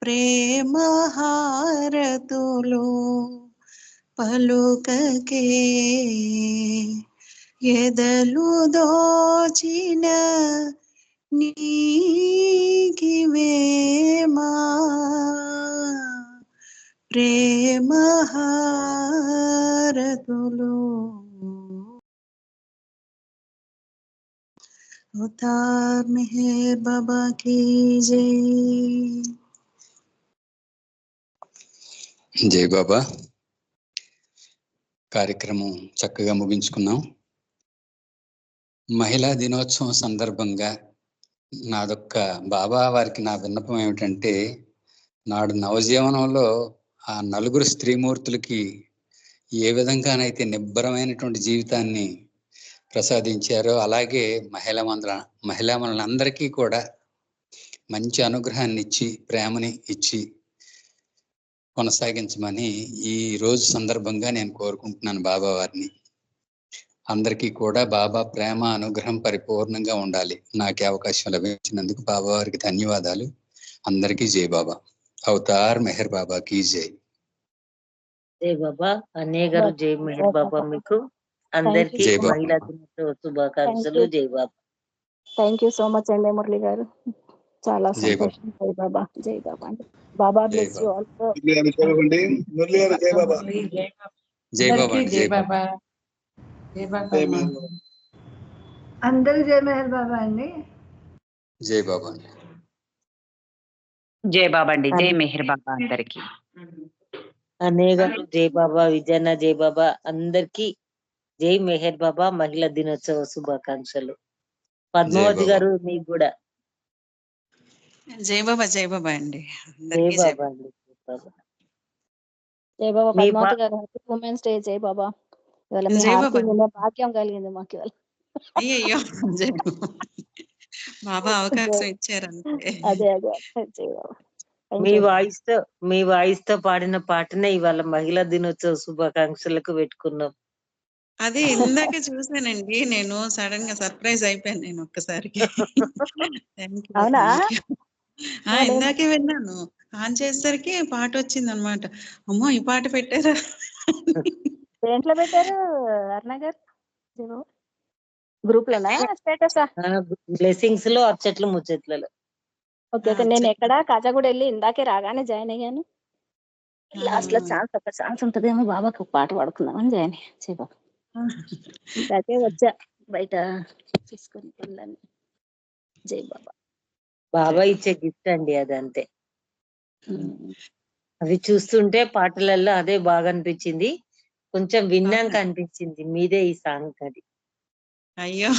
ప్రేమ హారతులు పలుకకే ఎదలు దోచిన నీకివేమా ప్రేమ హారతులు అవతార్ మెహర్ బాబా కీ జై. జై బాబా. కార్యక్రమం చక్కగా ముగించుకున్నాం. మహిళా దినోత్సవం సందర్భంగా నాదొక్క బాబా వారికి నా విన్నపం ఏమిటంటే, నాడు నవజీవనంలో ఆ నలుగురు స్త్రీమూర్తులకి ఏ విధంగానైతే నిబ్బరమైనటువంటి జీవితాన్ని ప్రసాదించారో అలాగే మహిళలందరికీ కూడా మంచి అనుగ్రహాన్ని ఇచ్చి ప్రేమని ఇచ్చి కొనసాగించమని ఈ రోజు సందర్భంగా నేను కోరుకుంటున్నాను బాబా వారిని. అందరికీ కూడా బాబా ప్రేమ అనుగ్రహం పరిపూర్ణంగా ఉండాలి. నాకే అవకాశం లభించినందుకు బాబా వారికి ధన్యవాదాలు. అందరికీ జై బాబా. అవతార్ మెహర్ బాబా కీ జై. జై బాబా. అన్నయ్య గారు జై మెహర్ బాబా. మీకు అందరికీ మహిళా దినోత్సవ శుభాకాంక్షలు. జై బాబా. థ్యాంక్ యూ సో మచ్ అండి మురళి గారు, చాలా సంతోషం. జై బాబా. జై బాబా అండి. బాబా బ్లెస్ యు ఆల్. మురళి గారు జై బాబా. జై బాబా. జై బాబా. జై బాబా. అందరూ జై మెహర్ బాబా అండి. జై బాబా అండి. జై బాబా అండి. జై మెహర్ బాబా అందరికి. అన్నయ్య గారు జై బాబా. విజయన్న జై బాబా. అందరికి జై మెహర్ బాబా. మహిళా దినోత్సవ శుభాకాంక్షలు. పద్మావతి గారు మీకు కూడా జై బాబా. జై బాబా అండి. జై బాబా అండి. జై బాబా. పద్మావతి గారు హ్యాపీ ఉమెన్స్ డే. జై బాబా. ఇవాళ మీ హారతి వినే భాగ్యం కలిగింది మాకు ఇవాళ. అయ్యో బాబా అవకాశం ఇచ్చారంటే. అదే అదే. జై బాబా. మీ వాయిస్ తో పాడిన పాటనే ఇవాళ మహిళా దినోత్సవ శుభాకాంక్షలకు పెట్టుకున్నాం. అదే ఇందాకే చూసానండి, నేను సడన్ గా సర్ప్రైజ్ అయిపోయాను నేను ఒక్కసారికి. అవునా? ఇందాకే విన్నాను, ఆన్ చేసేసరికి పాట వచ్చింది అనమాట. అమ్మో ఈ పాట పెట్టారా? దేంట్లో పెట్టారు అరుణ గారు? గ్రూప్ లోనా స్టేటస్? బ్లెస్సింగ్స్ లో అచ్చట్లు ముచ్చట్లలో. Okay okay. నేను ఎక్కడ కాజాగూడ వెళ్ళి ఇందాకే రాగానే జాయిన్ అయ్యాను. లాస్ట్ లో ఒక ఛాన్స్ ఉంటదేమో బాబాకి ఒక పాట పాడుకుందామని జాయిన్ అయ్యా. బాబా ఇందాకే వచ్చా బయట తీసుకొని పిల్లల్ని. జై బాబా. బాబా ఇచ్చే గిఫ్ట్ అండి అదంతే. అవి చూస్తుంటే పాటలలో అదే బాగా అనిపించింది. కొంచెం విన్నాక అనిపించింది మీదే ఈ సాంగ్ అది. అయ్యో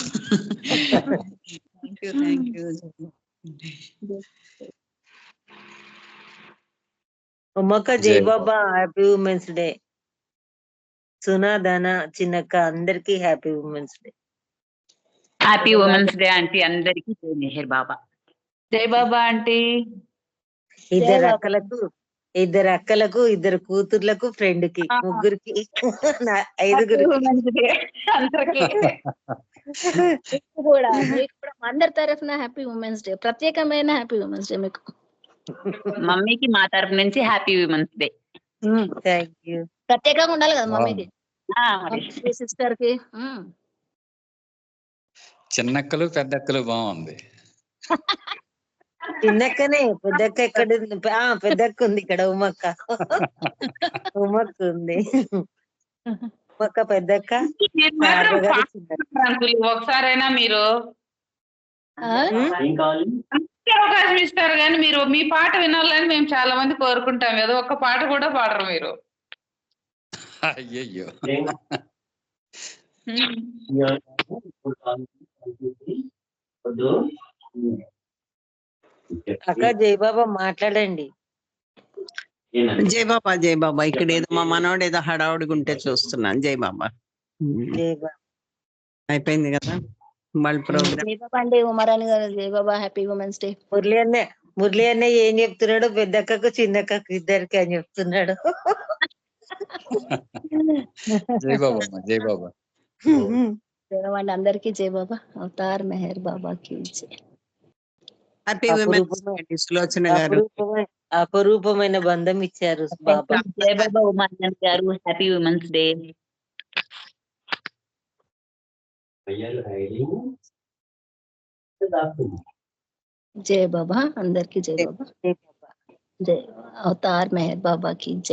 థ్యాంక్ యూ. ఉమ్మక్క జై బాబా. Happy women's day. సునాదాన చిన్నక్క అందరికి happy women's day. Happy women's day aunty అందరికి. జై మెహర్ బాబా. జై బాబా ఆంటీ. ఇద్దరు అక్కలకు 2 కూతుర్లకు ఫ్రెండ్ కి 3కి 5 కూడా అందరి తరఫున హ్యాపీ ఉమెన్స్ డే. ప్రత్యేకమైన హ్యాపీ ఉమెన్స్ డే మీకు. మమ్మీకి మా తరఫు నుంచి happy women's day. Thank you. ప్రత్యేకంగా ఉండాలి కదా మమ్మీకి, సిస్టర్ కి. చిన్నక్కలు పెద్దక్కలు బాగుంది. చిన్నక్కనే. పెద్దక్క ఎక్కడ? పెద్దక్క ఉంది ఇక్కడ. ఉమ్మక్క ఉంది. ఉమ్మక్క పెద్దక్క. ఒకసారైనా మీరు అవకాశం ఇస్తారు కానీ మీరు మీ పాట వినాలని మేము చాలా మంది కోరుకుంటాం కదా, ఒక్క పాట కూడా పాడరు మీరు. అయ్యయ్యో. అక్క జై బాబా మాట్లాడండి. జై బాబా. జై బాబా. ఇక్కడ ఏదో మా మనోడు ఏదో హడావుడిగా ఉంటే చూస్తున్నాను. జై బాబా. జై బాబా. అయిపోయింది కదా మళ్ళీ ప్రోగ్రామ్. జై బాబా అండి. ఉమారాణి గారు జై Baba. Happy women's day. Murali అన్న ఏం చెప్తున్నాడు? పెద్దక్కకు చిన్నక్కకు ఇద్దరికి అని చెప్తున్నాడు. జై బాబా. జై బాబా. అందరికి జై బాబా. అవతార్ మెహర్ బాబా కి జై. హ్యాపీ ఉమెన్స్ డే సులోచన గారు. అపరూపమైన బంధం ఇచ్చారు బాబా. జై బాబా ఉమానంద్ గారు, హ్యాపీ ఉమెన్స్ డే. जय बाबा, अंदर की जय बाबा, जय अवतार मेहर बाबा की जय।